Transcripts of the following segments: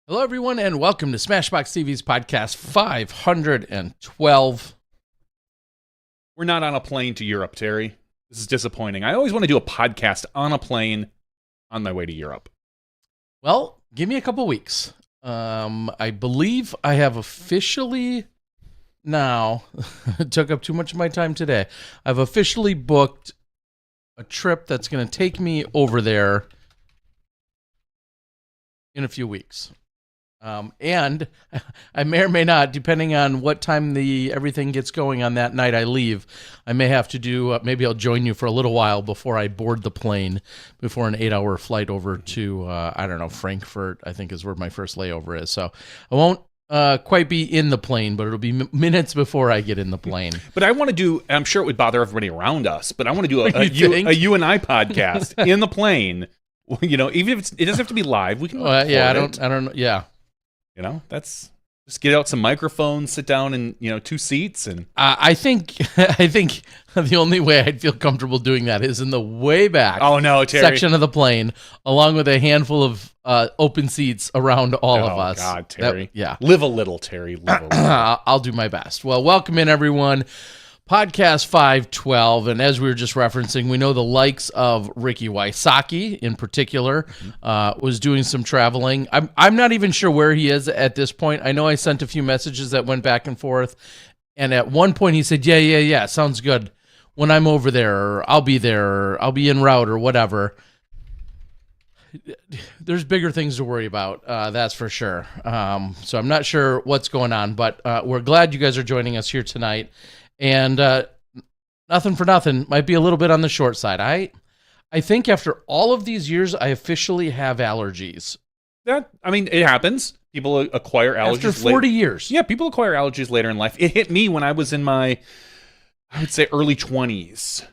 Hello, everyone, and welcome to SmashBoxxTV's podcast 512. We're not on a plane to Europe, Terry. This is disappointing. I always want to do a podcast on a plane on my way to Europe. Well, give me a couple weeks. I believe I have officially now, it took up too much of my time today. I've officially booked a trip that's going to take me over there in a few weeks. And I may or may not, depending on what time everything gets going on that night I leave, I may have to do, maybe I'll join you for a little while before I board the plane, before an 8-hour flight over to, I don't know, Frankfurt, I think is where my first layover is. So I won't quite be in the plane, but it'll be minutes before I get in the plane. But I want to do, I'm sure it would bother everybody around us, but I want to do a you and I podcast in the plane. You know, even if it doesn't have to be live, we can. Yeah, I don't know. Yeah. You know, that's just get out some microphones, sit down in, two seats, and I think the only way I'd feel comfortable doing that is in the way back section of the plane, along with a handful of open seats around all of us. Oh God, Terry, yeah, live a little, Terry, live a little. I'll do my best. Well, welcome in everyone. Podcast 512, and as we were just referencing, we know the likes of Ricky Wysocki in particular was doing some traveling. I'm not even sure where he is at this point. I know I sent a few messages that went back and forth, and at one point he said, yeah, sounds good. When I'm over there, or I'll be there, or I'll be en route, or whatever. There's bigger things to worry about, that's for sure. So I'm not sure what's going on, but we're glad you guys are joining us here tonight. And nothing for nothing, might be a little bit on the short side. I think after all of these years, I officially have allergies. It happens. People acquire allergies after 40 years. Yeah, people acquire allergies later in life. It hit me when I was in my, I would say, early 20s.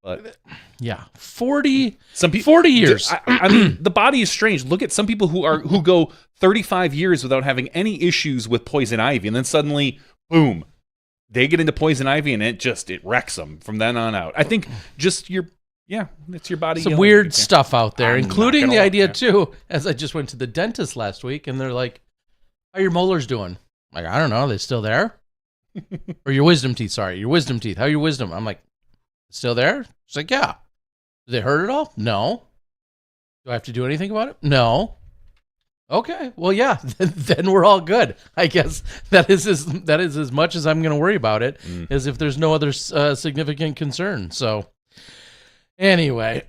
But yeah, 40 years. I mean, the body is strange. Look at some people who go 35 years without having any issues with poison ivy, and then suddenly, boom. They get into poison ivy and it wrecks them from then on out. I think just it's your body. Some weird stuff out there, including the idea too, as I just went to the dentist last week and they're like, how are your molars doing? I'm like, I don't know. Are they still there? Or your wisdom teeth, sorry. Your wisdom teeth. How are your wisdom? I'm like, still there? She's like, yeah. Do they hurt at all? No. Do I have to do anything about it? No. Okay, well, yeah, then we're all good. I guess that is as much as I'm going to worry about it, as if there's no other significant concern. So anyway,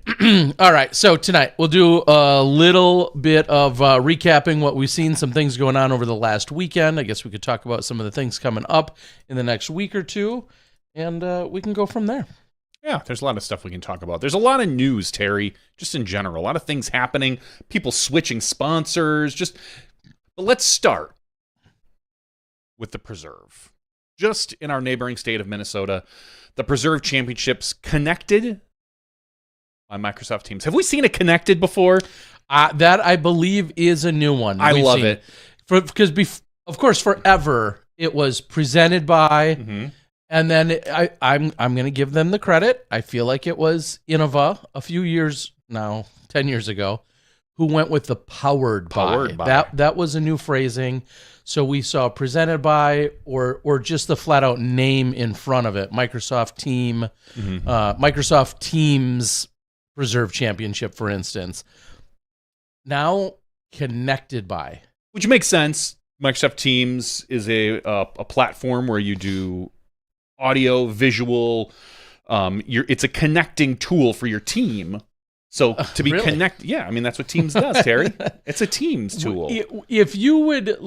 all right, so tonight we'll do a little bit of recapping what we've seen, some things going on over the last weekend. I guess we could talk about some of the things coming up in the next week or two, and we can go from there. Yeah, there's a lot of stuff we can talk about. There's a lot of news, Terry, just in general. A lot of things happening, people switching sponsors. But let's start with the Preserve. Just in our neighboring state of Minnesota, the Preserve Championships connected on Microsoft Teams. Have we seen it connected before? That, I believe, is a new one. I love it. Because, of course, forever it was presented by... And then I'm going to give them the credit. I feel like it was Innova a few years now, 10 years ago, who went with the powered by. That was a new phrasing. So we saw presented by or just the flat out name in front of it. Microsoft Teams Preserve Championship, for instance. Now connected by. Which makes sense. Microsoft Teams is a platform where you do audio, visual, it's a connecting tool for your team. So to be connected, that's what Teams does, Terry. It's a Teams tool. If you would,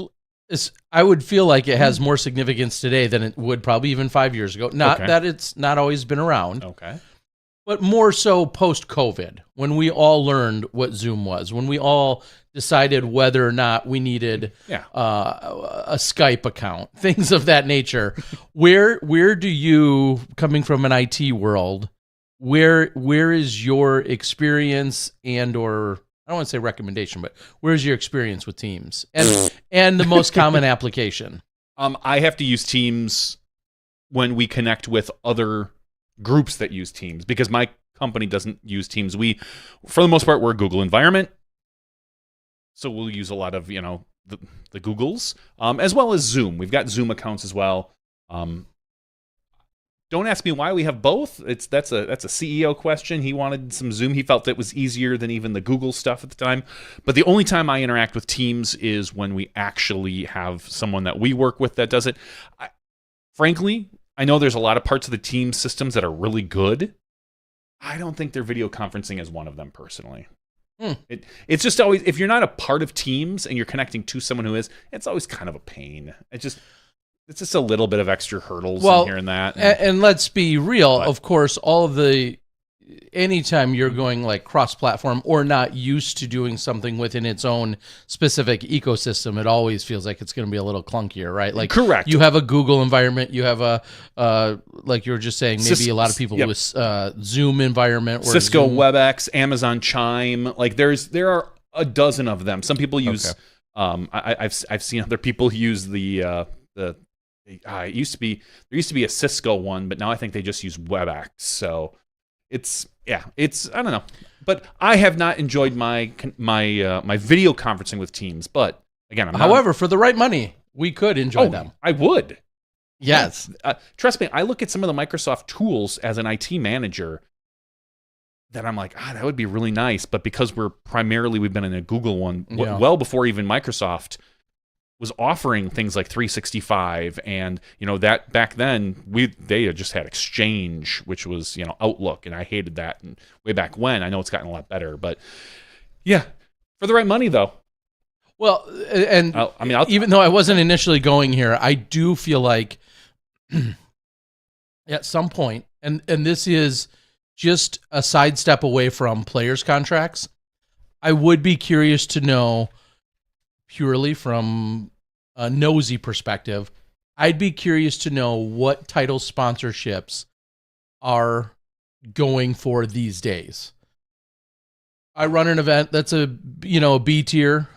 I would feel like it has more significance today than it would probably even 5 years ago. Not that it's not always been around. Okay. But more so post-COVID, when we all learned what Zoom was, when we all decided whether or not we needed a Skype account, things of that nature. Where do you, coming from an IT world, where is your experience and or I don't want to say recommendation, but where's your experience with Teams and the most common application? I have to use Teams when we connect with other groups that use Teams because my company doesn't use Teams. We, for the most part, we're a Google environment. So we'll use a lot of, the Googles, as well as Zoom. We've got Zoom accounts as well. Don't ask me why we have both. That's a CEO question. He wanted some Zoom. He felt that was easier than even the Google stuff at the time. But the only time I interact with Teams is when we actually have someone that we work with that does it. Frankly, I know there's a lot of parts of the Teams systems that are really good. I don't think their video conferencing is one of them personally. It's just always, if you're not a part of Teams and you're connecting to someone who is, it's always kind of a pain. It's just a little bit of extra hurdles in here and that. And let's be real. Of course, anytime you're going like cross-platform or not used to doing something within its own specific ecosystem, it always feels like it's going to be a little clunkier, right? Like, correct. You have a Google environment, you have like you were just saying, maybe a lot of people with Zoom environment, or Cisco Zoom. WebEx, Amazon Chime. Like there are a dozen of them. Some people use. I've seen other people use the. It used to be a Cisco one, but now I think they just use WebEx. So it's I don't know, but I have not enjoyed my video conferencing with Teams. But again, however, for the right money, we could enjoy them. I would. Yes, trust me. I look at some of the Microsoft tools as an IT manager that I'm like, that would be really nice. But because we've been in a Google one well before even Microsoft was offering things like 365, and that back then they just had Exchange, which was Outlook, and I hated that. And way back when, I know it's gotten a lot better, but yeah, for the right money though. Well, and even though I wasn't initially going here, I do feel like at some point, and this is just a sidestep away from players' contracts, I would be curious to know, purely from a nosy perspective, I'd be curious to know what title sponsorships are going for these days. I run an event that's a B tier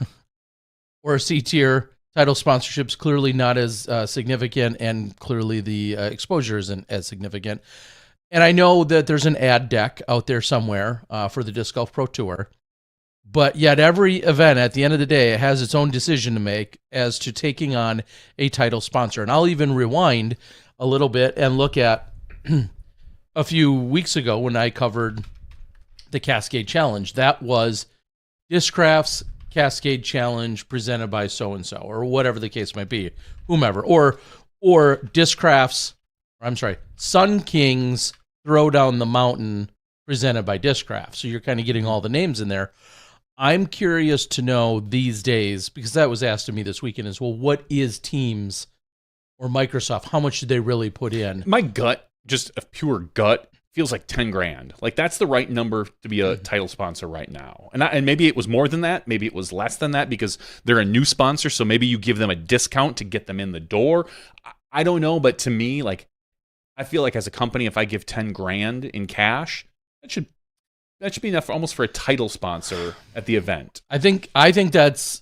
or a C tier. Title sponsorships clearly not as significant, and clearly the exposure isn't as significant. And I know that there's an ad deck out there somewhere for the Disc Golf Pro Tour. But yet every event at the end of the day has its own decision to make as to taking on a title sponsor. And I'll even rewind a little bit and look at a few weeks ago when I covered the Cascade Challenge. That was Discraft's Cascade Challenge presented by so-and-so, or whatever the case might be, whomever. Or Sun King's Throw Down the Mountain presented by Discraft. So you're kind of getting all the names in there. I'm curious to know these days, because that was asked of me this weekend as well, what is Teams or Microsoft? How much did they really put in? My gut, just a pure gut, feels like $10,000. Like that's the right number to be a title sponsor right now. And maybe it was more than that. Maybe it was less than that because they're a new sponsor. So maybe you give them a discount to get them in the door. I don't know. But to me, like, I feel like as a company, if I give $10,000 in cash, that should be enough almost for a title sponsor at the event. I think that's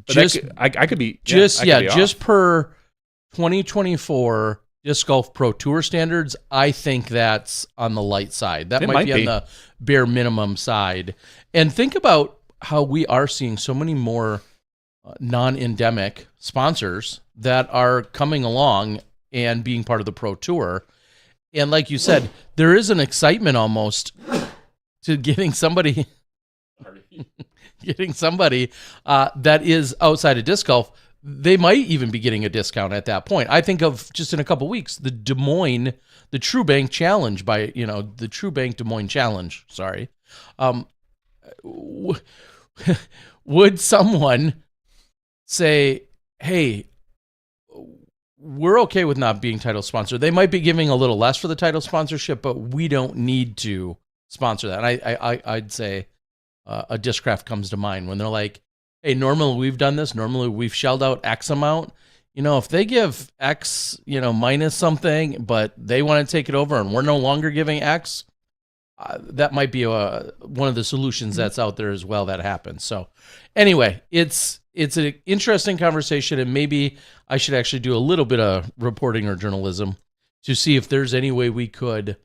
just per 2024 Disc Golf Pro Tour standards. I think that's on the light side. That might be on the bare minimum side. And think about how we are seeing so many more non-endemic sponsors that are coming along and being part of the Pro Tour. And like you said, there is an excitement almost to getting somebody that is outside of disc golf. They might even be getting a discount at that point. I think of just in a couple of weeks, the True Bank Challenge by, the True Bank Des Moines Challenge. Sorry. Would someone say, hey, we're okay with not being title sponsor? They might be giving a little less for the title sponsorship, but we don't need to sponsor that. And I'd say a Discraft comes to mind when they're like, hey, normally we've done this. Normally we've shelled out X amount. If they give X, minus something, but they want to take it over and we're no longer giving X, that might be one of the solutions that's out there as well that happens. So anyway, it's an interesting conversation, and maybe I should actually do a little bit of reporting or journalism to see if there's any way we could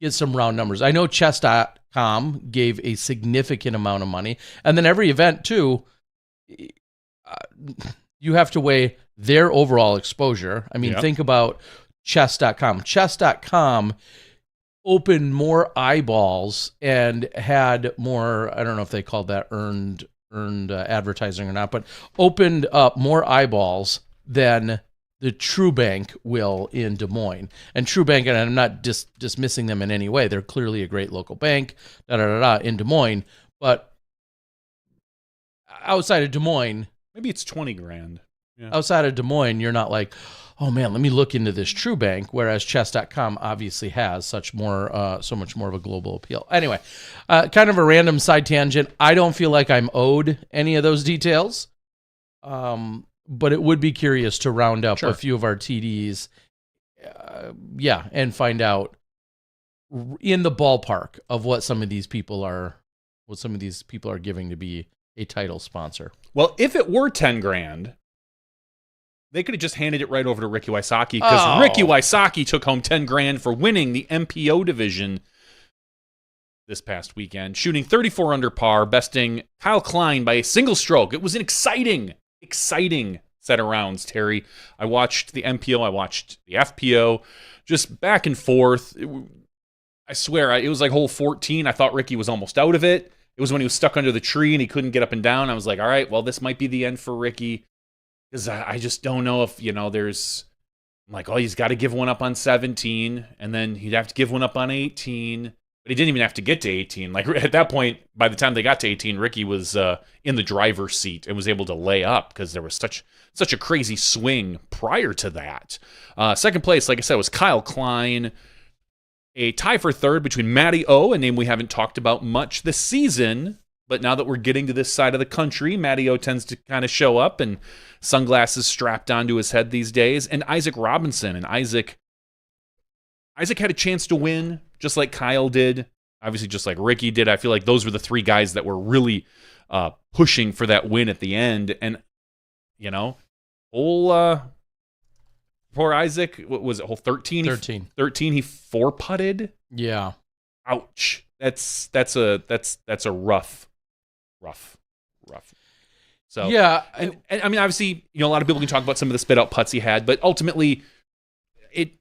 get some round numbers. I know chess.com gave a significant amount of money, and then every event too, you have to weigh their overall exposure. I mean, think about chess.com. Chess.com opened more eyeballs and had more, I don't know if they called that earned advertising or not, but opened up more eyeballs than the True Bank will in Des Moines. And True Bank, and I'm not dismissing them in any way, they're clearly a great local bank, in Des Moines, but outside of Des Moines, maybe it's 20 grand. Yeah. Outside of Des Moines, you're not like, oh man, let me look into this True Bank, whereas chess.com obviously has so much more of a global appeal. Anyway, kind of a random side tangent. I don't feel like I'm owed any of those details, but it would be curious to round up a few of our TDs, and find out in the ballpark of what some of these people are giving to be a title sponsor. Well, if it were 10 grand, they could have just handed it right over to Ricky Wysocki, because Ricky Wysocki took home 10 grand for winning the MPO division this past weekend, shooting 34 under par, besting Kyle Klein by a single stroke. It was an exciting set of rounds, Terry. I watched the MPO, I watched the FPO, just back and forth. I swear, it was like hole 14. I thought Ricky was almost out of it. It was when he was stuck under the tree and he couldn't get up and down. I was like, all right, well, this might be the end for Ricky. Because I just don't know if, there's, I'm like, oh, he's got to give one up on 17, and then he'd have to give one up on 18, but he didn't even have to get to 18. Like, at that point, by the time they got to 18, Ricky was in the driver's seat and was able to lay up because there was such a crazy swing prior to that. Second place, like I said, was Kyle Klein. A tie for third between Matty O, a name we haven't talked about much this season, but now that we're getting to this side of the country, Matty O tends to kind of show up, and sunglasses strapped onto his head these days, and Isaac Robinson. And Isaac had a chance to win, just like Kyle did, obviously just like Ricky did. I feel like those were the three guys that were really pushing for that win at the end. And, poor Isaac, what was it, hole 13? 13, he four-putted? Yeah. Ouch. That's a rough. So yeah, and I mean, obviously, a lot of people can talk about some of the spit out putts he had, but ultimately, it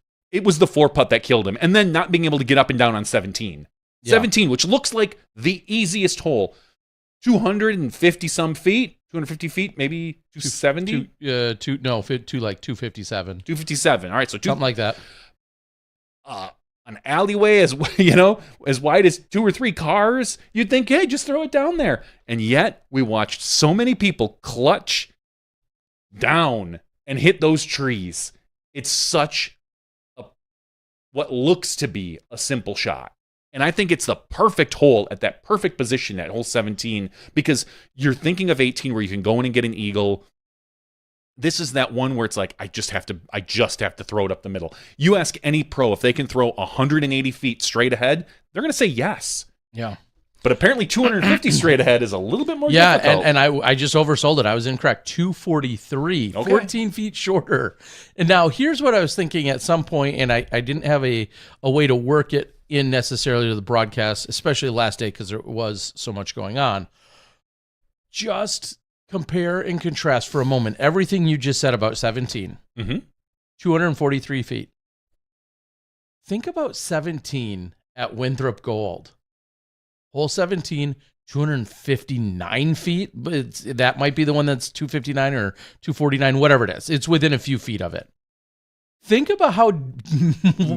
was the 4-putt that killed him, and then not being able to get up and down on 17. Yeah. 17, which looks like the easiest hole, 250 some feet, 250 feet, maybe 270. Like 257. 257. All right, so something like that. An alleyway as wide as 2 or 3 cars, you'd think, hey, just throw it down there. And yet we watched so many people clutch down and hit those trees. It's such what looks to be a simple shot. And I think it's the perfect hole at that perfect position at hole 17, because you're thinking of 18 where you can go in and get an eagle. This is that one where it's like, I just have to throw it up the middle. You ask any pro if they can throw 180 feet straight ahead, they're going to say yes. Yeah. But apparently 250 straight ahead is a little bit more difficult. And I just oversold it. I was incorrect. 243, 14 feet shorter. And now here's what I was thinking at some point, and I didn't have a way to work it in necessarily to the broadcast, especially the last day because there was so much going on. Just compare and contrast for a moment everything you just said about 17. 243 feet. Think about 17 at Winthrop Gold. Hole 17, 259 feet, but that might be the one that's 259 or 249, whatever it is. It's within a few feet of it. Think about how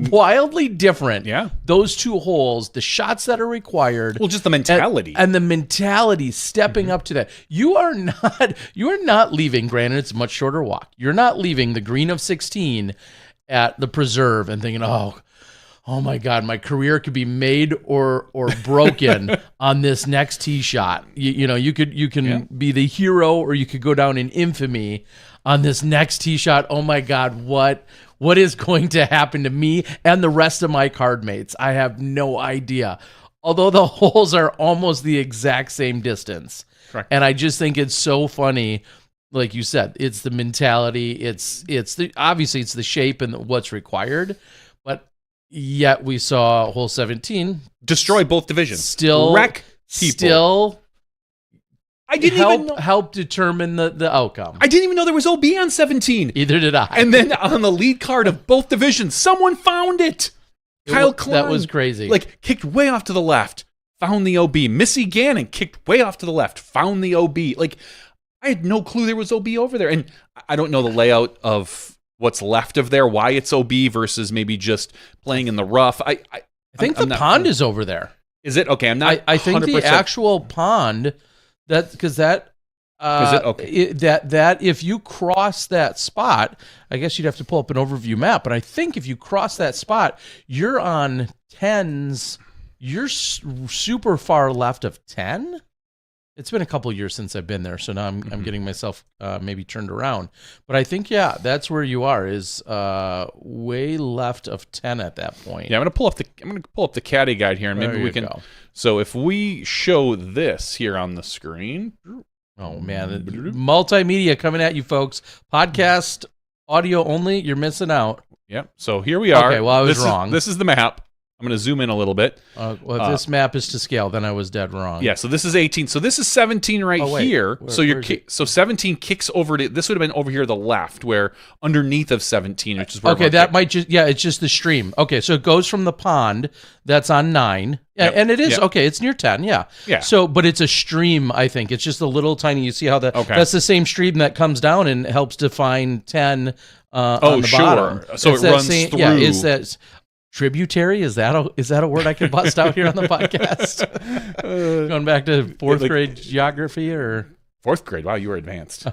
wildly different those two holes, the shots that are required. Well, just the mentality. And the mentality stepping up to that. You are not leaving, granted it's a much shorter walk. You're not leaving the green of 16 at the preserve and thinking, oh my God, my career could be made or broken on this next tee shot. You can be the hero, or you could go down in infamy on this next tee shot. Oh my God, what is going to happen to me and the rest of my card mates? I have no idea. Although the holes are almost the exact same distance. Correct. And I just think it's so funny. Like you said, it's the mentality. It's obviously it's the shape and what's required. Yet we saw hole 17 destroy both divisions. Still wreck people. Still I didn't even know. Help determine the outcome. I didn't even know there was OB on 17. Either did I. And then on the lead card of both divisions, someone found it. Kyle Klein. That was crazy. Like, kicked way off to the left, found the OB. Missy Gannon kicked way off to the left, found the OB. Like, I had no clue there was OB over there. And I don't know the layout of what's left of there, why it's OB versus maybe just playing in the rough. I think the pond is over there. Is it? Okay, I'm not I think 100%. The actual pond, because that... is it? Okay. That if you cross that spot, I guess you'd have to pull up an overview map, but I think if you cross that spot, you're on 10s. You're super far left of 10. It's been a couple years since I've been there, so now I'm getting myself maybe turned around. But I think, yeah, that's where you are, is way left of 10 at that point. Yeah, I'm gonna pull up the caddy guide here, and maybe we can. Go. So if we show this here on the screen. Oh, man. Multimedia coming at you, folks. Podcast, audio only. You're missing out. Yep. So here we are. Okay, well, I was wrong. This is the map. I'm going to zoom in a little bit. Well, if this map is to scale, then I was dead wrong. Yeah, so this is 18. So this is 17 here. So 17 kicks over to, this would have been over here to the left, where underneath of 17, which is where... Okay, that might just, it's just the stream. Okay, so it goes from the pond, that's on 9, and it is, okay, it's near 10, yeah. So, but it's a stream, I think. It's just a little tiny, you see how that's the same stream that comes down and helps define 10 on the bottom. So it runs through... Yeah, it's that... Tributary, is that a word I could bust out here on the podcast? Going back to fourth grade geography or 4th grade? Wow, you were advanced.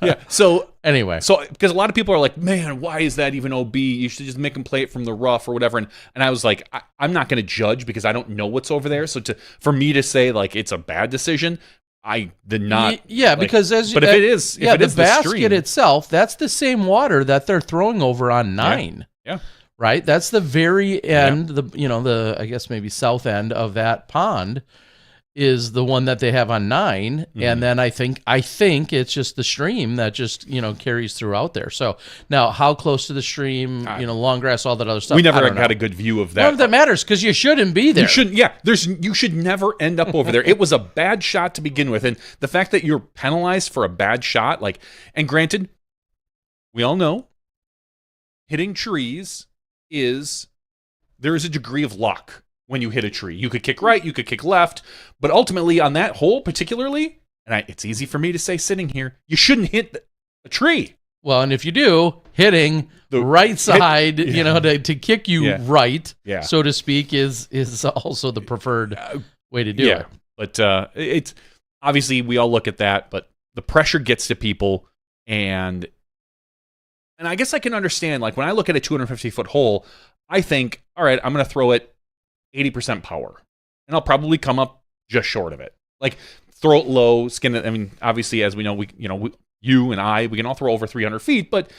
Yeah. So anyway, because a lot of people are like, man, why is that even OB? You should just make them play it from the rough or whatever. And I was like, I'm not going to judge because I don't know what's over there. So for me to say like it's a bad decision, I did not. Yeah, because if it is, the basket itself, that's the same water that they're throwing over on 9. Yeah. Right, that's the very end. The I guess maybe south end of that pond is the one that they have on 9, and then I think it's just the stream that just carries throughout there. So now, how close to the stream, long grass, all that other stuff. We never got a good view of that. None of that matters because you shouldn't be there. You shouldn't. Yeah, you should never end up over there. It was a bad shot to begin with, and the fact that you're penalized for a bad shot, and granted, we all know hitting trees. There is a degree of luck when you hit a tree. You could kick right, you could kick left, but ultimately on that hole particularly, and it's easy for me to say sitting here, you shouldn't hit a tree. Well, and if you do, hitting the right side, to kick you right, so to speak, is also the preferred way to do it. But it's obviously we all look at that, but the pressure gets to people, and I guess I can understand, when I look at a 250-foot hole, I think, all right, I'm going to throw it 80% power, and I'll probably come up just short of it. Throw it low, skin it. I mean, obviously, as we know, you and I, we can all throw over 300 feet, but,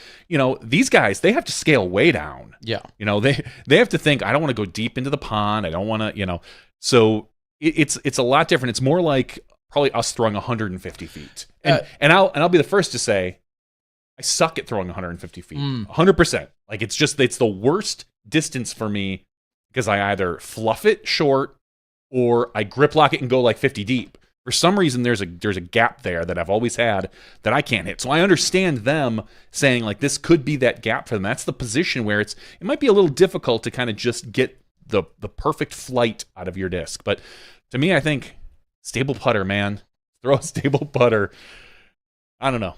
these guys, they have to scale way down. Yeah. They have to think, I don't want to go deep into the pond. I don't want to, so it's a lot different. It's more like probably us throwing 150 feet. And I'll be the first to say, I suck at throwing 150 feet, 100%. It's the worst distance for me because I either fluff it short or I grip lock it and go 50 deep. For some reason, there's a gap there that I've always had that I can't hit. So I understand them saying this could be that gap for them. That's the position where it might be a little difficult to kind of just get the perfect flight out of your disc. But to me, I think stable putter, man. Throw a stable putter. I don't know.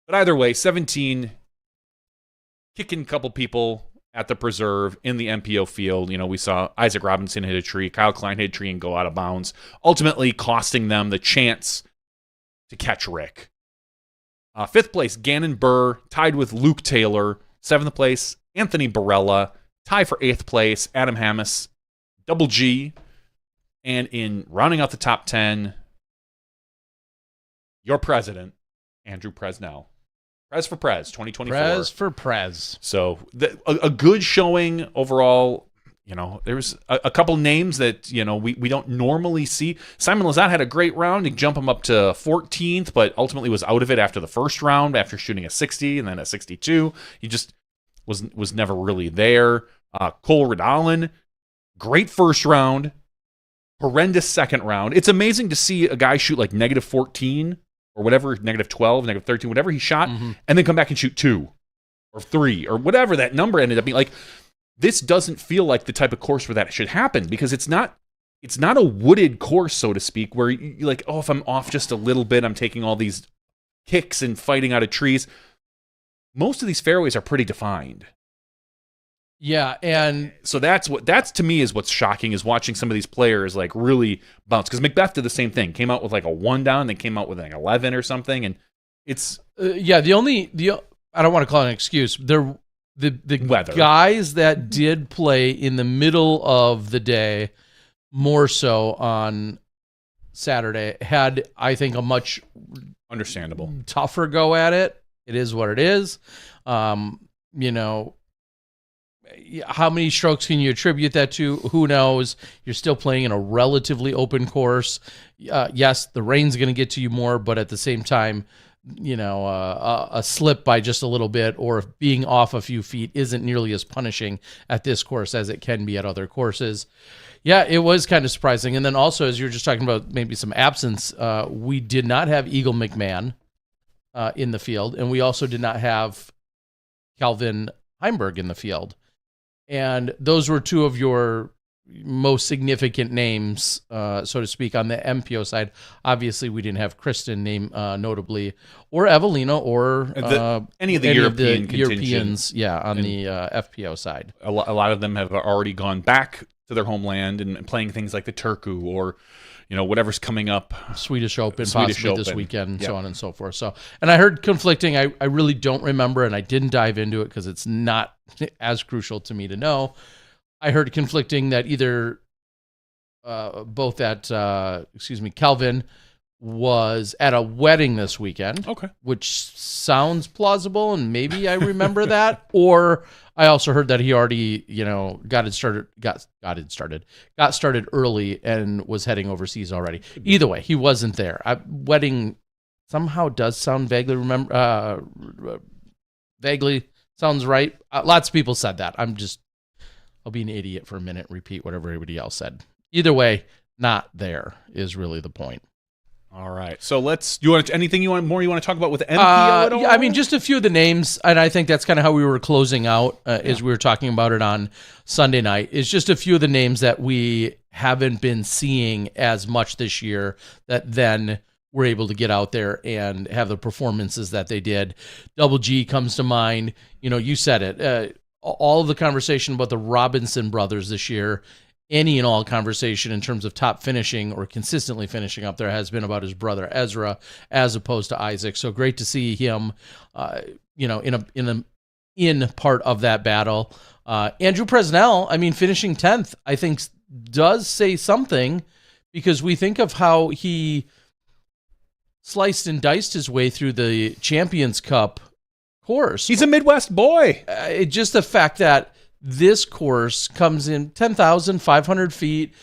But either way, 17, kicking a couple people at the preserve in the MPO field. We saw Isaac Robinson hit a tree, Kyle Klein hit a tree and go out of bounds, ultimately costing them the chance to catch Rick. 5th place, Gannon Burr, tied with Luke Taylor. 7th place, Anthony Barella, tie for 8th place, Adam Hammis, Double G. And in rounding out the top 10, your president, Andrew Presnell. Prez for Prez, 2024. Prez for Prez. So a good showing overall. There's a couple names that, we don't normally see. Simon Lizotte had a great round. He jumped him up to 14th, but ultimately was out of it after the first round, after shooting a 60 and then a 62. He just was never really there. Cole Redallen, great first round. horrendous second round. It's amazing to see a guy shoot like -14 or whatever, -12, -13, whatever he shot, and then come back and shoot 2 or 3 or whatever that number ended up being. Like, this doesn't feel like the type of course where that should happen, because it's not a wooded course, so to speak, where you're like, oh, if I'm off just a little bit, I'm taking all these kicks and fighting out of trees. Most of these fairways are pretty defined. Yeah, and so that's to me is what's shocking, is watching some of these players like really bounce. Because Macbeth did the same thing, came out with like a 1 down, then came out with like 11 or something, and it's yeah. I don't want to call it an excuse. The weather. Guys that did play in the middle of the day, more so on Saturday, had, I think, a much understandable tougher go at it. It is what it is. You know, how many strokes can you attribute that to? Who knows? You're still playing in a relatively open course. Yes, the rain's going to get to you more, but at the same time, you know, a slip by just a little bit or being off a few feet isn't nearly as punishing at this course as it can be at other courses. Yeah, it was kind of surprising. And then also, as you were just talking about maybe some absence, we did not have Eagle McMahon in the field, and we also did not have Calvin Heimberg in the field. And those were two of your most significant names, so to speak, on the MPO side. Obviously, we didn't have Kristen notably, or Evelina, or any of the Europeans, on the FPO side. A lot of them have already gone back to their homeland and playing things like the Turku or, you know, whatever's coming up. Swedish Open possibly this weekend, so on and so forth. So, and I heard conflicting. I really don't remember, and I didn't dive into it because it's not as crucial to me to know. I heard conflicting that either both at Calvin was at a wedding this weekend, which sounds plausible, and maybe I remember that, or I also heard that he already, you know, got started early and was heading overseas already. Either way, he wasn't there. Wedding somehow does sound vaguely vaguely sounds right. Lots of people said that. I'll be an idiot for a minute and repeat whatever everybody else said. Either way, not there is really the point. All right. So anything you want to talk about with MPO at all? Yeah, I mean, just a few of the names, and I think that's kind of how we were closing out as we were talking about it on Sunday night, is just a few of the names that we haven't been seeing as much this year that then were able to get out there and have the performances that they did. Double G comes to mind. You know, you said it. All of the conversation about the Robinson brothers this year, any and all conversation in terms of top finishing or consistently finishing up there has been about his brother Ezra as opposed to Isaac. So great to see him, you know, in part of that battle. Andrew Presnell, I mean, finishing 10th, I think does say something, because we think of how he sliced and diced his way through the Champions Cup course. He's a Midwest boy. Just the fact that this course comes in 10,500 feet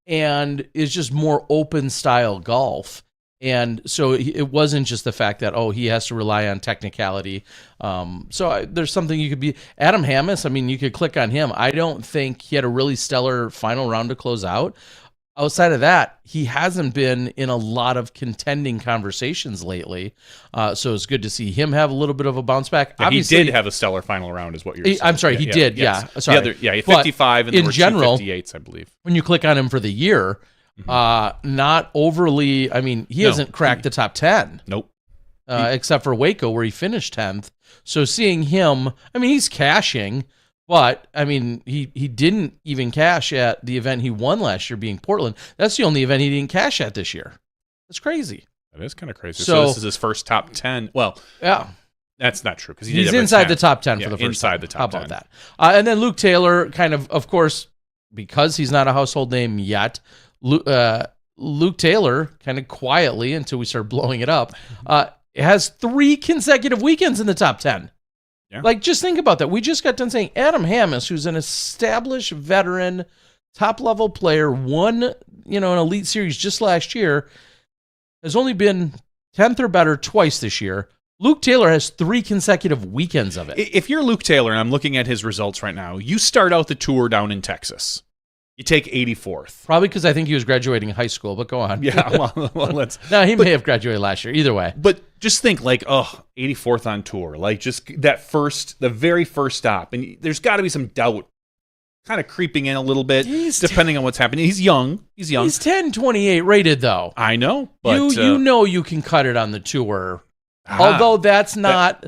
and is just more open style golf. And so it wasn't just the fact that, he has to rely on technicality. There's something you could be. Adam Hammis, I mean, you could click on him. I don't think he had a really stellar final round to close out. Outside of that, he hasn't been in a lot of contending conversations lately. So it's good to see him have a little bit of a bounce back. Yeah, he did have a stellar final round, is what you're saying. I'm sorry, he did. Yes. Yeah, sorry. He had 55 and there were 58s, I believe. When you click on him for the year, not overly, I mean, he hasn't cracked the top 10. Nope. Except for Waco, where he finished 10th. So seeing him, I mean, he's cashing. But, I mean, he didn't even cash at the event he won last year, being Portland. That's the only event he didn't cash at this year. That's crazy. That is kind of crazy. So this is his first top 10. Well, yeah, that's not true, because he's inside the top 10 for the first inside time. The top 10. How about that? And then Luke Taylor, kind of course, because he's not a household name yet, Luke Taylor, kind of quietly until we start blowing it up, has 3 consecutive weekends in the top 10. Yeah. Like, just think about that. We just got done saying Adam Hammis, who's an established veteran, top-level player, won, an Elite Series just last year, has only been 10th or better twice this year. Luke Taylor has 3 consecutive weekends of it. If you're Luke Taylor, and I'm looking at his results right now, you start out the tour down in Texas. You take 84th. Probably because I think he was graduating high school, but go on. Yeah, well let's. No, he may have graduated last year. Either way. But just think 84th on tour. Like just the very first stop. And there's got to be some doubt kind of creeping in a little bit, depending on what's happening. He's young. He's 1028 rated, though. I know. But you know you can cut it on the tour. Although that's not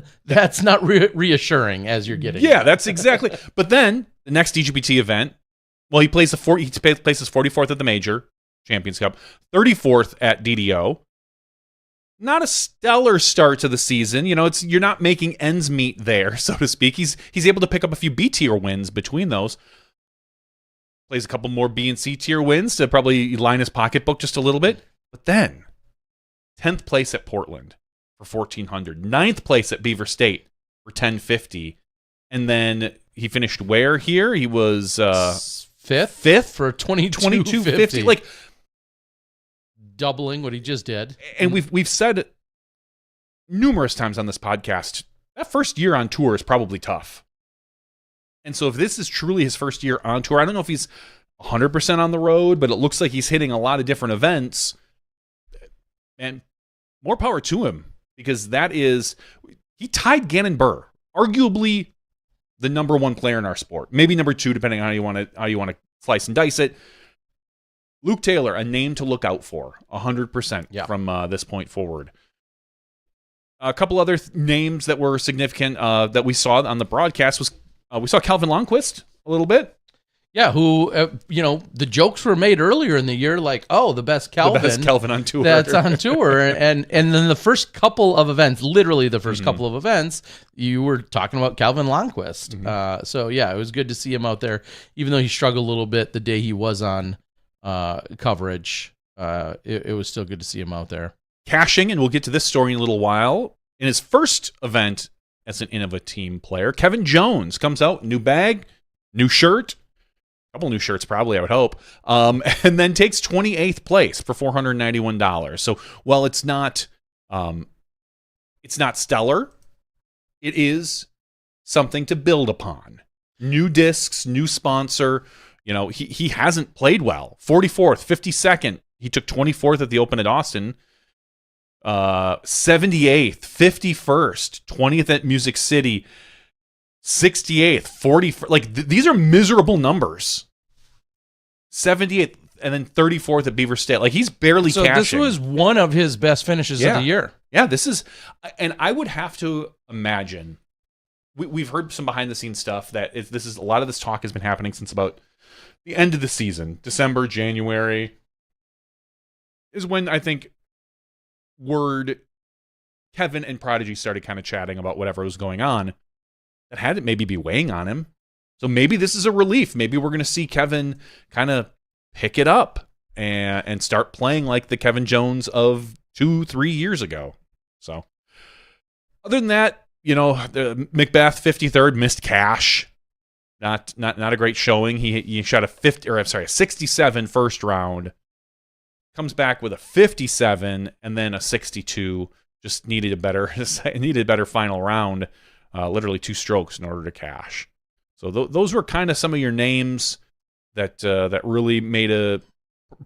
reassuring as you're getting. Yeah, that's exactly. But then the next DGPT event, well, he places 44th at the Major Champions Cup, 34th at DDO. Not a stellar start to the season. You're not making ends meet there, so to speak. He's able to pick up a few B tier wins between those. Plays a couple more B and C tier wins to probably line his pocketbook just a little bit. But then 10th place at Portland for 1,400, 9th place at Beaver State for 1,050, and then he finished where here? He was fifth for 2250, like doubling what he just did. And we've said numerous times on this podcast that first year on tour is probably tough. And so if this is truly his first year on tour, I don't know if he's 100% on the road, but it looks like he's hitting a lot of different events. And more power to him, because he tied Gannon Burr, arguably the number one player in our sport. Maybe number two, depending on how you want to slice and dice it. Luke Taylor, a name to look out for, 100% from this point forward. A couple other names that were significant that we saw on the broadcast was we saw Calvin Longquist a little bit. Yeah, who, the jokes were made earlier in the year, like, oh, the best Calvin on tour. That's on tour. and then the first couple of events, literally the first couple of events, you were talking about Calvin Longquist. So, yeah, it was good to see him out there, even though he struggled a little bit the day he was on coverage. It was still good to see him out there. Cashing, and we'll get to this story in a little while. In his first event as an Innova team player, Kevin Jones comes out, new bag, new shirt. Couple new shirts, probably, I would hope, and then takes 28th place for $491. So while it's not stellar, it is something to build upon. New discs, new sponsor. He hasn't played well. 44th, 52nd. He took 24th at the Open at Austin. 78th, 51st, 20th at Music City. 68th, 40th, like these are miserable numbers. 78th and then 34th at Beaver State. Like he's barely cashing. This was one of his best finishes of the year. Yeah, this is, and I would have to imagine, we've heard some behind the scenes stuff that a lot of this talk has been happening since about the end of the season. December, January is when I think Kevin and Prodigy started kind of chatting about whatever was going on. That had to maybe be weighing on him. So maybe this is a relief. Maybe we're going to see Kevin kind of pick it up and start playing like the Kevin Jones of 2-3 years ago. So other than that, the Macbeth 53rd missed cash. Not a great showing. He shot a 67 first round. Comes back with a 57 and then a 62. Just needed a better final round. Literally 2 strokes in order to cash. So those were kind of some of your names that really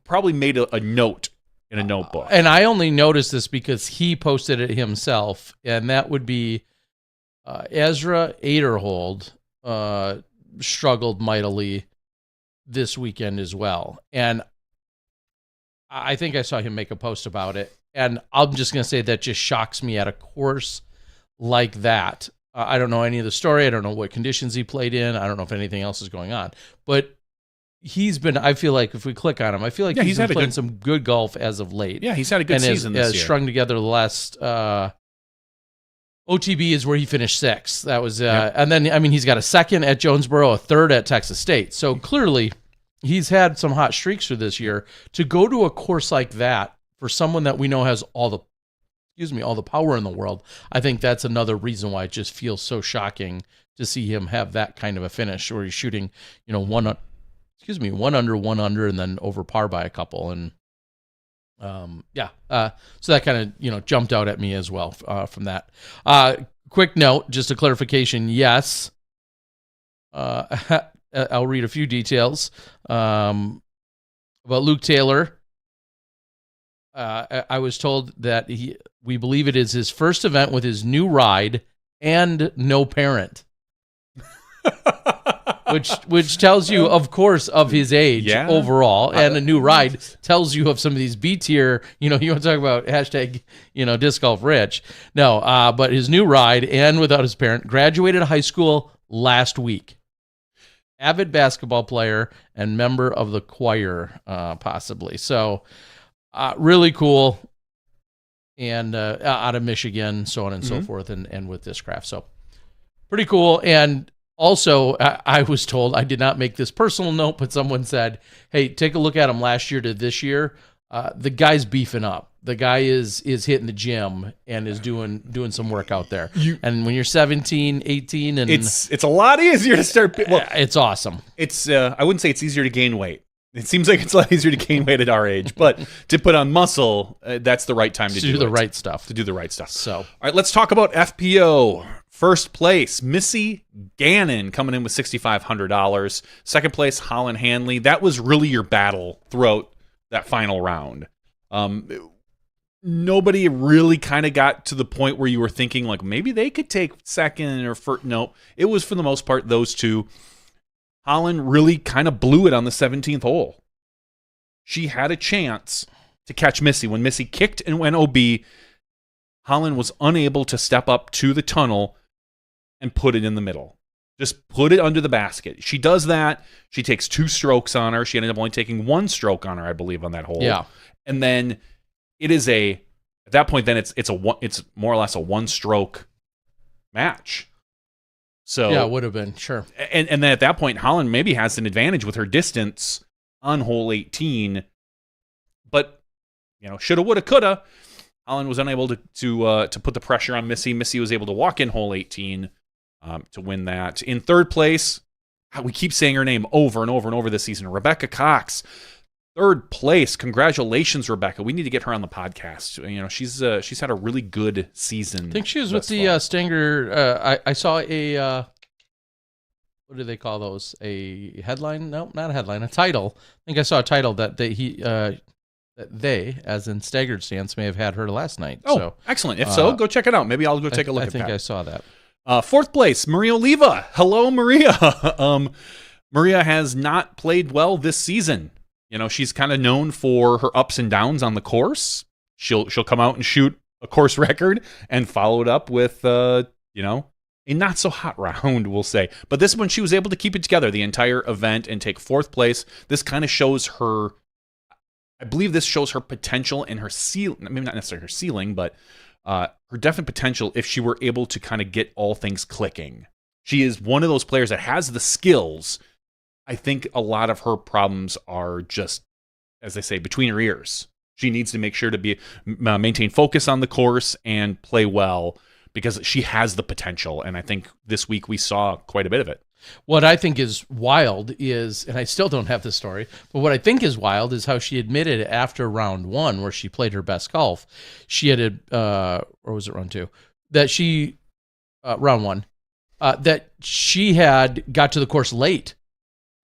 probably made a note in a notebook. And I only noticed this because he posted it himself, and that would be Ezra Aderhold struggled mightily this weekend as well. And I think I saw him make a post about it. And I'm just going to say that just shocks me at a course like that. I don't know any of the story. I don't know what conditions he played in. I don't know if anything else is going on. But I feel like if we click on him, I feel like he's been playing some good golf as of late. Yeah, he's had a good season this year. Strung together the last OTB is where he finished 6th. That was, and then, he's got a 2nd at Jonesboro, a 3rd at Texas State. So clearly he's had some hot streaks for this year. To go to a course like that for someone that we know has all the power in the world, I think that's another reason why it just feels so shocking to see him have that kind of a finish where he's shooting, one under, and then over par by a couple. And so that kind of, jumped out at me as well from that. Quick note, just a clarification. Yes. I'll read a few details about Luke Taylor. I was told that we believe it is his first event with his new ride and no parent. Which tells you, of course, of his age overall, and a new ride tells you of some of these B tier. You want to talk about hashtag, disc golf rich. No, but his new ride and without his parent, graduated high school last week. Avid basketball player and member of the choir, possibly. So, really cool. And out of Michigan, so on and so forth, and with this craft. So, pretty cool. And also, I was told, I did not make this personal note, but someone said, hey, take a look at him last year to this year. The guy's beefing up. The guy is hitting the gym and is doing some work out there. And when you're 17, 18, and it's a lot easier to start. Well, it's awesome. It's I wouldn't say it's easier to gain weight. It seems like it's a lot easier to gain weight at our age, but to put on muscle, that's the right time to do the right stuff. To do the right stuff. So, all right, let's talk about FPO. First place, Missy Gannon coming in with $6,500. Second place, Holland Hanley. That was really your battle throughout that final round. Nobody really kind of got to the point where you were thinking like maybe they could take second or first. No, it was for the most part those two. Holland really kind of blew it on the 17th hole. She had a chance to catch Missy. When Missy kicked and went OB, Holland was unable to step up to the tunnel and put it in the middle. Just put it under the basket. She does that. She takes 2 strokes on her. She ended up only taking 1 stroke on her, I believe, on that hole. Yeah. And then it is at that point, then it's more or less a 1-stroke match. So yeah, it would have been, sure. And then at that point, Holland maybe has an advantage with her distance on hole 18. But, shoulda, woulda, coulda. Holland was unable to put the pressure on Missy. Missy was able to walk in hole 18 to win that. In third place, we keep saying her name over and over and over this season, Rebecca Cox. Third place. Congratulations, Rebecca. We need to get her on the podcast. She's had a really good season. I think she was with the Stanger. I saw a what do they call those? A headline? No, not a headline. A title. I think I saw a title that they, as in Staggered Stance, may have had her last night. Oh, so, excellent. If so, go check it out. Maybe I'll go take a look at that. I think I saw that. Fourth place, Maria Oliva. Hello, Maria. Maria has not played well this season. She's kind of known for her ups and downs on the course. She'll come out and shoot a course record and follow it up with, a not so hot round, we'll say. But this one, she was able to keep it together the entire event and take 4th place. This kind of shows her, I believe this shows her potential and her ceiling, maybe not necessarily her ceiling, but her definite potential if she were able to kind of get all things clicking. She is one of those players that has the skills. I think a lot of her problems are just, as they say, between her ears. She needs to make sure to maintain focus on the course and play well because she has the potential. And I think this week we saw quite a bit of it. What I think is wild is, and I still don't have the story, but what I think is wild is how she admitted after round 1, where she played her best golf, she had, or was it round 2, that she, round 1, that she had got to the course late.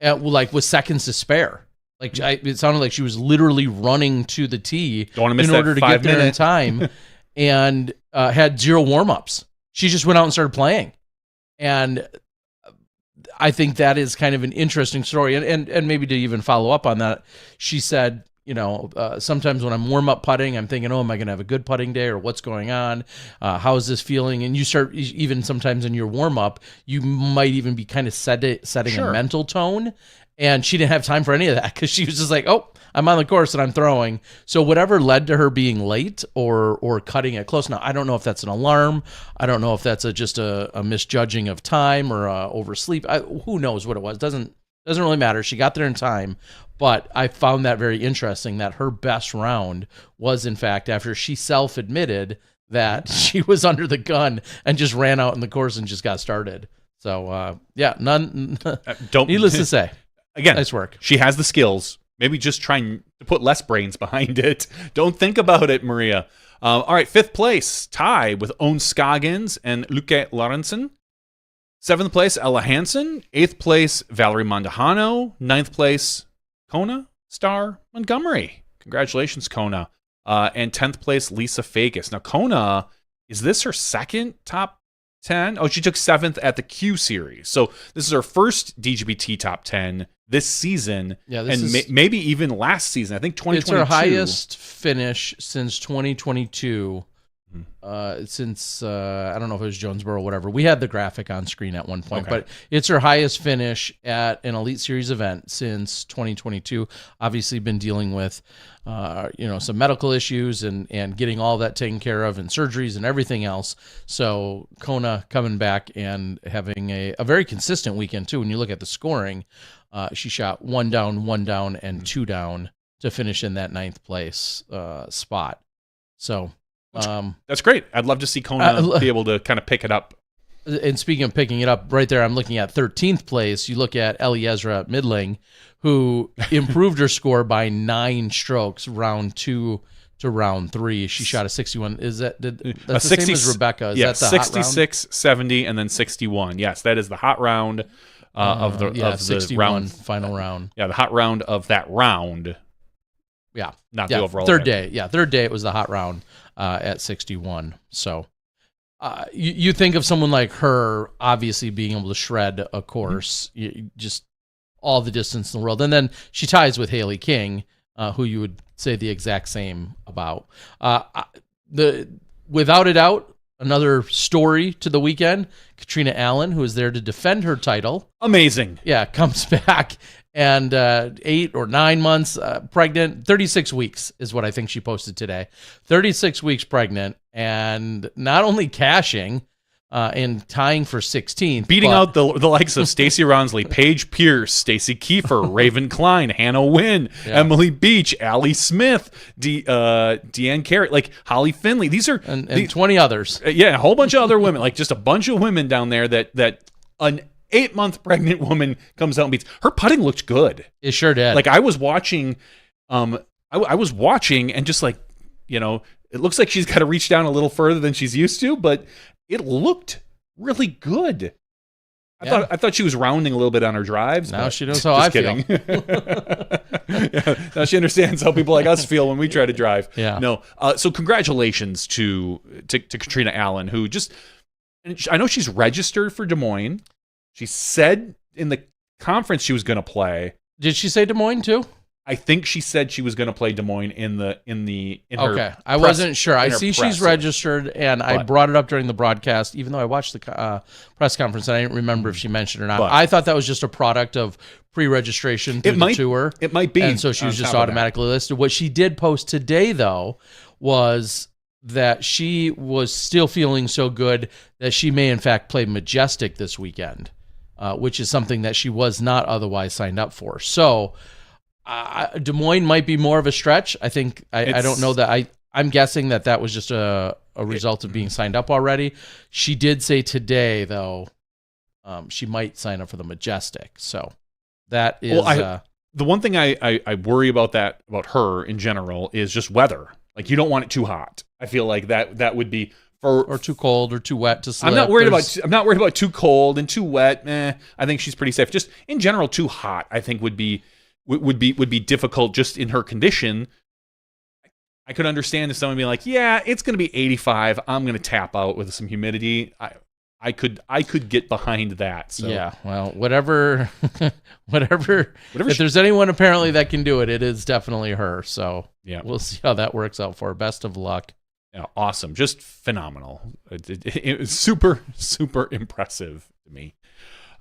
With seconds to spare. It sounded like she was literally running to the tee in order to get there in time and had 0 warm-ups. She just went out and started playing. And I think that is kind of an interesting story. And maybe to even follow up on that, she said, sometimes when I'm warm-up putting, I'm thinking, am I going to have a good putting day or what's going on? How is this feeling? And you start, even sometimes in your warm-up, you might even be kind of setting a mental tone. And she didn't have time for any of that because she was just like, I'm on the course and I'm throwing. So whatever led to her being late or cutting it close. Now, I don't know if that's an alarm. I don't know if that's just a misjudging of time or oversleep. Who knows what it was. Doesn't really matter. She got there in time. But I found that very interesting that her best round was, in fact, after she self-admitted that she was under the gun and just ran out in the course and just got started. So, needless to say. Again, nice work. She has the skills. Maybe just trying to put less brains behind it. Don't think about it, Maria. All right, 5th place, tie with Owen Scoggins and Luke Lorenzen. 7th place, Ella Hansen. 8th place, Valerie Mondahano. 9th place, Kona star Montgomery. Congratulations, Kona. And 10th place, Lisa Fagis. Now, Kona, is this her second top 10? Oh, she took 7th at the Q Series. So this is her first DGPT top 10 this season. Yeah, maybe even last season. I think 2022. It's her highest finish since 2022. Since I don't know if it was Jonesboro or whatever. We had the graphic on screen at one point, but it's her highest finish at an Elite Series event since 2022. Obviously been dealing with some medical issues and getting all that taken care of and surgeries and everything else. So Kona coming back and having a very consistent weekend too. When you look at the scoring, she shot 1 down, and 2 down to finish in that 9th place spot. So that's great. I'd love to see Kona be able to kind of pick it up. And speaking of picking it up, right there, I'm looking at 13th place. You look at Eliezer Midling, who improved her score by 9 strokes, round 2 to round 3. She shot a 61. Is that's the same as Rebecca? Is that the 66, 70, and then 61. Yes, that is the hot round of the 61 round final round. Yeah, the hot round of that round. Yeah, not the overall. Third day it was the hot round at 61. So you think of someone like her obviously being able to shred a course, just all the distance in the world. And then she ties with Haley King, who you would say the exact same about. Without a doubt, another story to the weekend, Katrina Allen, who is there to defend her title. Amazing. Yeah, comes back. And 8 or 9 months pregnant, 36 weeks is what I think she posted today. 36 weeks pregnant, and not only cashing and tying for 16th, beating out the likes of Stacey Ronsley, Paige Pierce, Stacey Kiefer, Raven Klein, Hannah Wynn, Emily Beach, Allie Smith, Deanne Carrot, like Holly Finley. These are and 20 others. A whole bunch of other women, like just a bunch of women down there that an 8-month pregnant woman comes out and beats. Her putting looked good. It sure did. Like I was watching, I was watching and just like, it looks like she's got to reach down a little further than she's used to, but it looked really good. I thought she was rounding a little bit on her drives. Now she knows how I feel. Now she understands how people like us feel when we try to drive. Yeah. No. So congratulations to Katrina Allen, who I know she's registered for Des Moines. She said in the conference she was going to play. Did she say Des Moines too? I think she said she was going to play Des Moines in her. Okay, I wasn't sure. I see she's registered, and I brought it up during the broadcast, even though I watched the press conference, and I didn't remember if she mentioned it or not. I thought that was just a product of pre-registration through the tour. It might be, and so she was just automatically listed. What she did post today, though, was that she was still feeling so good that she may, in fact, play Majestic this weekend. Which is something that she was not otherwise signed up for. So Des Moines might be more of a stretch. I think I don't know that. I'm guessing that was just a result of being signed up already. She did say today, though, she might sign up for the Majestic. So that is the one thing I worry about her in general is just weather. Like you don't want it too hot. I feel like that would be. Or too cold or too wet to slip. I'm not worried about too cold and too wet. I think she's pretty safe. Just in general, too hot I think would be difficult just in her condition. I could understand if someone being like, yeah, it's going to be 85. I'm going to tap out with some humidity. I could get behind that. So. Yeah, well, whatever. If there's anyone apparently that can do it, it is definitely her. So yeah, we'll see how that works out for her. Best of luck. Yeah, awesome. Just phenomenal. It was super, super impressive to me.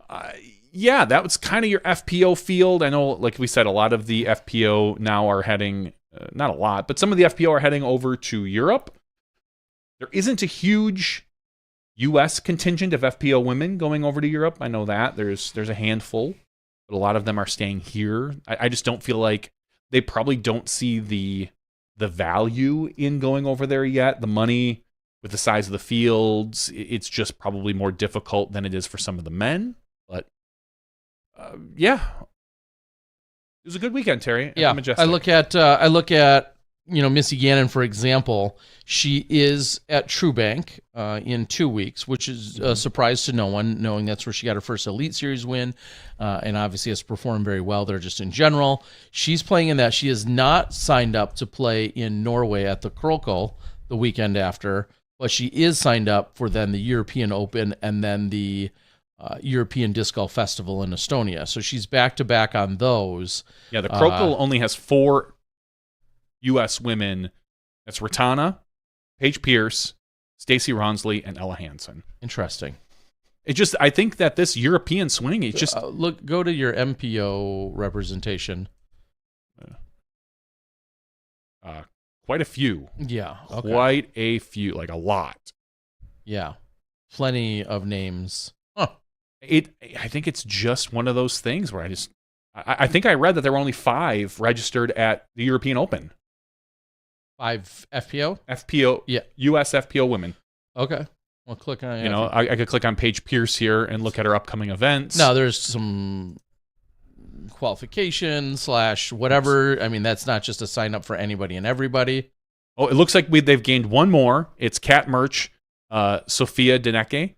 That was kind of your FPO field. I know, like we said, a lot of the FPO now are heading, not a lot, but some of the FPO are heading over to Europe. There isn't a huge U.S. contingent of FPO women going over to Europe. I know that. There's a handful, but a lot of them are staying here. I just don't feel like they probably don't see the value in going over there yet. The money with the size of the fields, it's just probably more difficult than it is for some of the men. But it was a good weekend, Terry. Yeah, I look at Missy Gannon, for example, she is at Truebank in 2 weeks, which is a surprise to no one, knowing that's where she got her first Elite Series win, and obviously has performed very well there just in general. She's playing in that. She is not signed up to play in Norway at the Krokel the weekend after, but she is signed up for then the European Open and then the European Disc Golf Festival in Estonia. So she's back-to-back on those. Yeah, the Krokel only has 4 U.S. women. That's Ratana, Paige Pierce, Stacey Ronsley, and Ella Hansen. Interesting. I think that this European swing, it's just go to your MPO representation. Quite a few. Yeah, okay. Quite a few, like a lot. Yeah, plenty of names. Huh. I think it's just one of those things where I think I read that there were only 5 registered at the European Open. 5 FPO? FPO, yeah, U.S. FPO women. Okay. Well, click on it. I could click on Paige Pierce here and look at her upcoming events. No, there's some qualification / whatever. I mean, that's not just a sign up for anybody and everybody. Oh, it looks like they've gained one more. It's Kat Murch, Sophia Deneke,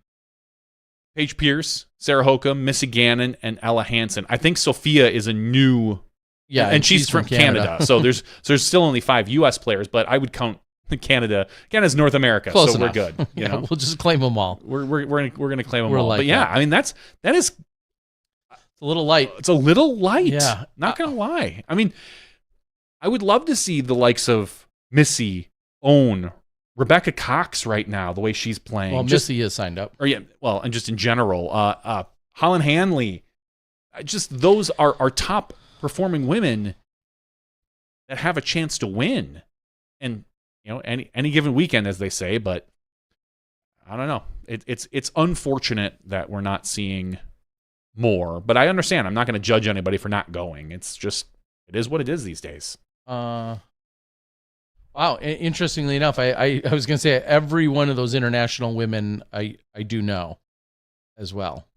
Paige Pierce, Sarah Hokum, Missy Gannon, and Ella Hansen. I think Sophia is a new... Yeah, and she's from Canada. So there's still only 5 U.S. players, but I would count Canada. Canada's North America, close so enough. We're good. You know, we'll just claim them all. We're gonna claim them all. Like but yeah, that. I mean that is it's a little light. It's a little light. Yeah, not gonna lie. I mean, I would love to see the likes of Missy, Owen, Rebecca Cox right now. The way she's playing. Well, Missy is signed up. Or yeah, well, and just in general, Holland Hanley. Just those are top performing women that have a chance to win, and any given weekend, as they say. But I don't know. It's unfortunate that we're not seeing more. But I understand. I'm not going to judge anybody for not going. It's just it is what it is these days. Wow. Interestingly enough, I was going to say every one of those international women I do know as well.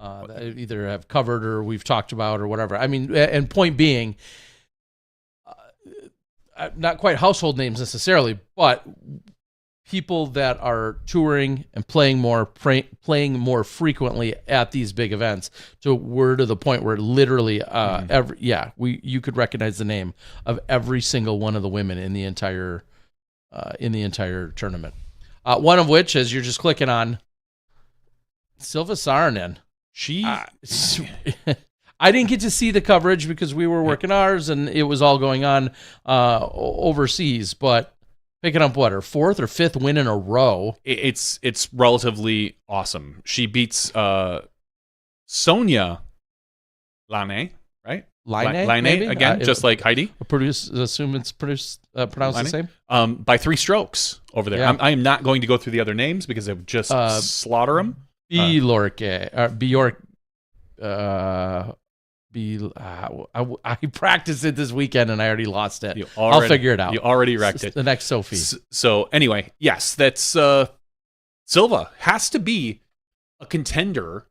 That either have covered or we've talked about or whatever. I mean, and point being, not quite household names necessarily, but people that are touring and playing more frequently at these big events. So we're to the point where literally you could recognize the name of every single one of the women in the entire tournament. One of which, as you're just clicking on, Silva Saarinen. I didn't get to see the coverage because we were working ours and it was all going on overseas, but picking up her 4th or 5th win in a row. It's relatively awesome. She beats Sonia Lane, right? Line again, just like Heidi. Assume it's pronounced the same. By 3 strokes over there. Yeah. I am not going to go through the other names because I would just slaughter them. I practiced it this weekend and I already lost it. I'll figure it out. You already wrecked it. The next Sophie. So anyway, yes, that's Silva has to be a contender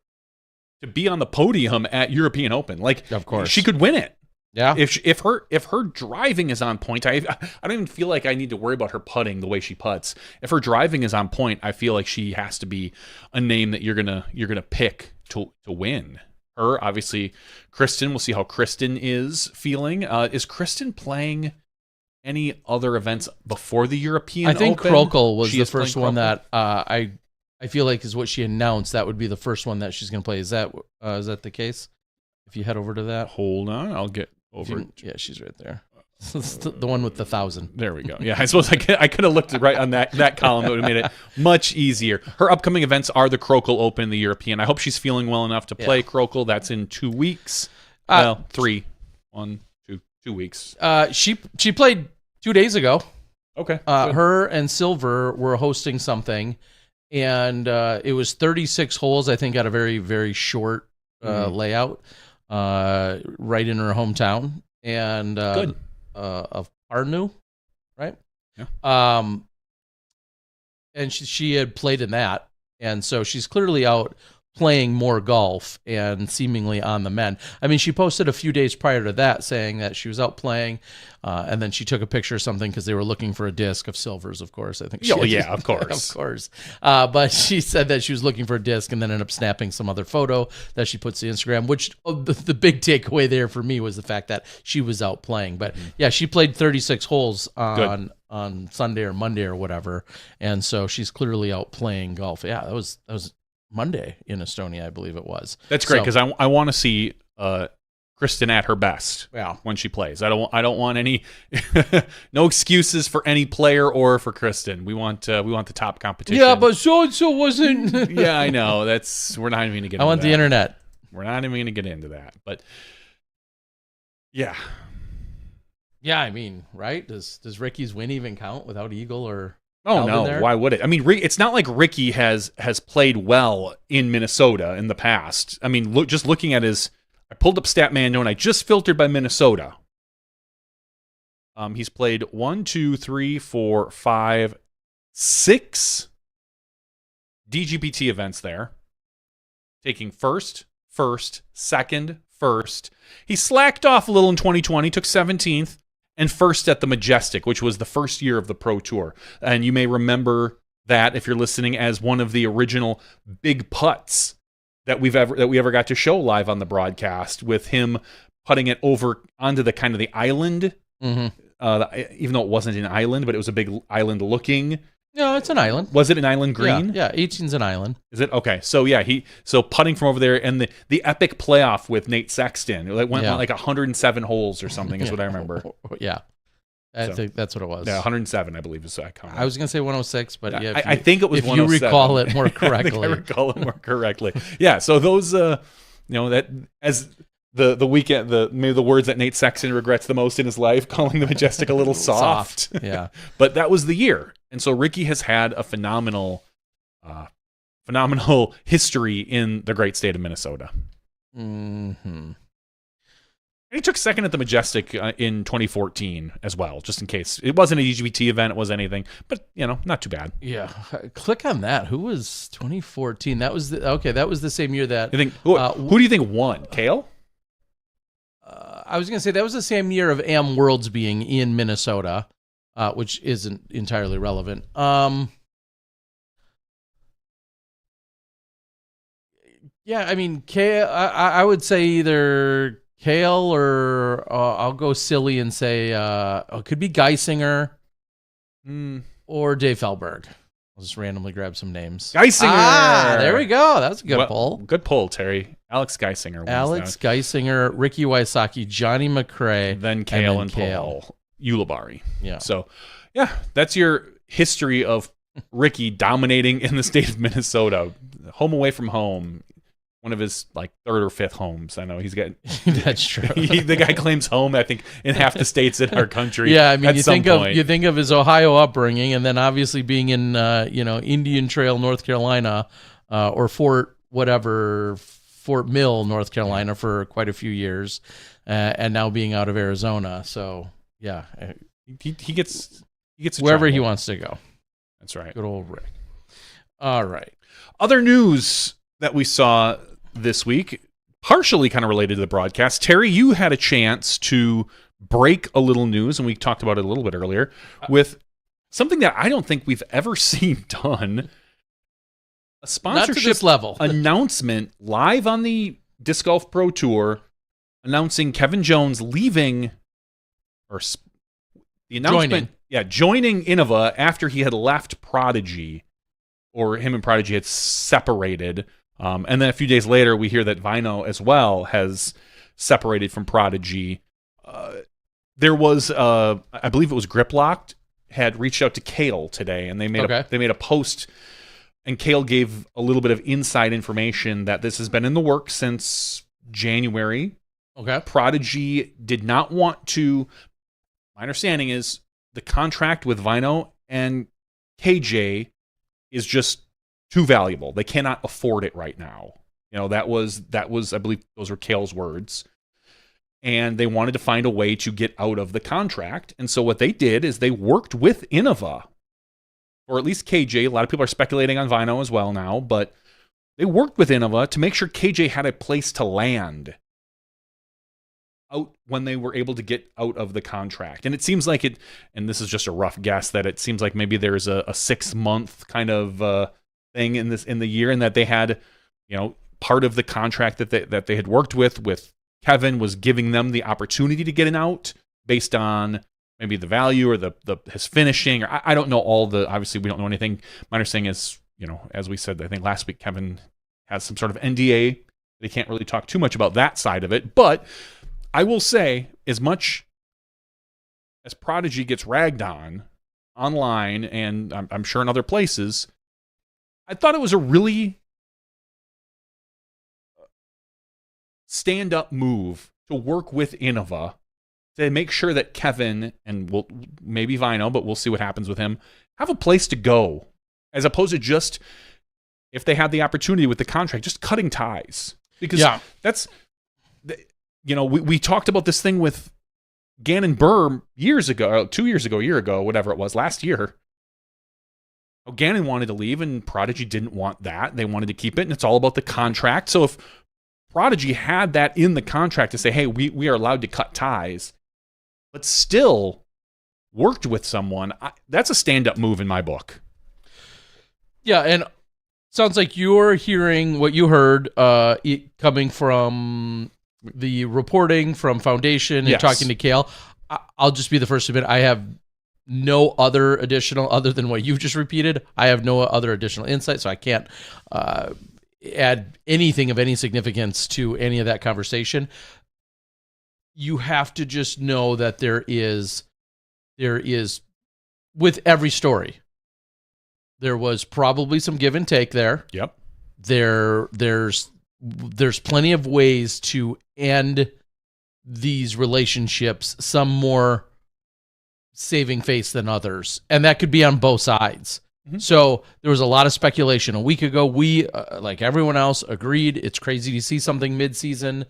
to be on the podium at European Open. Like, of course, she could win it. Yeah. If her driving is on point, I don't even feel like I need to worry about her putting the way she putts. If her driving is on point, I feel like she has to be a name that you're gonna pick to win. Her, obviously, Kristen. We'll see how Kristen is feeling. Is Kristen playing any other events before the European Open? I think Krokel was the first one that I feel like is what she announced. That would be the first one that she's going to play. Is that the case? If you head over to that. Hold on, I'll get over. Yeah, she's right there. The one with the 1,000. There we go. Yeah, I suppose I could have looked right on that column. That would have made it much easier. Her upcoming events are the Krokel Open, the European. I hope she's feeling well enough to play Krokel. That's in 2 weeks. 3. 1, 2 weeks. She played 2 days ago. Okay. Her and Silver were hosting something, and it was 36 holes, I think, at a very, very short layout, right in her hometown. And good. Of Arnu, right? Yeah. And she had played in that, and so she's clearly out playing more golf and seemingly on the mend. I mean, she posted a few days prior to that saying that she was out playing, and then she took a picture of something because they were looking for a disc of silvers, of course. I think. Of course. Of course. But she said that she was looking for a disc and then ended up snapping some other photo that she puts to Instagram, which the big takeaway there for me was the fact that she was out playing. But yeah, she played 36 holes on Sunday or Monday or whatever. And so she's clearly out playing golf. Yeah, that was Monday in Estonia, I believe it was. That's great because I want to see Kristen at her best when she plays. I don't want any no excuses for any player or for Kristen. We want the top competition. Yeah, but so and so wasn't. Yeah, I know. We're not even going to get. I want the internet. We're not even going to get into that. But yeah. Yeah, I mean, right? Does Ricky's win even count without Eagle or? Oh no! There? Why would it? I mean, it's not like Ricky has played well in Minnesota in the past. I mean, just looking at I pulled up Statmando and I just filtered by Minnesota. He's played 1, 2, 3, 4, 5, 6 DGPT events there, taking first, second, first. He slacked off a little in 2020, took 17th. And first at the Majestic, which was the first year of the Pro Tour. And you may remember that if you're listening as one of the original big putts that we ever got to show live on the broadcast, with him putting it over onto the kind of the island. Even though it wasn't an island, but it was a big island looking. No, it's an island. Was it an island green? Yeah, 18's an island. Is it? Okay. So yeah, so putting from over there, and the epic playoff with Nate Sexton. It went like 107 holes or something is what I remember. Yeah. I think that's what it was. Yeah, 107, I believe, is that count. I was going to say 106, but I think it was 107. If you recall it more correctly. I think I recall it more correctly. Yeah, so those, that as the weekend, maybe the words that Nate Sexton regrets the most in his life, calling the Majestic a little soft. Yeah. But that was the year. And so Ricky has had a phenomenal history in the great state of Minnesota. Mm-hmm. And he took second at the Majestic in 2014 as well, just in case. It wasn't a DGPT event, it was anything, but, not too bad. Yeah. Click on that. Who was 2014? That was the same year that... Who do you think won? Kale? I was going to say that was the same year of Am Worlds being in Minnesota, which isn't entirely relevant. Yeah, I mean, Kale, I would say either Kale or I'll go silly and say it could be Geisinger or Dave Felberg. I'll just randomly grab some names. Geisinger! There we go. That's a good poll. Good poll, Terry. Alex Geisinger. Geisinger, Ricky Wysocki, Johnny McRae. Then Kale and Paul Ulibarri. Yeah. So, yeah, that's your history of Ricky dominating in the state of Minnesota. Home away from home. One of his third or fifth homes. I know he's getting. That's true. The guy claims home, I think, in half the states in our country. Yeah, I mean, you think of his Ohio upbringing, and then obviously being in Indian Trail, North Carolina, or Fort Mill, North Carolina, for quite a few years, and now being out of Arizona. So yeah, he gets wherever he wants to go. That's right. Good old Rick. All right. Other news that we saw this week, partially kind of related to the broadcast. Terry, you had a chance to break a little news, and we talked about it a little bit earlier, with something that I don't think we've ever seen done. A sponsorship Not to this level. announcement live on the Disc Golf Pro Tour, announcing Kevin Jones leaving, or the announcement, joining Innova after he had left Prodigy, or him and Prodigy had separated. And then a few days later, we hear that Vino as well has separated from Prodigy. There was, I believe it was Griplocked, had reached out to Kale today, and they made a post, and Kale gave a little bit of inside information that this has been in the works since January. Okay. Prodigy did not want to. My understanding is the contract with Vino and KJ is just too valuable. They cannot afford it right now. That was I believe those were Kale's words. And they wanted to find a way to get out of the contract. And so what they did is they worked with Innova, or at least KJ. A lot of people are speculating on Vino as well now, but they worked with Innova to make sure KJ had a place to land out when they were able to get out of the contract. And it seems like it, and this is just a rough guess, that it seems like maybe there's a 6-month kind of thing in the year, and that they had, part of the contract that they had worked with Kevin was giving them the opportunity to get an out based on maybe the value or his finishing, or I don't know obviously we don't know anything. My understanding is, as we said, I think last week, Kevin has some sort of NDA. They can't really talk too much about that side of it, but I will say, as much as Prodigy gets ragged on online, and I'm sure in other places, I thought it was a really stand-up move to work with Innova to make sure that Kevin, and maybe Vino, but we'll see what happens with him, have a place to go, as opposed to just, if they had the opportunity with the contract, just cutting ties. Because that's... we talked about this thing with Gannon Burr years ago, 2 years ago, a year ago, whatever it was, last year. Gannon wanted to leave, and Prodigy didn't want that. They wanted to keep it, and it's all about the contract. So if Prodigy had that in the contract to say, hey, we are allowed to cut ties, but still worked with someone, that's a stand-up move in my book. Yeah, and sounds like you're hearing what you heard coming from the reporting from Foundation and talking to Kale. I'll just be the first to admit, I have no other additional, other than what you've just repeated, I have no other additional insight, so I can't add anything of any significance to any of that conversation. You have to just know that there is, with every story, there was probably some give and take there. Yep. There's plenty of ways to end these relationships, some more saving face than others, and that could be on both sides. Mm-hmm. So there was a lot of speculation. A week ago, we, like everyone else, agreed it's crazy to see something mid-season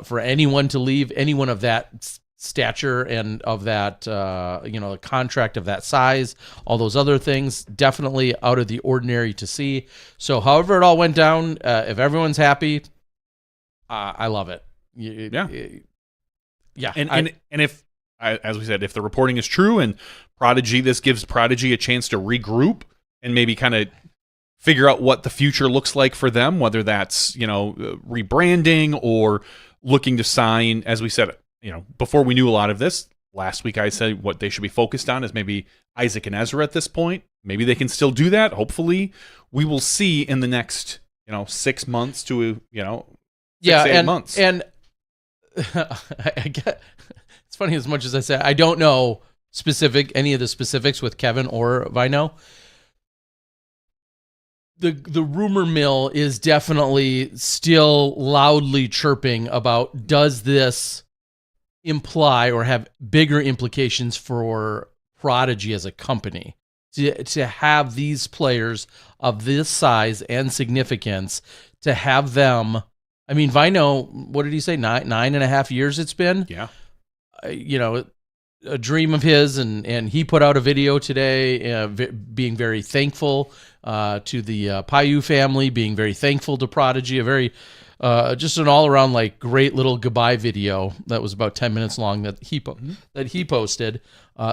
for anyone to leave, anyone of that stature and of that, a contract of that size, all those other things, definitely out of the ordinary to see. So however it all went down, if everyone's happy, I love it. Yeah. And if, as we said, if the reporting is true and this gives Prodigy a chance to regroup and maybe kind of figure out what the future looks like for them, whether that's, rebranding or looking to sign, as we said, before we knew a lot of this, last week I said what they should be focused on is maybe Isaac and Ezra at this point. Maybe they can still do that. Hopefully we will see in the next, 6 months to, 8 months. And I get, it's funny, as much as I say, I don't know any of the specifics with Kevin or Vino. The rumor mill is definitely still loudly chirping about, does this imply or have bigger implications for Prodigy as a company to have these players of this size and significance, to have them, I mean, Vino, what did he say? 9.5 years it's been? Yeah. A dream of his, and he put out a video today being very thankful to the Payu family, being very thankful to Prodigy, a very just an all-around great little goodbye video that was about 10 minutes long that he posted.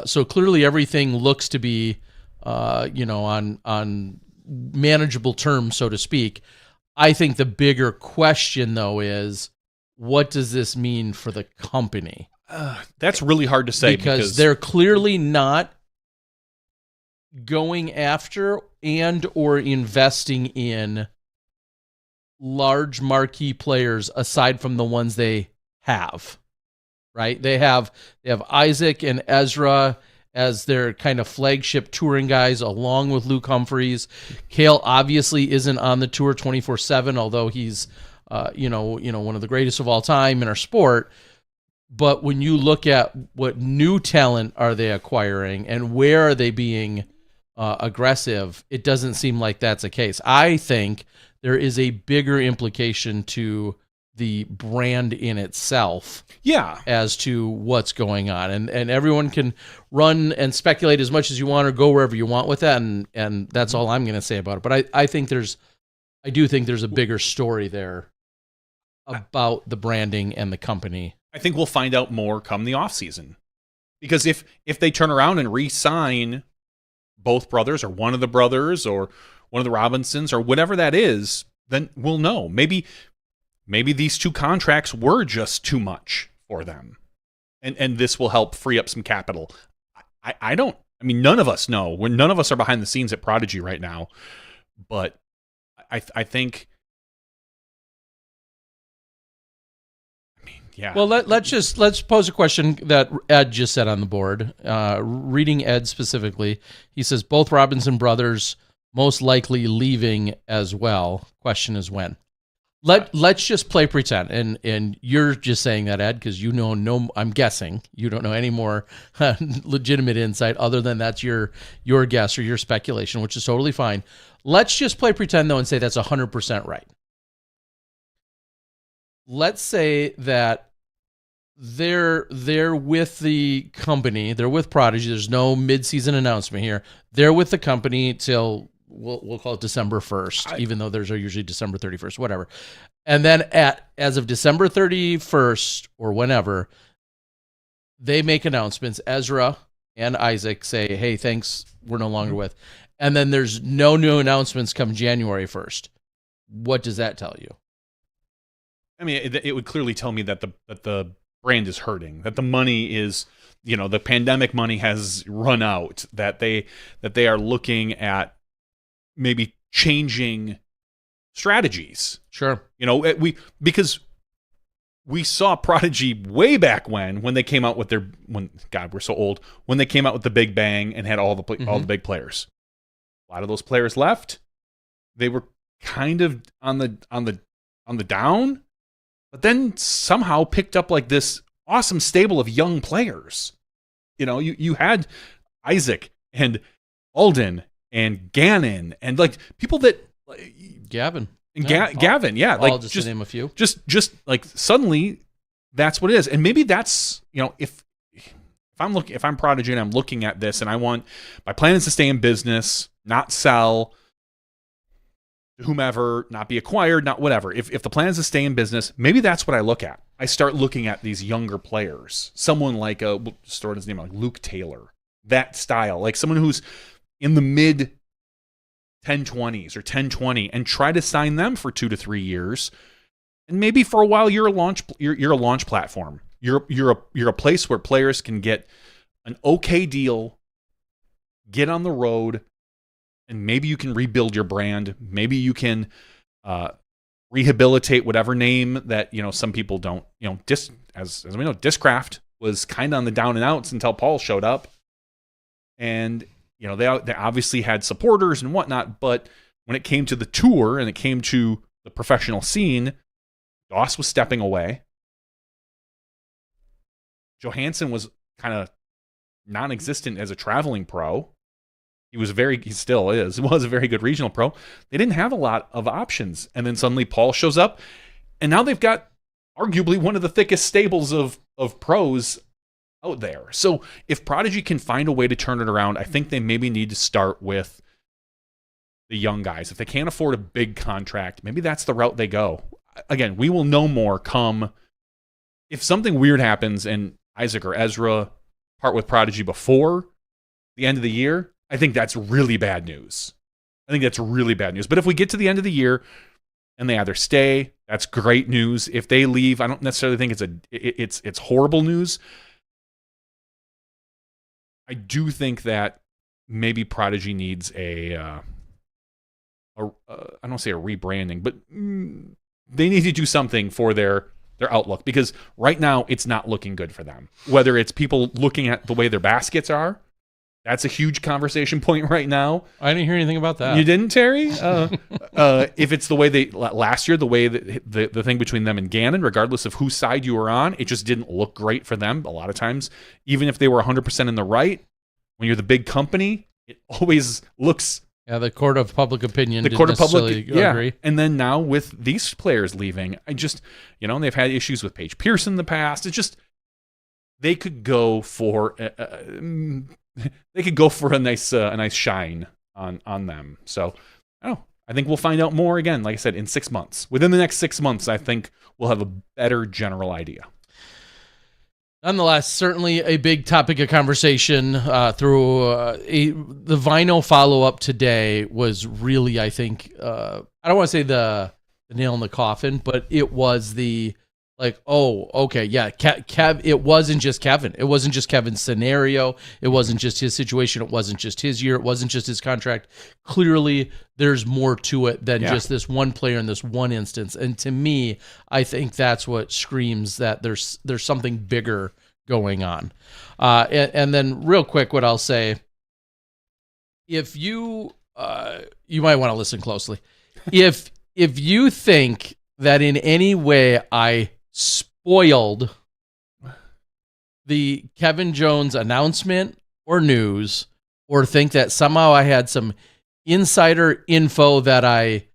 So clearly everything looks to be on manageable terms, so to speak. I think the bigger question, though, is what does this mean for the company? That's really hard to say because they're clearly not going after and or investing in large marquee players aside from the ones they have, right? They have Isaac and Ezra as their kind of flagship touring guys, along with Luke Humphreys. Kale obviously isn't on the tour 24/7, although he's one of the greatest of all time in our sport. But when you look at what new talent are they acquiring and where are they being aggressive, it doesn't seem like that's the case. I think there is a bigger implication to the brand in itself, as to what's going on, and everyone can run and speculate as much as you want or go wherever you want with that, and that's all I'm going to say about it. But I think there's I do think there's a bigger story there about the branding and the company. I think we'll find out more come the offseason. Because if they turn around and re-sign both brothers or one of the brothers or one of the Robinsons or whatever that is, then we'll know. Maybe these two contracts were just too much for them. And this will help free up some capital. I mean, none of us know. None of us are behind the scenes at Prodigy right now. But I think... Yeah. Well, let's pose a question that Ed just said on the board. Reading Ed specifically, he says both Robinson brothers most likely leaving as well. Question is when. Let's just play pretend, and you're just saying that, Ed, because you know no. I'm guessing you don't know any more legitimate insight other than that's your guess or your speculation, which is totally fine. Let's just play pretend though and say that's 100% right. Let's say that they're with the company, they're with Prodigy. There's no mid-season announcement here. They're with the company till we'll call it December 1st, even though there's usually December 31st, whatever. And then as of December 31st or whenever, they make announcements. Ezra and Isaac say, "Hey, thanks, we're no longer with." And then there's no new announcements come January 1st. What does that tell you? I mean, it would clearly tell me that the brand is hurting, that the money is, the pandemic money has run out, that they are looking at maybe changing strategies. Sure. Because we saw Prodigy way back when they came out with God, we're so old, when they came out with the Big Bang and had all the big players. A lot of those players left. They were kind of on the down. But then somehow picked up like this awesome stable of young players. You had Isaac and Alden and Gannon and like people that Gavin and Gavin, yeah, like just to name a few. Just like suddenly that's what it is. And maybe that's, if I'm Prodigy and I'm looking at this and my plan is to stay in business, not sell, whomever, not be acquired, not whatever. If the plan is to stay in business, maybe that's what I look at. I start looking at these younger players. Someone like, we'll start his name, like Luke Taylor. That style. Like someone who's in the mid 10-20s or 10-20 and try to sign them for 2 to 3 years. And maybe for a while you're a launch platform. You're a place where players can get an okay deal, get on the road, and maybe you can rebuild your brand. Maybe you can rehabilitate whatever name that some people don't. As we know, Discraft was kind of on the down and outs until Paul showed up, and they obviously had supporters and whatnot. But when it came to the tour and it came to the professional scene, Doss was stepping away. Johansson was kind of non-existent as a traveling pro. He still is. He was a very good regional pro. They didn't have a lot of options. And then suddenly Paul shows up. And now they've got arguably one of the thickest stables of pros out there. So if Prodigy can find a way to turn it around, I think they maybe need to start with the young guys. If they can't afford a big contract, maybe that's the route they go. Again, we will know more come. If something weird happens and Isaac or Ezra part with Prodigy before the end of the year, I think that's really bad news. But if we get to the end of the year and they either stay, that's great news. If they leave, I don't necessarily think it's horrible news. I do think that maybe Prodigy needs I don't want to say a rebranding, but they need to do something for their outlook, because right now it's not looking good for them. Whether it's people looking at the way their baskets are, that's a huge conversation point right now. I didn't hear anything about that. You didn't, Terry? If it's the way last year, the way the thing between them and Gannon, regardless of whose side you were on, it just didn't look great for them. A lot of times, even if they were 100% in the right, when you're the big company, it always looks. Yeah, the court of public opinion. The court of public, agree. And then now with these players leaving, I just, they've had issues with Paige Pierce in the past. It's just they could go for a nice shine on them. So I I think we'll find out more again, like I said, in 6 months. Within the next 6 months, I think we'll have a better general idea. Nonetheless, certainly a big topic of conversation through the vinyl follow-up today was really, I think, I don't want to say the nail in the coffin, but it was the, like, oh, okay, yeah, Kev, it wasn't just Kevin. It wasn't just Kevin's scenario. It wasn't just his situation. It wasn't just his year. It wasn't just his contract. Clearly, there's more to it than just this one player in this one instance. And to me, I think that's what screams that there's something bigger going on. And then real quick, what I'll say, if you might want to listen closely. If you think that in any way I spoiled the Kevin Jones announcement or news, or think that somehow I had some insider info that I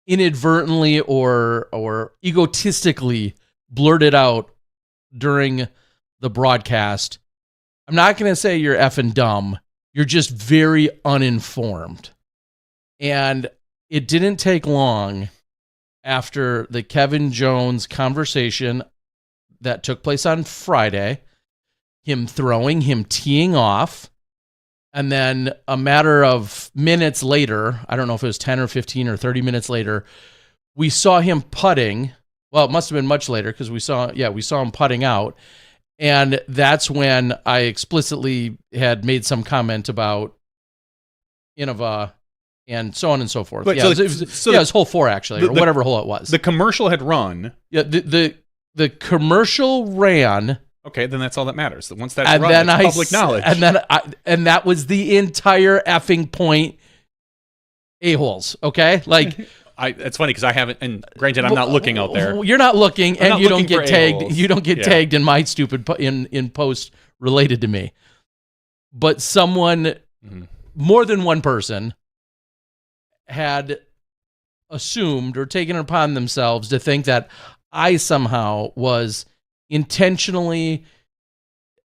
inadvertently or egotistically blurted out during the broadcast, I'm not going to say you're effing dumb. You're just very uninformed. And it didn't take long after the Kevin Jones conversation that took place on Friday, him teeing off, and then a matter of minutes later, I don't know if it was 10 or 15 or 30 minutes later, we saw him putting. Well, it must have been much later because we saw him putting out. And that's when I explicitly had made some comment about Innova and so on and so forth. But it was hole 4 actually, or whatever hole it was. The commercial had run. Yeah, the commercial ran. Okay, then that's all that matters. Once that's run, it's public knowledge. And that was the entire effing point. A-holes, okay? Like, it's funny because I haven't, and granted, I'm not looking out there. You're not looking, and you don't get tagged. You don't get tagged in my stupid in post related to me. But someone, more than one person, had assumed or taken it upon themselves to think that I somehow was intentionally,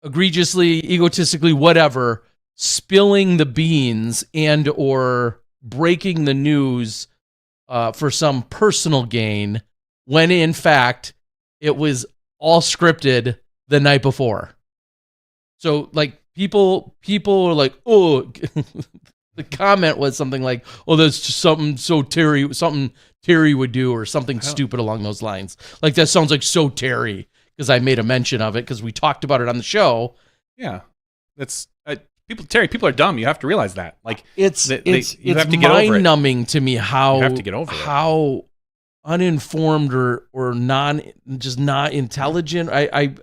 egregiously, egotistically, whatever, spilling the beans and or breaking the news for some personal gain, when in fact it was all scripted the night before. So like people are like, oh, the comment was something like, oh, that's just something Terry would do, or something stupid along those lines. Like, that sounds like so Terry, because I made a mention of it because we talked about it on the show. Yeah, that's people are dumb. You have to realize that. Like, it's mind-numbing to me how you have to get over how uninformed or not intelligent. I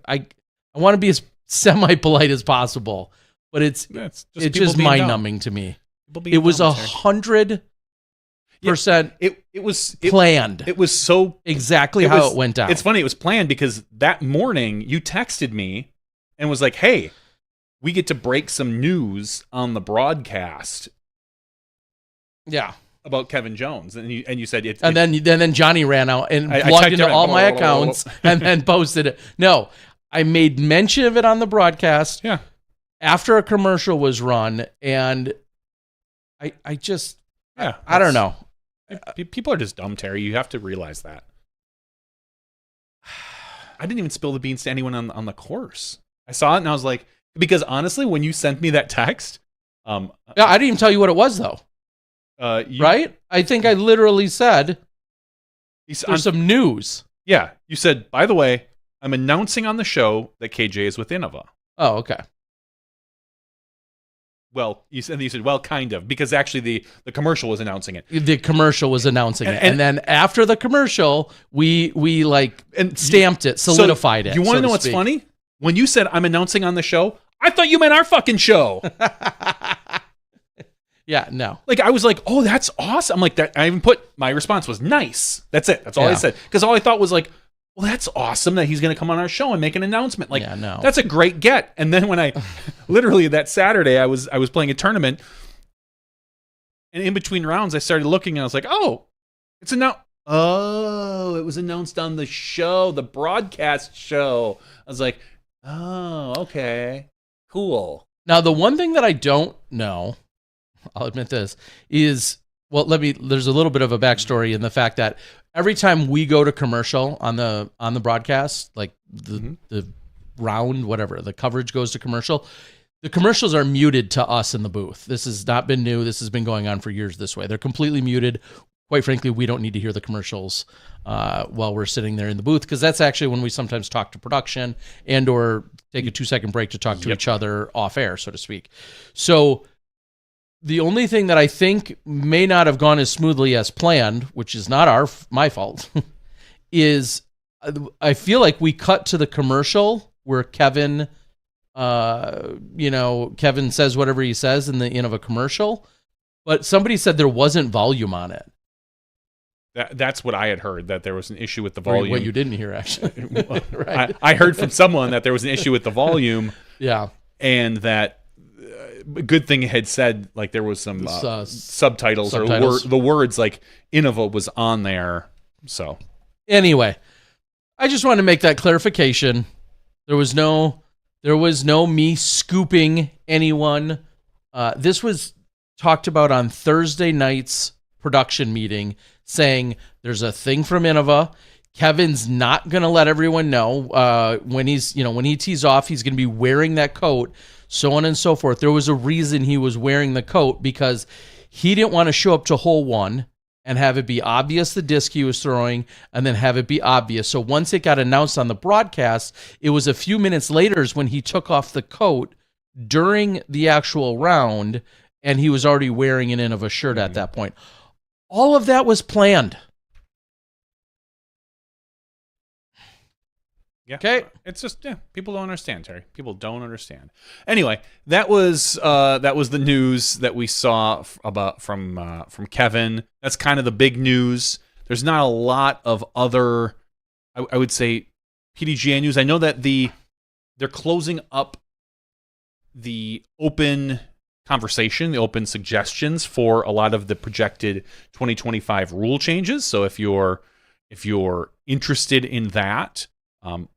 want to be as semi-polite as possible, but it's just mind-numbing to me. It was 100%. It was planned. It was so exactly how it went down. It's funny. It was planned because that morning you texted me and was like, "Hey, we get to break some news on the broadcast." Yeah, about Kevin Jones, and you said it. And then Johnny ran out and logged into all my accounts and then posted it. No, I made mention of it on the broadcast. Yeah, after a commercial was run, and I just I don't know. People are just dumb, Terry. You have to realize that. I didn't even spill the beans to anyone on the course. I saw it and I was like, because honestly, when you sent me that text, I didn't even tell you what it was though. Right? I think I literally said there's some news. Yeah, you said, by the way, I'm announcing on the show that KJ is with Innova. Oh, okay. Well, you said, well, kind of, because actually the commercial was announcing it. The commercial was announcing it. And then after the commercial, we stamped it, solidified it. You want to know what's funny? When you said, I'm announcing on the show, I thought you meant our fucking show. Yeah, no. Like, I was like, oh, that's awesome. I'm like, that. I even put, my response was nice. That's it. That's all I said. Because all I thought was like, well, that's awesome that he's going to come on our show and make an announcement. Like, that's a great get. And then when I, literally that Saturday, I was playing a tournament, and in between rounds, I started looking, and I was like, oh, it was announced on the show, the broadcast show. I was like, oh, okay, cool. Now, the one thing that I don't know, I'll admit this, is Well, there's a little bit of a backstory in the fact that every time we go to commercial on the broadcast, like the round, whatever, the coverage goes to commercial, the commercials are muted to us in the booth. This has not been new. This has been going on for years this way. They're completely muted. Quite frankly, we don't need to hear the commercials while we're sitting there in the booth, because that's actually when we sometimes talk to production and or take a 2-second break to talk to each other off air, so to speak. So the only thing that I think may not have gone as smoothly as planned, which is not my fault, is I feel like we cut to the commercial where Kevin says whatever he says in the end of a commercial, but somebody said there wasn't volume on it. That's what I had heard, that there was an issue with the volume. What you didn't hear, actually. Right. I heard from someone that there was an issue with the volume. Yeah. And that good thing had said, like, there was some subtitles or the words like Innova was on there. So anyway, I just wanted to make that clarification. There was no me scooping anyone. This was talked about on Thursday night's production meeting, saying there's a thing from Innova. Kevin's not going to let everyone know when he tees off, he's going to be wearing that coat, so on and so forth. There was a reason he was wearing the coat, because he didn't want to show up to hole 1 and have it be obvious the disc he was throwing, and then have it be obvious. So once it got announced on the broadcast, it was a few minutes later when he took off the coat during the actual round, and he was already wearing an Innova shirt at that point. All of that was planned. Yeah. Okay. It's just people don't understand, Terry. People don't understand. Anyway, that was the news that we saw from Kevin. That's kind of the big news. There's not a lot of other, I would say, PDGA news. I know that they're closing up the open conversation, the open suggestions for a lot of the projected 2025 rule changes. So if you're interested in that,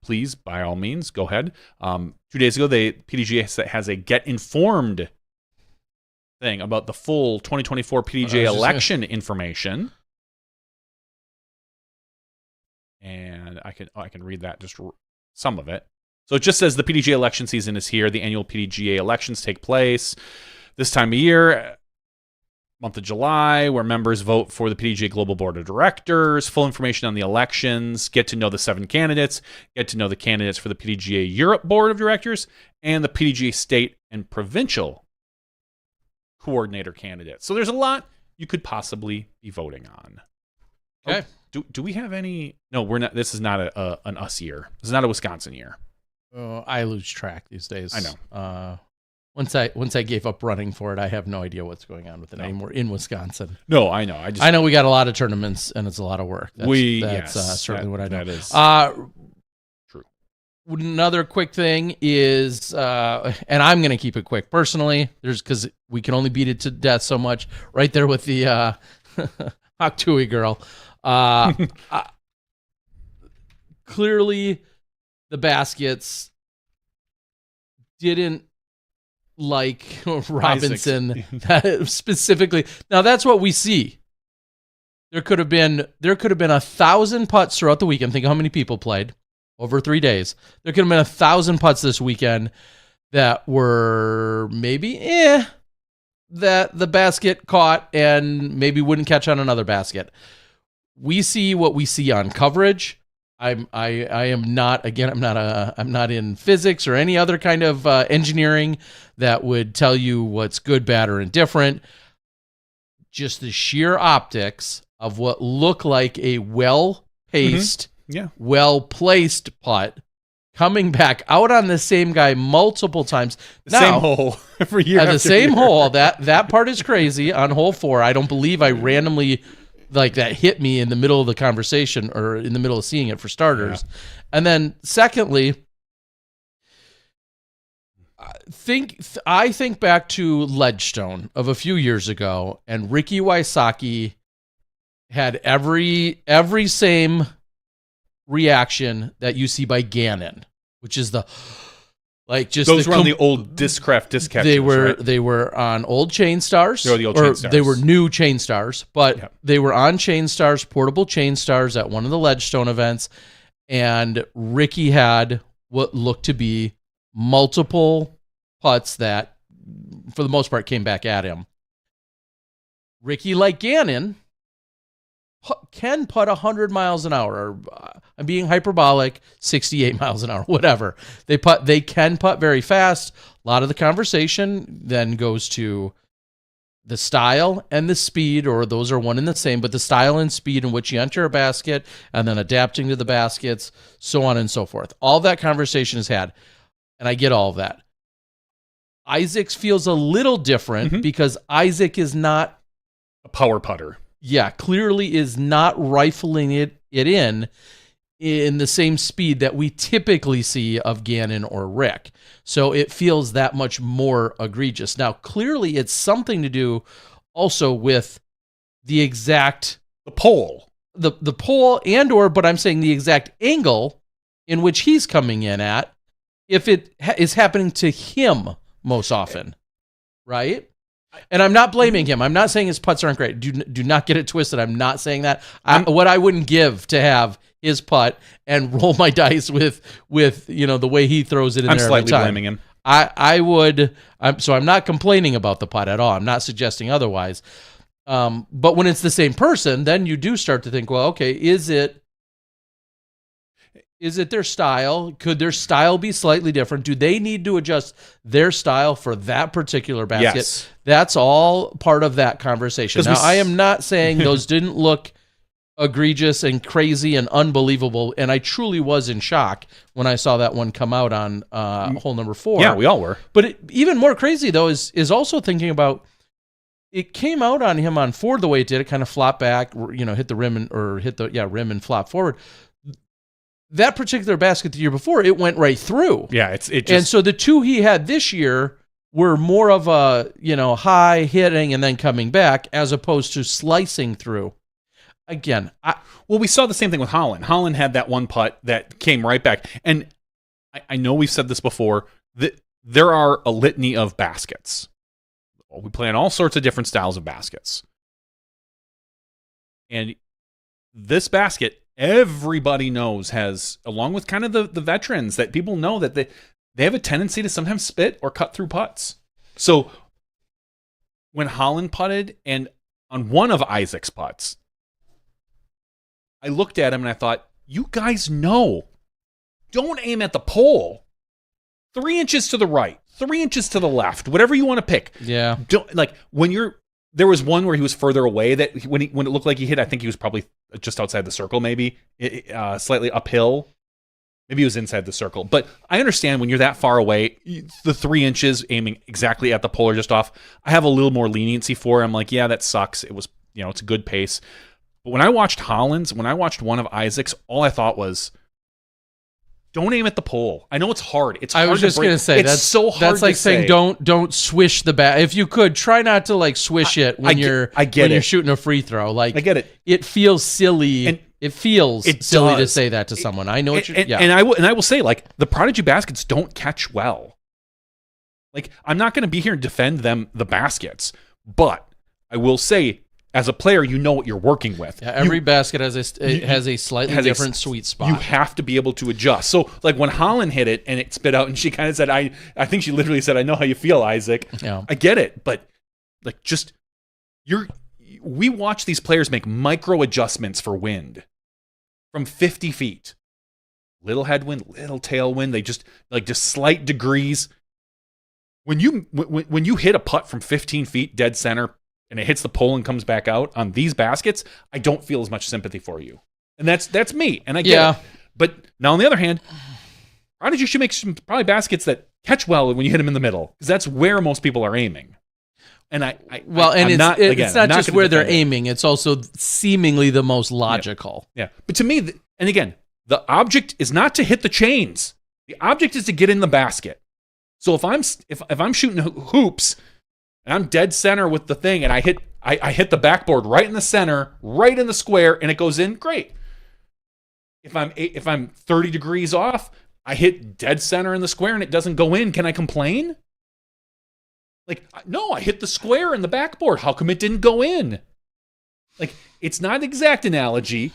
please, by all means, go ahead. 2 days ago, PDGA has a Get Informed thing about the full 2024 PDGA election information. And I can read that, just some of it. So it just says the PDGA election season is here. The annual PDGA elections take place this time of year, month of July, where members vote for the PDGA Global Board of Directors. Full information on the elections. Get to know the 7 candidates. Get to know the candidates for the PDGA Europe Board of Directors and the PDGA State and Provincial Coordinator candidates. So there's a lot you could possibly be voting on. Okay. Do we have any? No, we're not. This is not an us year. This is not a Wisconsin year. I lose track these days. I know. Once I gave up running for it, I have no idea what's going on with it anymore in Wisconsin. No, I know. I know we got a lot of tournaments and it's a lot of work. That's certainly what I know. That is true. Another quick thing is, and I'm going to keep it quick personally, because we can only beat it to death so much. Right there with the Hoktui girl. Clearly, the baskets didn't like Robinson specifically. Now that's what we see. There could have been 1,000 putts throughout the weekend. Think of how many people played over 3 days. There could have been 1,000 putts this weekend that were maybe that the basket caught and maybe wouldn't catch on another basket. We see what we see on coverage. I am not in physics or any other kind of engineering that would tell you what's good, bad, or indifferent. Just the sheer optics of what looked like a well-paced, well-placed putt coming back out on the same guy multiple times. Same hole every year. The same hole. That part is crazy on hole 4. I don't believe I randomly that hit me in the middle of the conversation or in the middle of seeing it, for starters. Yeah. And then secondly, I think back to Ledgestone of a few years ago, and Ricky Wysocki had every same reaction that you see by Gannon, which is the Like just those were on the old Discraft disc catchers. They were on old Chain Stars. They were the old Chain Stars. They were new Chain Stars, but they were on Chain Stars, portable Chain Stars at one of the Ledgestone events, and Ricky had what looked to be multiple putts that, for the most part, came back at him. Ricky, like Gannon, can putt 100 miles an hour. Or, I'm being hyperbolic, 68 miles an hour, whatever. They can putt very fast. A lot of the conversation then goes to the style and the speed, or those are one and the same, but the style and speed in which you enter a basket and then adapting to the baskets, so on and so forth. All that conversation is had, and I get all of that. Isaac's feels a little different because Isaac is not a power putter. Yeah, clearly is not rifling it in the same speed that we typically see of Gannon or Rick. So it feels that much more egregious. Now, clearly it's something to do also with the pole. The pole but I'm saying the exact angle in which he's coming in at, if it is happening to him most often, right? And I'm not blaming him. I'm not saying his putts aren't great. Do not get it twisted. I'm not saying that. What I wouldn't give to have his putt and roll my dice with the way he throws it in there every time. I'm slightly blaming him. I would. So I'm not complaining about the putt at all. I'm not suggesting otherwise. But when it's the same person, then you do start to think, well, okay, is it their style? Could their style be slightly different? Do they need to adjust their style for that particular basket? Yes. That's all part of that conversation. Now, I am not saying those didn't look egregious and crazy and unbelievable, and I truly was in shock when I saw that one come out on hole number 4. Yeah, we all were. But even more crazy, though, is also thinking about it came out on him on 4 the way it did. It kind of flopped back, hit the rim rim and flop forward. That particular basket the year before, it went right through. Yeah, and so the 2 he had this year were more of a high hitting and then coming back as opposed to slicing through. Again, we saw the same thing with Holland. Holland had that one putt that came right back, and I know we've said this before that there are a litany of baskets. We play on all sorts of different styles of baskets, and this basket, everybody knows has, along with kind of the veterans, that people know that they have a tendency to sometimes spit or cut through putts. So when Holland putted, and on one of Isaac's putts, I looked at him and I thought, you guys know, don't aim at the pole. 3 inches to the right, 3 inches to the left, whatever you want to pick. Yeah. There was one where he was further away that when it looked like he hit, I think he was probably just outside the circle, maybe slightly uphill. Maybe he was inside the circle. But I understand when you're that far away, the 3 inches aiming exactly at the pole or just off, I have a little more leniency for it. I'm like, yeah, that sucks. It was, it's a good pace. But when I watched Holland's, when I watched one of Isaac's, all I thought was, don't aim at the pole. I know it's hard. It's hard. I was just going to say it's so hard. That's like saying don't swish the bat. If you could, try not to like swish it when you're shooting a free throw. Like, I get it. It feels silly. And it feels silly to say that to someone. I know what you're. And I will say, like, the Prodigy baskets don't catch well. Like, I'm not going to be here and defend the baskets, but I will say, as a player, you know what you're working with. Yeah, every basket has a slightly different sweet spot. You have to be able to adjust. So, like, when Holland hit it and it spit out, and she kind of said, I think she literally said, I know how you feel, Isaac. Yeah. I get it, but like, we watch these players make micro adjustments for wind from 50 feet. Little headwind, little tailwind. They just slight degrees. When you hit a putt from 15 feet dead center, and it hits the pole and comes back out on these baskets, I don't feel as much sympathy for you. And that's me, and I get it. But now on the other hand, Prodigy should make some probably baskets that catch well when you hit them in the middle, because that's where most people are aiming. And it's not just where they're aiming, it's also seemingly the most logical. Yeah. But to me, and again, the object is not to hit the chains. The object is to get in the basket. So if I'm shooting hoops, and I'm dead center with the thing, and I hit the backboard right in the center, right in the square, and it goes in, great. If I'm 30 degrees off, I hit dead center in the square and it doesn't go in. Can I complain? Like, no, I hit the square in the backboard. How come it didn't go in? Like, it's not an exact analogy,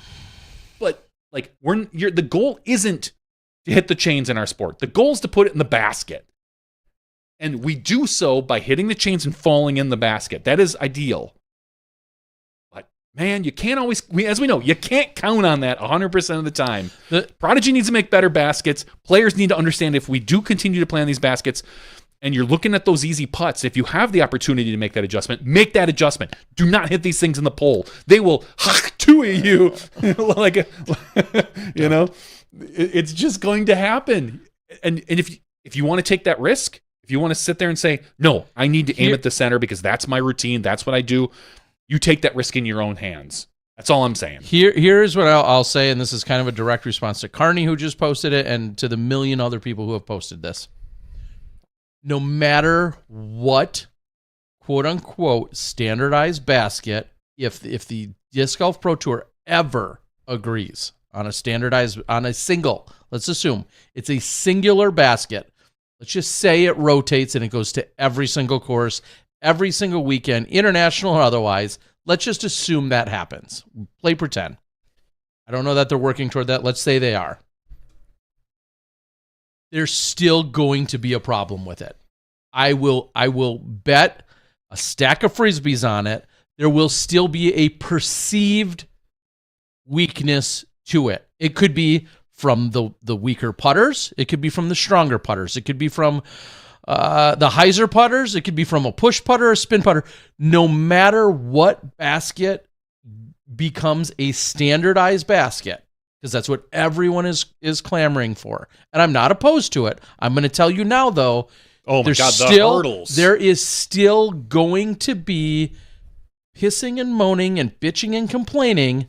but like the goal isn't to hit the chains in our sport. The goal is to put it in the basket. And we do so by hitting the chains and falling in the basket. That is ideal. But man, you can't always, as we know, you can't count on that 100% of the time. The Prodigy needs to make better baskets. Players need to understand if we do continue to play on these baskets, and you're looking at those easy putts, if you have the opportunity to make that adjustment, make that adjustment. Do not hit these things in the pole. They will to you, like, you know, it's just going to happen. And if you want to take that risk, if you want to sit there and say, no, I need to aim at the center because that's my routine, that's what I do, you take that risk in your own hands. That's all I'm saying. Here's what I'll say, and this is kind of a direct response to Carney, who just posted it, and to the million other people who have posted this. No matter what, quote unquote, standardized basket, if the Disc Golf Pro Tour ever agrees on a single, let's assume it's a singular basket. Let's just say it rotates and it goes to every single course, every single weekend, international or otherwise. Let's just assume that happens. Play pretend. I don't know that they're working toward that. Let's say they are. There's still going to be a problem with it. I will bet a stack of Frisbees on it. There will still be a perceived weakness to it. It could be from the weaker putters. It could be from the stronger putters. It could be from the hyzer putters. It could be from a push putter or a spin putter. No matter what basket becomes a standardized basket, because that's what everyone is clamoring for. And I'm not opposed to it. I'm going to tell you now, though, oh my God, the hurdles. There is still going to be pissing and moaning and bitching and complaining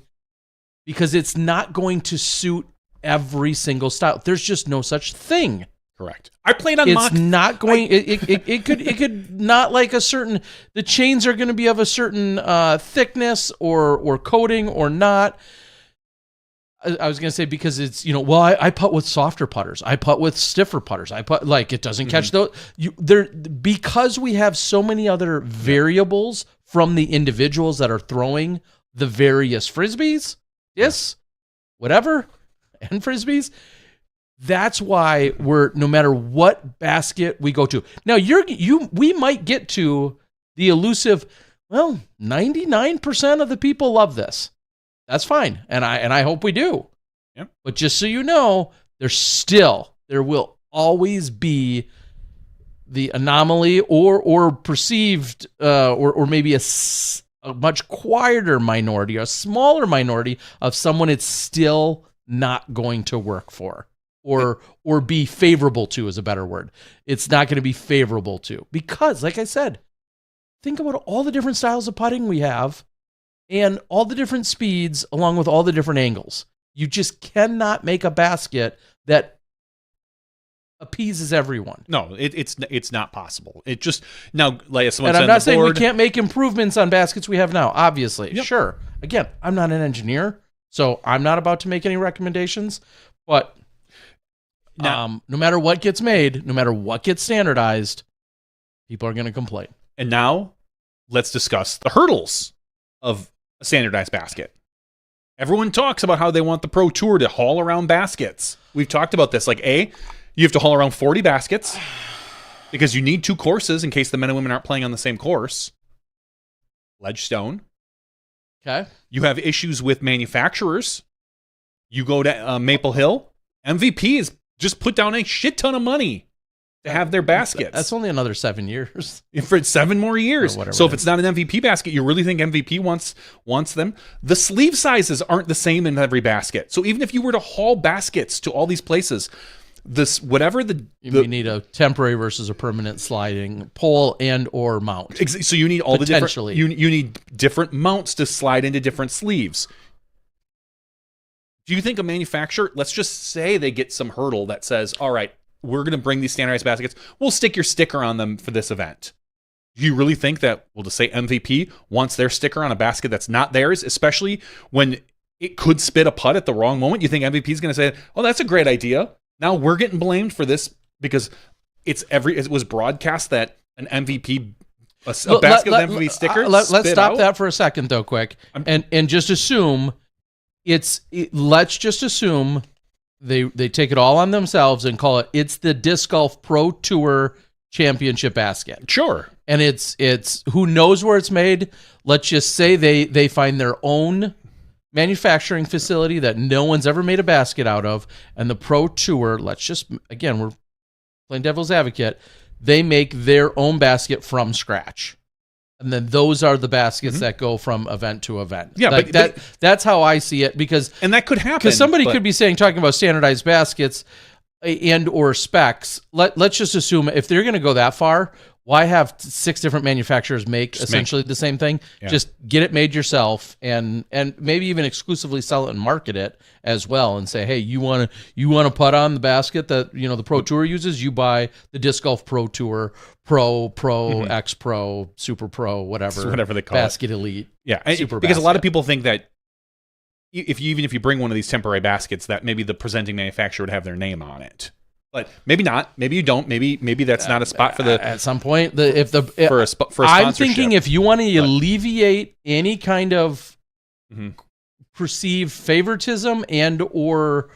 because it's not going to suit every single style. There's just no such thing. Correct. I played on mock. It's not going. It could not like a certain. The chains are going to be of a certain thickness or coating or not. I was going to say because it's, you know, well, I putt with softer putters. I putt with stiffer putters. I putt like it doesn't catch those. Because we have so many other variables from the individuals that are throwing the various Frisbees, whatever, and Frisbees. That's why no matter what basket we go to. Now we might get to the elusive, well, 99% of the people love this. That's fine. And I hope we do. Yep. But just so you know, there will always be the anomaly or perceived or maybe a much quieter minority, a smaller minority of someone it's still not going to work for. Or be favorable to is a better word. It's not going to be favorable to. Because, like I said, think about all the different styles of putting we have and all the different speeds along with all the different angles. You just cannot make a basket that appeases everyone. No, it's not possible. It just, now, like someone and said I'm not saying board, we can't make improvements on baskets we have now, obviously. Yep. Sure. Again, I'm not an engineer, so I'm not about to make any recommendations, but no matter what gets made, no matter what gets standardized, people are going to complain. And now, let's discuss the hurdles of a standardized basket. Everyone talks about how they want the Pro Tour to haul around baskets. We've talked about this. Like, you have to haul around 40 baskets because you need 2 courses in case the men and women aren't playing on the same course. Ledgestone. Okay. You have issues with manufacturers. You go to Maple Hill. MVP is just put down a shit ton of money to have their baskets. That's only another 7 years. For 7 more years. So if it's not an MVP basket, you really think MVP wants them? The sleeve sizes aren't the same in every basket. So even if you were to haul baskets to all these places, you need a temporary versus a permanent sliding pole and or mount. So you need all the different. You need different mounts to slide into different sleeves. Do you think a manufacturer, let's just say they get some hurdle that says, all right, we're going to bring these standardized baskets. We'll stick your sticker on them for this event. Do you really think that, we'll just say MVP wants their sticker on a basket that's not theirs, especially when it could spit a putt at the wrong moment? You think MVP is going to say, oh, that's a great idea. Now we're getting blamed for this because it was broadcast that an MVP, a basket with MVP stickers. Let's stop that for a second, though, quick, and just assume let's just assume they take it all on themselves and call it's the Disc Golf Pro Tour Championship basket. Sure. And it's who knows where it's made. Let's just say they find their own manufacturing facility that no one's ever made a basket out of, and the Pro Tour, we're playing devil's advocate, they make their own basket from scratch. And then those are the baskets that go from event to event. Yeah, but that's how I see it, and that could happen. Because somebody could be talking about standardized baskets and or specs. Let's just assume if they're going to go that far, why have 6 different manufacturers make essentially the same thing? Yeah. Just get it made yourself, and maybe even exclusively sell it and market it as well, and say, hey, you want to put on the basket that the Pro Tour uses? You buy the Disc Golf Pro Tour Pro, X Pro, Super Pro, whatever they call basket it. Elite. Yeah, because a lot of people think that if you bring one of these temporary baskets, that maybe the presenting manufacturer would have their name on it. But maybe not. Maybe you don't. Maybe that's not a spot for the. At some point, for a sponsorship. I'm thinking if you want to alleviate any kind of perceived favoritism and or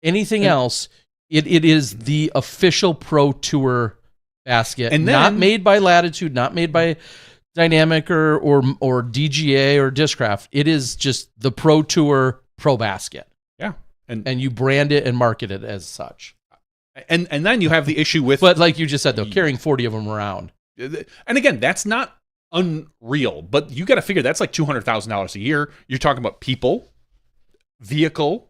anything else, it is the official Pro Tour basket, and not made by Latitude, not made by Dynamic or DGA or Discraft. It is just the Pro Tour Pro basket. Yeah, and you brand it and market it as such. And then you have the issue with... But like you just said, though, carrying 40 of them around. And again, that's not unreal, but you got to figure that's like $200,000 a year. You're talking about people, vehicle,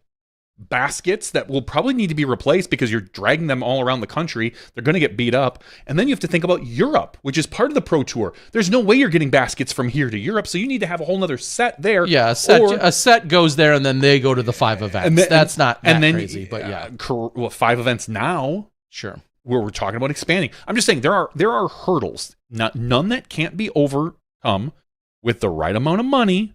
baskets that will probably need to be replaced because you're dragging them all around the country. They're going to get beat up. And then you have to think about Europe, which is part of the Pro Tour. There's no way you're getting baskets from here to Europe, so you need to have a whole nother set there. Yeah, a set goes there, and then they go to the 5 events. That's not that crazy, but yeah. 5 events now. Sure. Where we're talking about expanding. I'm just saying there are hurdles, none that can't be overcome with the right amount of money.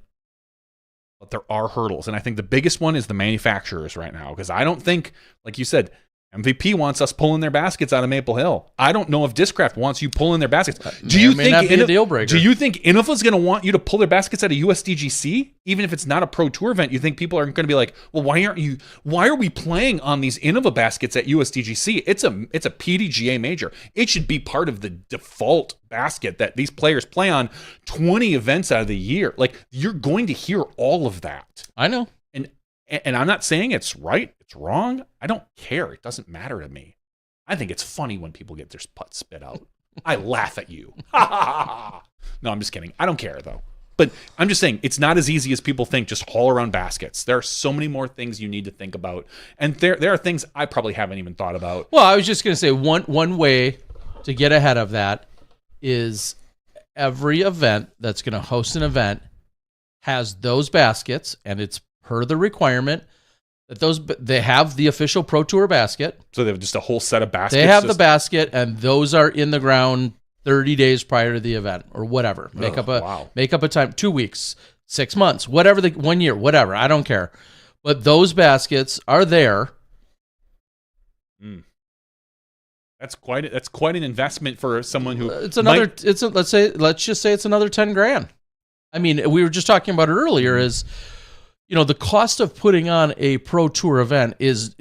But there are hurdles, and I think the biggest one is the manufacturers right now, because I don't think, like you said, MVP wants us pulling their baskets out of Maple Hill. I don't know if Discraft wants you pulling their baskets. Do you think a deal breaker? Do you think Innova's going to want you to pull their baskets out of USDGC, even if it's not a Pro Tour event? You think people are going to be like, well, why are we playing on these Innova baskets at USDGC? It's a PDGA major. It should be part of the default basket that these players play on 20 events out of the year. Like, you're going to hear all of that. I know. And I'm not saying it's right, it's wrong. I don't care. It doesn't matter to me. I think it's funny when people get their putts spit out. I laugh at you. No, I'm just kidding. I don't care, though. But I'm just saying, it's not as easy as people think, just haul around baskets. There are so many more things you need to think about. And there are things I probably haven't even thought about. Well, I was just going to say, one way to get ahead of that is every event that's going to host an event has those baskets, and it's per the requirement that they have the official Pro Tour basket. So they have just a whole set of baskets. They have the basket, and those are in the ground 30 days prior to the event or whatever. Make up a time, 2 weeks, 6 months, whatever, 1 year, whatever. I don't care. But those baskets are there. That's quite an investment for someone who let's just say it's another 10 grand. I mean, we were just talking about it earlier is, the cost of putting on a Pro Tour event is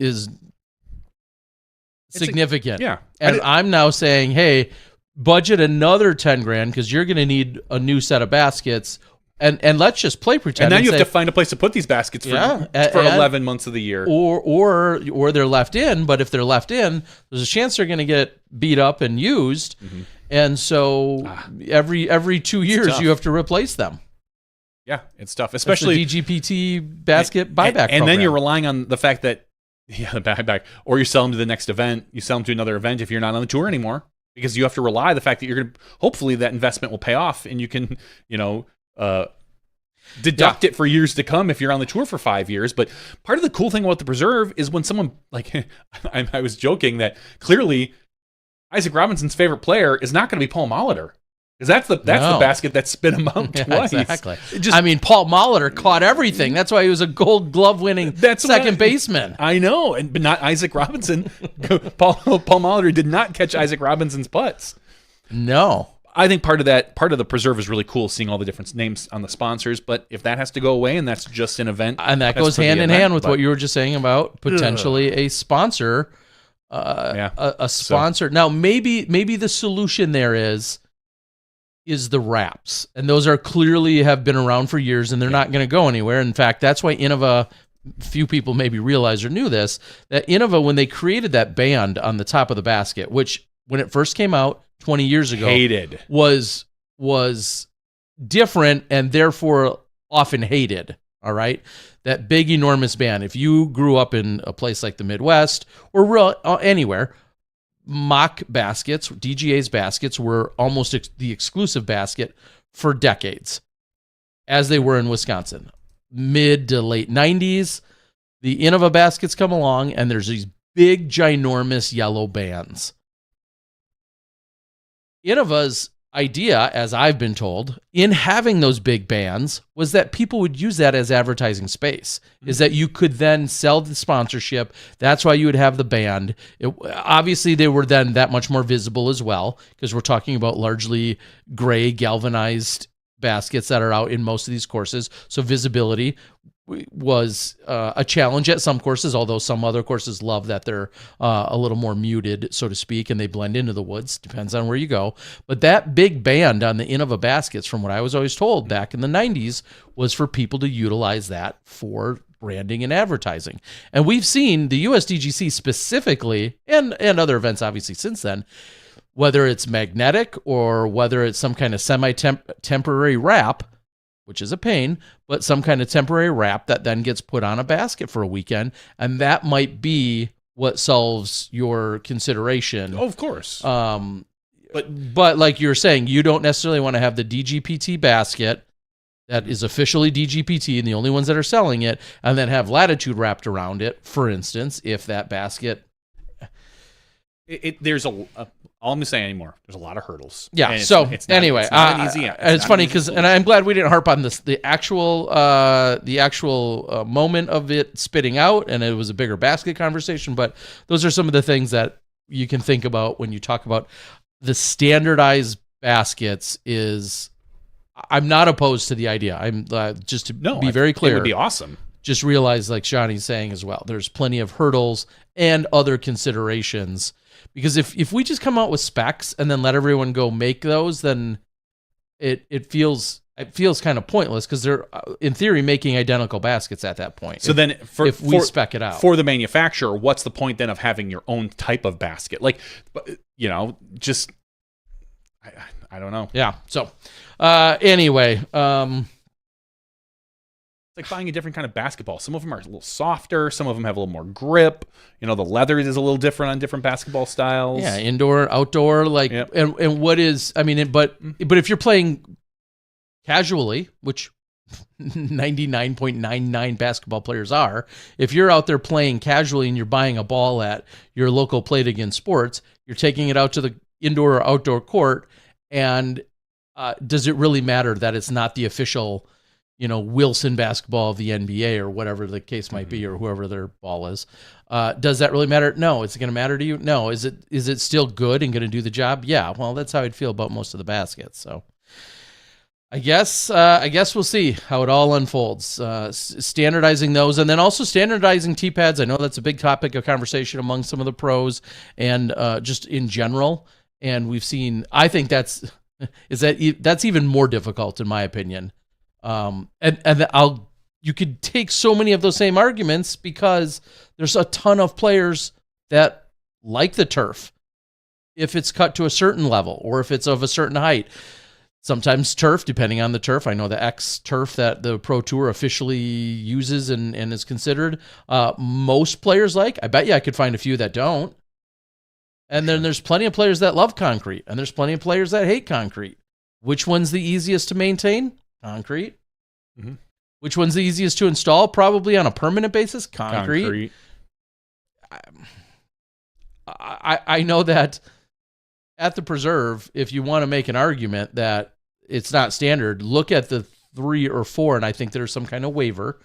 significant. And I'm now saying, hey, budget another 10 grand because you're going to need a new set of baskets, and let's just play pretend. And now you have to find a place to put these baskets for 11 months of the year, or they're left in. But if they're left in, there's a chance they're going to get beat up and used, and so every 2 years you have to replace them. Yeah, it's tough, especially the DGPT basket buyback program. And then you're relying on the fact that, the buyback, or you sell them to the next event, you sell them to another event if you're not on the tour anymore, because you have to rely on the fact that you're going to, hopefully that investment will pay off and you can, deduct it for years to come if you're on the tour for 5 years. But part of the cool thing about the Preserve is when someone, like, I was joking that clearly Isaac Robinson's favorite player is not going to be Paul Molitor. Because that's the basket that spin him out twice. Exactly. I mean, Paul Molitor caught everything. That's why he was a Gold Glove winning second baseman. I know, but not Isaac Robinson. Paul Molitor did not catch Isaac Robinson's putts. No. I think part of the preserve is really cool, seeing all the different names on the sponsors. But if that has to go away and that's just an event, and that goes hand in hand with what you were just saying about potentially a sponsor, a sponsor. Now, maybe the solution there is the wraps, and those are clearly have been around for years, and they're not going to go anywhere. In fact, that's why Innova. Few people maybe realize or knew this, that Innova, when they created that band on the top of the basket, which when it first came out 20 years ago, was different and therefore often hated. All right, that big enormous band. If you grew up in a place like the Midwest or anywhere, mock baskets, DGA's baskets were almost the exclusive basket for decades, as they were in Wisconsin. Mid to late 90s, the Innova baskets come along, and there's these big, ginormous yellow bands. Innova's idea, as I've been told, in having those big bands was that people would use that as advertising space, is that you could then sell the sponsorship. That's why you would have the band. Obviously, they were then that much more visible as well, because we're talking about largely gray galvanized baskets that are out in most of these courses. So visibility was a challenge at some courses, although some other courses love that they're a little more muted, so to speak, and they blend into the woods. Depends on where you go. But that big band on the Innova baskets, from what I was always told back in the 90s, was for people to utilize that for branding and advertising. And we've seen the USDGC specifically, and other events obviously since then, whether it's magnetic or whether it's some kind of semi-temporary wrap, which is a pain, but some kind of temporary wrap that then gets put on a basket for a weekend, and that might be what solves your consideration. Oh, of course. But like you're saying, you don't necessarily want to have the DGPT basket that is officially DGPT and the only ones that are selling it, and then have latitude wrapped around it, for instance, if that basket... There's all I'm going to say anymore. There's a lot of hurdles. Yeah. It's not an easy. It's funny because, and I'm glad we didn't harp on this. The actual moment of it spitting out, and it was a bigger basket conversation. But those are some of the things that you can think about when you talk about the standardized baskets. I'm not opposed to the idea. I'm just to be very clear. It would be awesome. Just realize, like Shawnee's saying as well, there's plenty of hurdles and other considerations. Because if we just come out with specs and then let everyone go make those, then it feels kind of pointless, because they're in theory making identical baskets at that point. So then if we spec it out for the manufacturer, what's the point then of having your own type of basket? Like, just I don't know. Yeah. So anyway, it's like buying a different kind of basketball. Some of them are a little softer. Some of them have a little more grip. The leather is a little different on different basketball styles. Yeah, indoor, outdoor, and what is, but if you're playing casually, which 99.99 basketball players are, if you're out there playing casually and you're buying a ball at your local Play It Again Sports, you're taking it out to the indoor or outdoor court, and does it really matter that it's not the official Wilson basketball of the NBA or whatever the case might be, or whoever their ball is? Does that really matter? No. Is it going to matter to you? No. Is it still good and going to do the job? Yeah. Well, that's how I'd feel about most of the baskets. So I guess we'll see how it all unfolds. Standardizing those, and then also standardizing T-pads. I know that's a big topic of conversation among some of the pros and just in general. And we've seen, I think that's even more difficult in my opinion. You could take so many of those same arguments, because there's a ton of players that like the turf if it's cut to a certain level or if it's of a certain height. Sometimes turf, depending on the turf. I know the X turf that the Pro Tour officially uses and is considered, most players like. I bet you I could find a few that don't. And then there's plenty of players that love concrete, and there's plenty of players that hate concrete. Which one's the easiest to maintain? Concrete. Mm-hmm. Which one's the easiest to install? Probably on a permanent basis? Concrete. I know that at the Preserve, if you want to make an argument that it's not standard, look at the 3 or 4, and I think there's some kind of waiver,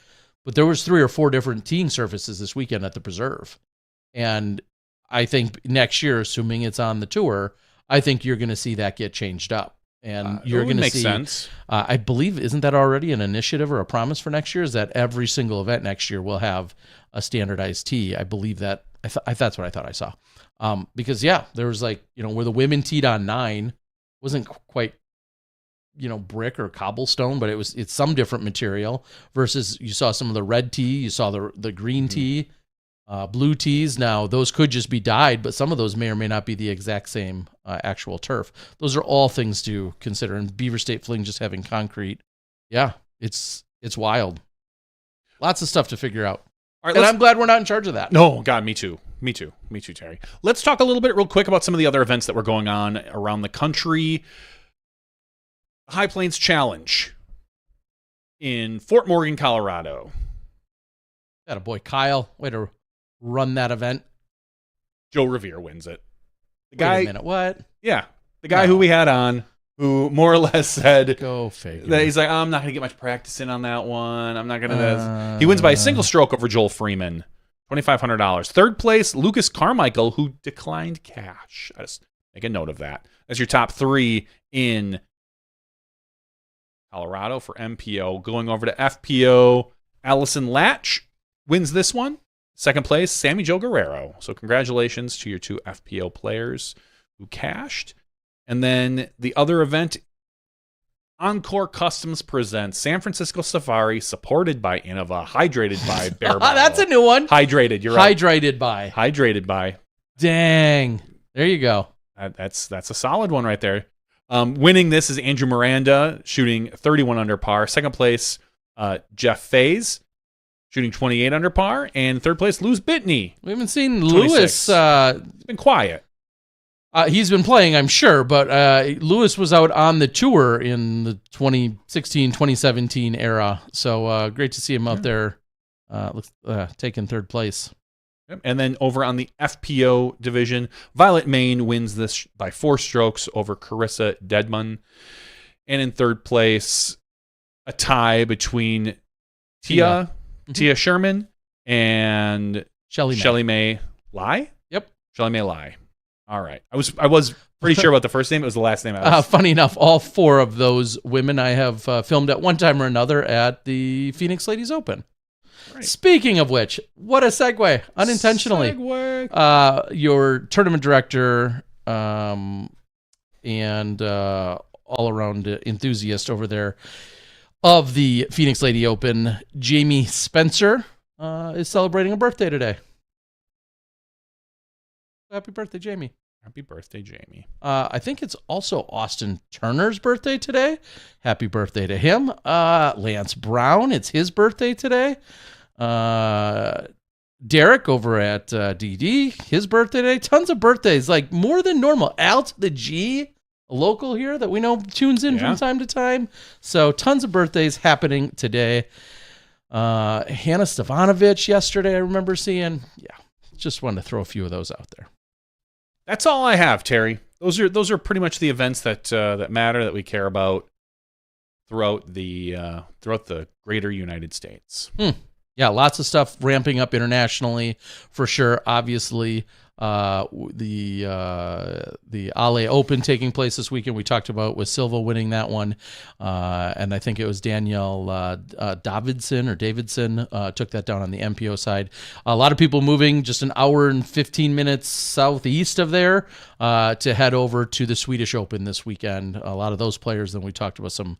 but there was 3 or 4 different teeing surfaces this weekend at the Preserve. And I think next year, assuming it's on the tour, I think you're going to see that get changed up. And you're going to see, sense. I believe, isn't that already an initiative or a promise for next year? Is that every single event next year will have a standardized tee? I believe that. That's what I thought I saw. Because there was like, where the women teed on 9, wasn't quite, brick or cobblestone, but it's some different material versus you saw some of the red tee, you saw the green tee, blue tees. Now those could just be dyed, but some of those may or may not be the exact same actual turf. Those are all things to consider. And Beaver State Fling just having concrete. Yeah, it's wild. Lots of stuff to figure out. All right, and I'm glad we're not in charge of that. No, God, me too. Me too, Terry. Let's talk a little bit real quick about some of the other events that were going on around the country. High Plains Challenge in Fort Morgan, Colorado. That a boy, Kyle. Way to run that event. Joe Revere wins it. Wait a minute, what? Yeah, the guy who we had on, who more or less said, "Go figure." That he's like, I'm not going to get much practice in on that one. I'm not going to. He wins by a single stroke over Joel Freeman, $2,500. Third place, Lucas Carmichael, who declined cash. I just make a note of that. That's your top 3 in Colorado for MPO. Going over to FPO, Allison Latch wins this one. Second place, Sammy Joe Guerrero. So congratulations to your 2 FPO players who cashed. And then the other event, Encore Customs presents San Francisco Safari, supported by Innova, hydrated by Bear Bottle. That's a new one. Hydrated, you're right. Hydrated by. Hydrated by. Dang. There you go. That's a solid one right there. Winning this is Andrew Miranda, shooting 31 under par. Second place, Jeff Faze, shooting 28 under par. And third place, Lewis Bitney. We haven't seen 26. Lewis. It's been quiet. He's been playing, I'm sure, but Lewis was out on the tour in the 2016, 2017 era. So great to see him out there taking third place. And then over on the FPO division, Violet Main wins this by 4 strokes over Carissa Dedman. And in third place, a tie between Tia Sherman and Shelly Mae Lai. Yep. Shelly Mae Lai. All right. I was pretty sure about the first name. It was the last name. Funny enough, all 4 of those women I have filmed at one time or another at the Phoenix Ladies Open. Right. Speaking of which, what a segue, unintentionally. Your tournament director and all-around enthusiast over there of the Phoenix Lady Open, Jamie Spencer, is celebrating a birthday today. Happy birthday, Jamie. Happy birthday, Jamie. I think it's also Austin Turner's birthday today. Happy birthday to him. Lance Brown, it's his birthday today. Derek over at DD, his birthday today. Tons of birthdays, like more than normal. Al to the G, a local here that we know tunes in from time to time. So tons of birthdays happening today. Hannah Stefanovic yesterday, I remember seeing. Yeah, just wanted to throw a few of those out there. That's all I have, Terry. Those are pretty much the events that matter, that we care about throughout the greater United States. Yeah, lots of stuff ramping up internationally for sure. Obviously, the Ale Open taking place this weekend. We talked about with Silva winning that one, and I think it was Danielle Davidson took that down on the MPO side. A lot of people moving just an hour and 15 minutes southeast of there to head over to the Swedish Open this weekend. A lot of those players. Then we talked about some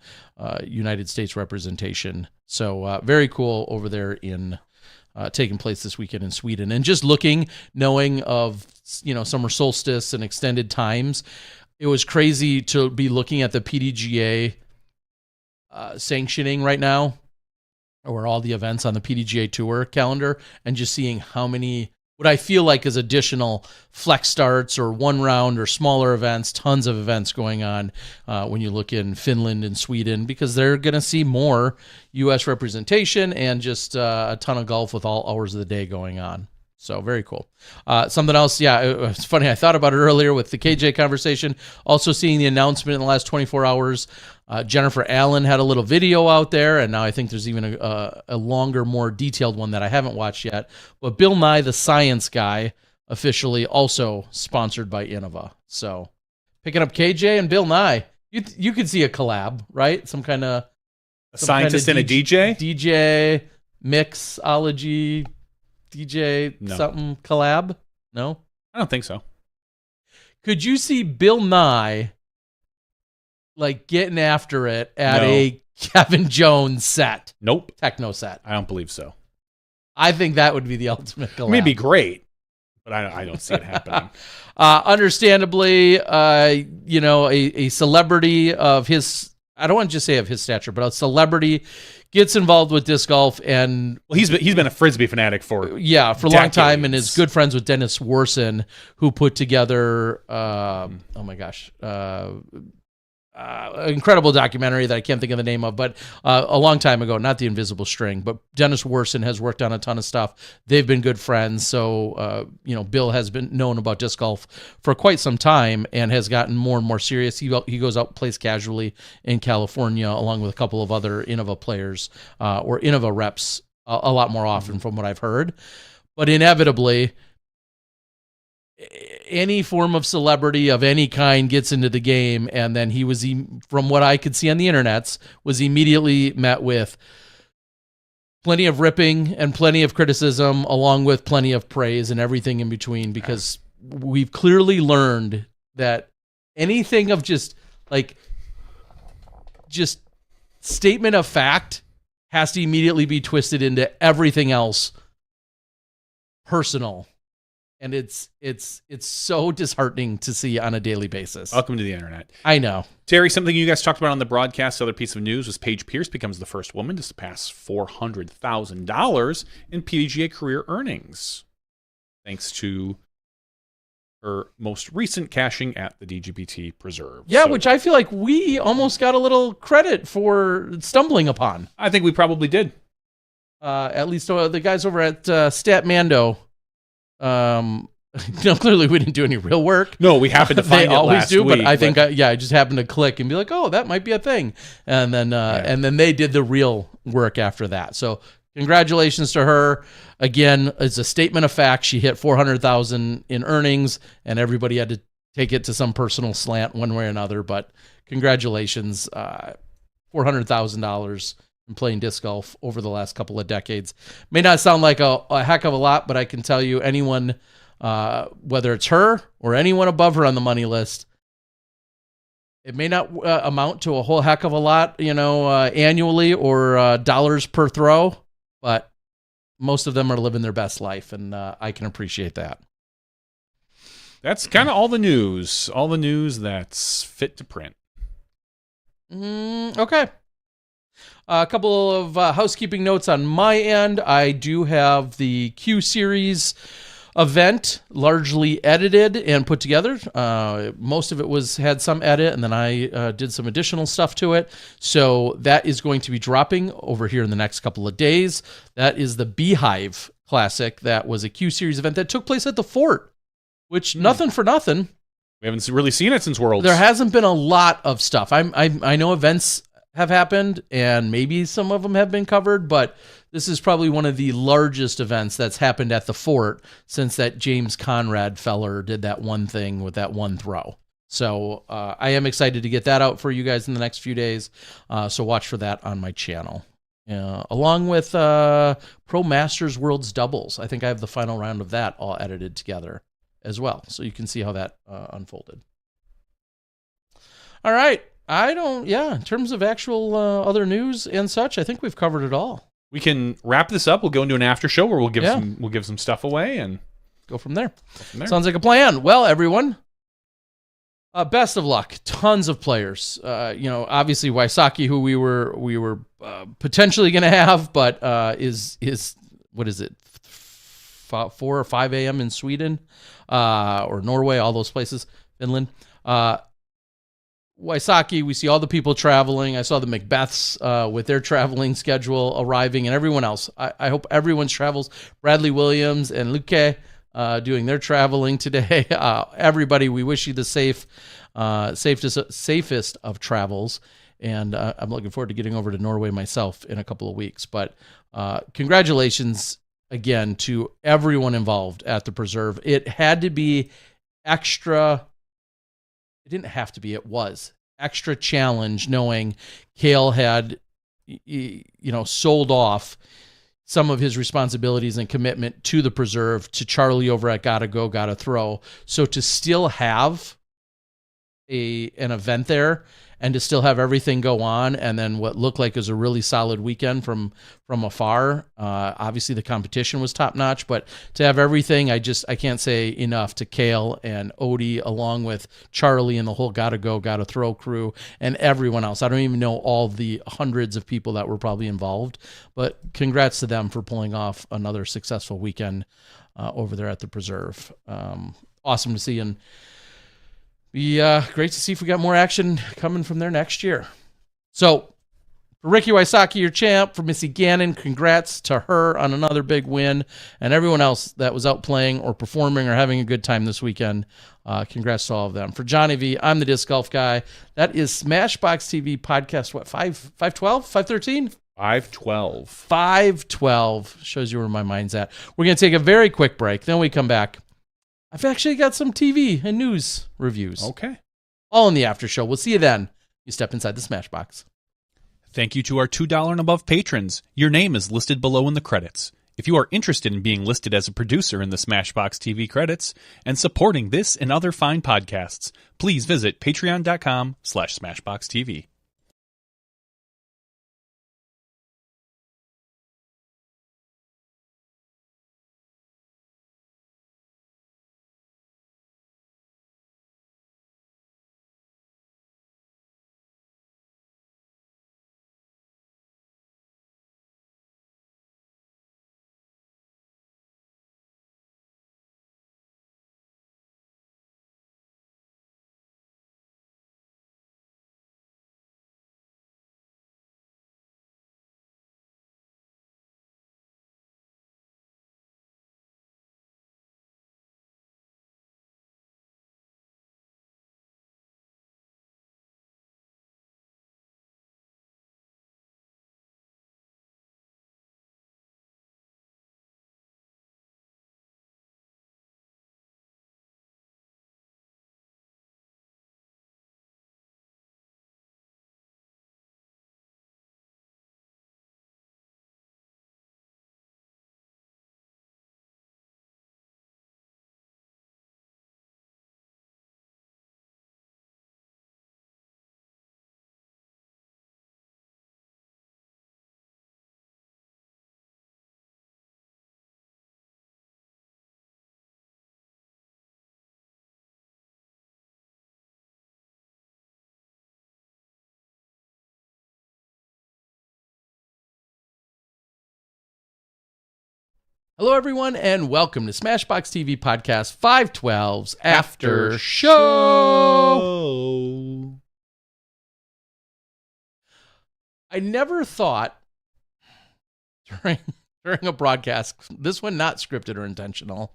United States representation. So very cool over there in. Taking place this weekend in Sweden. And just knowing of, summer solstice and extended times, it was crazy to be looking at the PDGA sanctioning right now, or all the events on the PDGA Tour calendar, and just seeing how many, what I feel like is additional flex starts or one round or smaller events, tons of events going on when you look in Finland and Sweden, because they're going to see more U.S. representation and just a ton of golf with all hours of the day going on. So very cool. Something else, yeah, it's funny. I thought about it earlier with the KJ conversation. Also seeing the announcement in the last 24 hours. Jennifer Allen had a little video out there, and now I think there's even a longer, more detailed one that I haven't watched yet. But Bill Nye, the Science Guy, officially also sponsored by Innova. So picking up KJ and Bill Nye, you could see a collab, right? Some kind of scientist and a DJ? DJ, mixology, DJ, something collab? No? I don't think so. Could you see Bill Nye like getting after it at a Kevin Jones set? Nope. Techno set. I don't believe so. I think that would be the ultimate collab. It may be great, but I don't see it happening. Understandably, a celebrity of his, I don't want to just say of his stature, but a celebrity gets involved with disc golf, and he's been a Frisbee fanatic for a long time, and is good friends with Dennis Warson, who put together incredible documentary that I can't think of the name of, but a long time ago, not The Invisible String, but Dennis Warson has worked on a ton of stuff. They've been good friends. So, Bill has been known about disc golf for quite some time and has gotten more and more serious. He goes out and plays casually in California along with a couple of other Innova players or Innova reps a lot more often from what I've heard. But inevitably, any form of celebrity of any kind gets into the game, and then he was, from what I could see on the internets, was immediately met with plenty of ripping and plenty of criticism, along with plenty of praise and everything in between, because we've clearly learned that anything of just statement of fact has to immediately be twisted into everything else personal. And it's so disheartening to see on a daily basis. Welcome to the internet. I know. Terry, something you guys talked about on the broadcast, other piece of news, was Paige Pierce becomes the first woman to surpass $400,000 in PDGA career earnings, thanks to her most recent cashing at the DGPT Preserve. Yeah, which I feel like we almost got a little credit for stumbling upon. I think we probably did. At least the guys over at Statmando. Clearly we didn't do any real work. No, we happened to find it always last do, week, but I think I just happened to click and be like, oh, that might be a thing, and then they did the real work after that. So congratulations to her. Again, it's a statement of fact. She hit 400,000 in earnings, and everybody had to take it to some personal slant one way or another. But congratulations, $400,000. Playing disc golf over the last couple of decades. May not sound like a heck of a lot, but I can tell you anyone, whether it's her or anyone above her on the money list, it may not amount to a whole heck of a lot, annually or dollars per throw, but most of them are living their best life, and I can appreciate that. That's kind of all the news that's fit to print. Okay. A couple of housekeeping notes on my end. I do have the Q Series event largely edited and put together. Most of it had some edit, and then I did some additional stuff to it. So that is going to be dropping over here in the next couple of days. That is the Beehive Classic. That was a Q Series event that took place at the Fort, which nothing for nothing. We haven't really seen it since Worlds. There hasn't been a lot of stuff. I know events have happened, and maybe some of them have been covered, but this is probably one of the largest events that's happened at the Fort since that James Conrad feller did that one thing with that one throw. So I am excited to get that out for you guys in the next few days. So watch for that on my channel. Along with Pro Masters Worlds Doubles. I think I have the final round of that all edited together as well. So you can see how that unfolded. All right. In terms of actual other news and such, I think we've covered it all. We can wrap this up. We'll go into an after show where we'll give some stuff away and go from there. Sounds like a plan. Well, everyone, best of luck. Tons of players. Obviously Wysocki, who we were potentially going to have, but is what is it? 4 or 5 a.m. in Sweden or Norway, all those places, Finland. Wysocki, we see all the people traveling. I saw the Macbeths with their traveling schedule arriving, and everyone else. I hope everyone's travels. Bradley Williams and Luque doing their traveling today. Everybody, we wish you the safest of travels, and I'm looking forward to getting over to Norway myself in a couple of weeks. But congratulations again to everyone involved at the preserve. It had to be extra. It didn't have to be. It was extra challenge knowing Cale had, sold off some of his responsibilities and commitment to the preserve to Charlie over at Gotta Go, Gotta Throw. So to still have an event there and to still have everything go on, and then what looked like was a really solid weekend from afar. Obviously the competition was top notch, but to have everything, I can't say enough to Cale and Odie, along with Charlie and the whole Gotta Go, Gotta Throw crew and everyone else. I don't even know all the hundreds of people that were probably involved, but congrats to them for pulling off another successful weekend over there at the preserve. Awesome to see, and be great to see if we got more action coming from there next year. So, for Ricky Wysocki, your champ, for Missy Gannon, congrats to her on another big win, and everyone else that was out playing or performing or having a good time this weekend. Congrats to all of them. For Johnny V, I'm the Disc Golf Guy. That is SmashBoxxTV podcast, what, 512? 513? 512. 512. Shows you where my mind's at. We're going to take a very quick break. Then we come back. I've actually got some TV and news reviews. Okay. All in the after show. We'll see you then. You step inside the Smashbox. Thank you to our $2 and above patrons. Your name is listed below in the credits. If you are interested in being listed as a producer in the SmashBoxxTV credits and supporting this and other fine podcasts, please visit patreon.com/SmashBoxxTV. Hello, everyone, and welcome to SmashBoxxTV Podcast 512's After Show. I never thought during a broadcast, this one not scripted or intentional,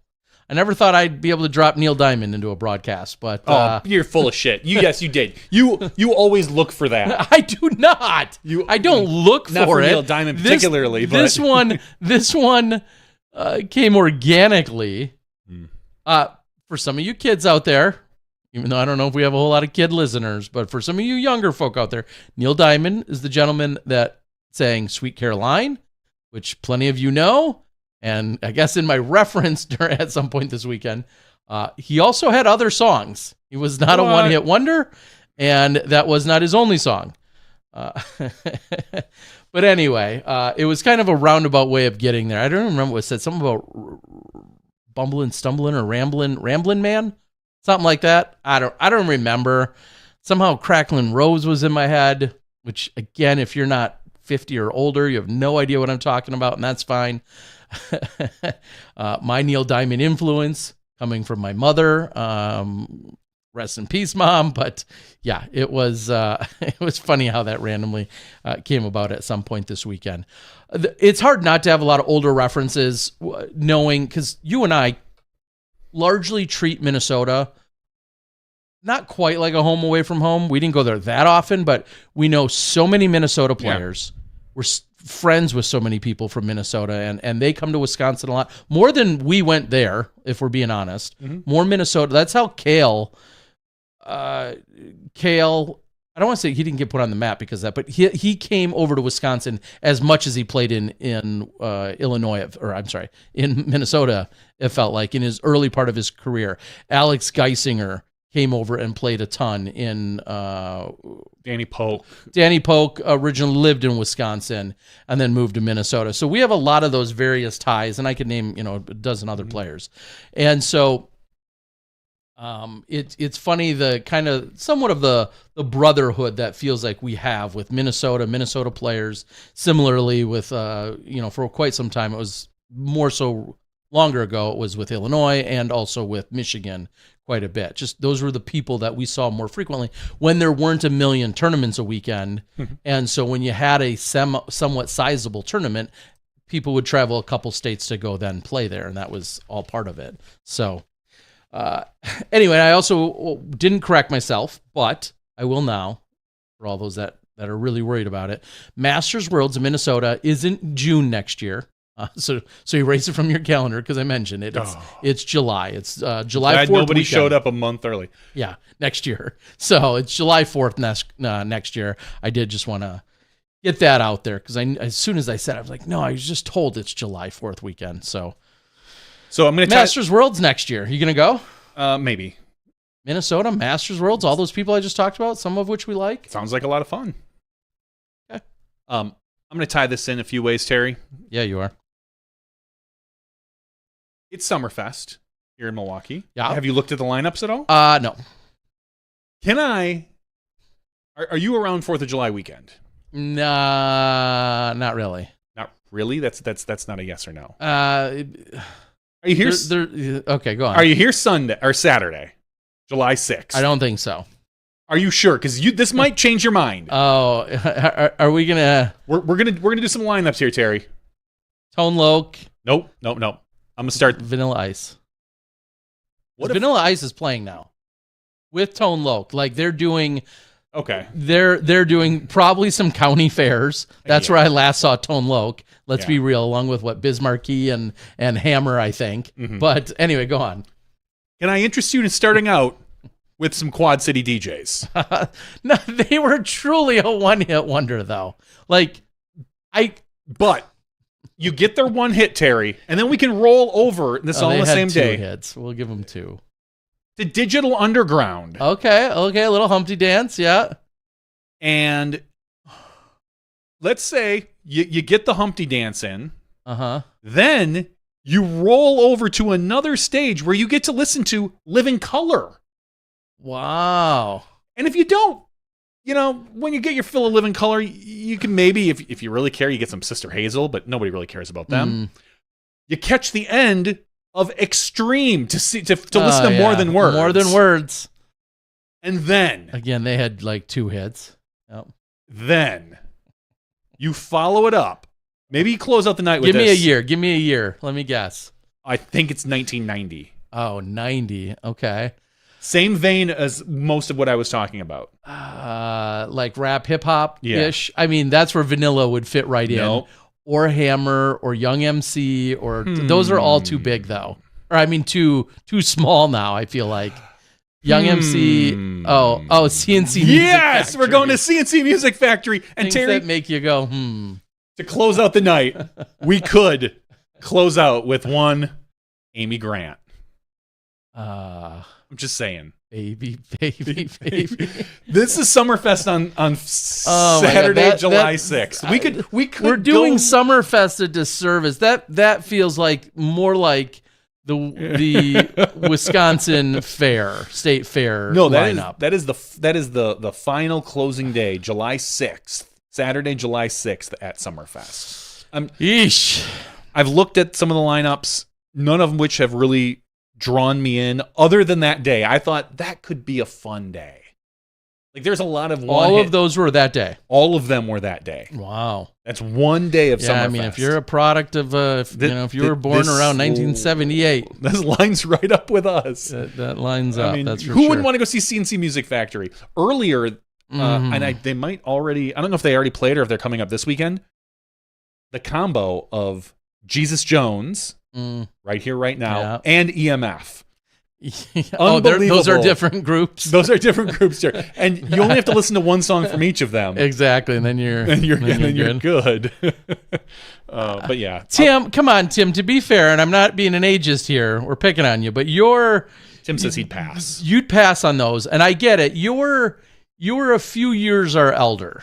I never thought I'd be able to drop Neil Diamond into a broadcast, but you're full of shit. Yes, you did. You always look for that. I do not. I don't look not for it. Neil Diamond particularly, but this one came organically. For some of you kids out there, even though I don't know if we have a whole lot of kid listeners, but for some of you younger folk out there, Neil Diamond is the gentleman that sang Sweet Caroline, which plenty of you know. And I guess in my reference at some point this weekend, he also had other songs. He was not a one-hit wonder, and that was not his only song. But anyway, it was kind of a roundabout way of getting there. I don't remember what it said. Something about bumbling, stumbling, or rambling man, something like that. I don't remember. Somehow Cracklin' Rose was in my head, which again, if you're not 50 or older, you have no idea what I'm talking about, and that's fine. My Neil Diamond influence coming from my mother. rest in peace, Mom. But yeah, it was funny how that randomly came about at some point this weekend. It's hard not to have a lot of older references, knowing, because you and I largely treat Minnesota not quite like a home away from home. We didn't go there that often, but we know so many Minnesota players. Yeah. We're friends with so many people from Minnesota, and they come to Wisconsin a lot. More than we went there, if we're being honest. Mm-hmm. More Minnesota. That's how Kale, I don't want to say he didn't get put on the map because of that, but he came over to Wisconsin as much as he played in Illinois, or I'm sorry, in Minnesota, it felt like, in his early part of his career. Alex Geisinger came over and played a ton in Danny Polk. Danny Polk originally lived in Wisconsin and then moved to Minnesota. So we have a lot of those various ties, and I could name, a dozen other players. And so it's funny, the kind of somewhat of the brotherhood that feels like we have with Minnesota players. Similarly with, for quite some time, it was more so longer ago, it was with Illinois and also with Michigan quite a bit. Just those were the people that we saw more frequently when there weren't a million tournaments a weekend. Mm-hmm. And so when you had a somewhat sizable tournament, people would travel a couple states to go then play there, and that was all part of it. So anyway, I also didn't correct myself, but I will now, for all those that are really worried about it. Masters Worlds in Minnesota isn't June next year. So erase it from your calendar because I mentioned it. It's July. It's July 4th. Nobody weekend. Showed up a month early. Yeah, next year. So it's July 4th next year. I did just want to get that out there because as soon as I said it, I was like, no, I was just told it's July 4th weekend. So I'm going to Masters Worlds next year. You going to go? Maybe. Minnesota, Masters Worlds, all those people I just talked about, some of which we like. Sounds like a lot of fun. Okay. I'm going to tie this in a few ways, Terry. Yeah, you are. It's Summerfest here in Milwaukee. Yeah. Have you looked at the lineups at all? No. Can I? Are you around 4th of July weekend? Nah, not really. Not really? That's not a yes or no. Are you here? Okay, go on. Are you here Sunday or Saturday, July 6th? I don't think so. Are you sure? Because this might change your mind. Oh, are we gonna? We're gonna do some lineups here, Terry. Tone Loc. Nope. I'm gonna start Vanilla Ice. Vanilla Ice is playing now with Tone Loc. Like they're doing. Okay. They're doing probably some county fairs. That's where I last saw Tone Loc. Let's be real, along with Bismarcky and Hammer, I think. Mm-hmm. But anyway, go on. Can I interest you in starting out with some Quad City DJs? No, they were truly a one-hit wonder, though. But you get their one hit, Terry, and then we can roll over this all on the same day. 2 hits. We'll give them 2. The Digital Underground. Okay, a little Humpty Dance, yeah. And let's say you get the Humpty Dance in. Uh-huh. Then you roll over to another stage where you get to listen to Living Color. Wow. And if you don't, when you get your fill of Living Color, you can maybe, if you really care, you get some Sister Hazel, but nobody really cares about them. You catch the end of Extreme to listen to More Than Words. More Than Words. And then again, they had 2 hits. Yep. Then you follow it up. Maybe you close out the night with Give me a year. Let me guess. I think it's 1990. Oh, 90. Okay. Same vein as most of what I was talking about. Like rap, hip hop ish. Yeah. I mean, that's where Vanilla would fit right in. Or Hammer, or Young MC, or those are all too big though. Or I mean, too small now. I feel like Young MC. Oh, CNC. Yes, we're going to CNC Music Factory, and things Terry, that make you go To close out the night, we could close out with one Amy Grant. I'm just saying. Baby. This is Summerfest on Saturday, July 6th. We're doing Summerfest a disservice. That feels like more like the Wisconsin State Fair. No, lineup. that is the final closing day, July 6th, Saturday, July 6th at Summerfest. Yeesh. I've looked at some of the lineups, none of which have really drawn me in other than that day. I thought that could be a fun day. Like there's a lot of all of those were that day. All of them were that day. Wow. That's one day of Summerfest. I mean, if you're a product of, if you were born around 1978. This lines right up with us. That lines up, that's for who sure. wouldn't want to go see CNC Music Factory? Earlier, and they might already, I don't know if they already played or if they're coming up this weekend, the combo of Jesus Jones, right here, right now, and EMF. Those are different groups. Those are different groups there, and you only have to listen to one song from each of them. Exactly, and then you're good. But yeah, Tim, come on, Tim. To be fair, and I'm not being an ageist here, we're picking on you, but Tim says he'd pass. You'd pass on those, and I get it. You're a few years our elder,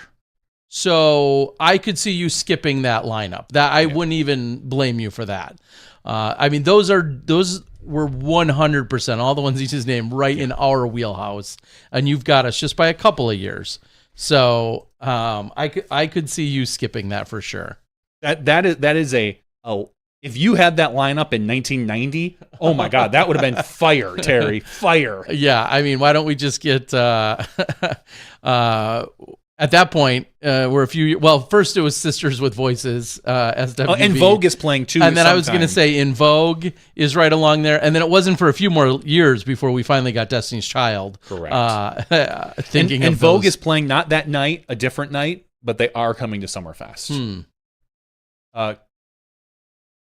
so I could see you skipping that lineup. That I wouldn't even blame you for that. I mean, those were 100% all the ones he just named in our wheelhouse, and you've got us just by a couple of years. So I could see you skipping that for sure. That is if you had that lineup in 1990, oh my God, that would have been fire, Terry, fire. Yeah, I mean, why don't we just get at that point, we're a few. Well, first it was Sisters with Voices, SWV. And Vogue is playing too. And then I was going to say In Vogue is right along there. And then it wasn't for a few more years before we finally got Destiny's Child. Correct. And Vogue is playing not that night, a different night, but they are coming to Summerfest.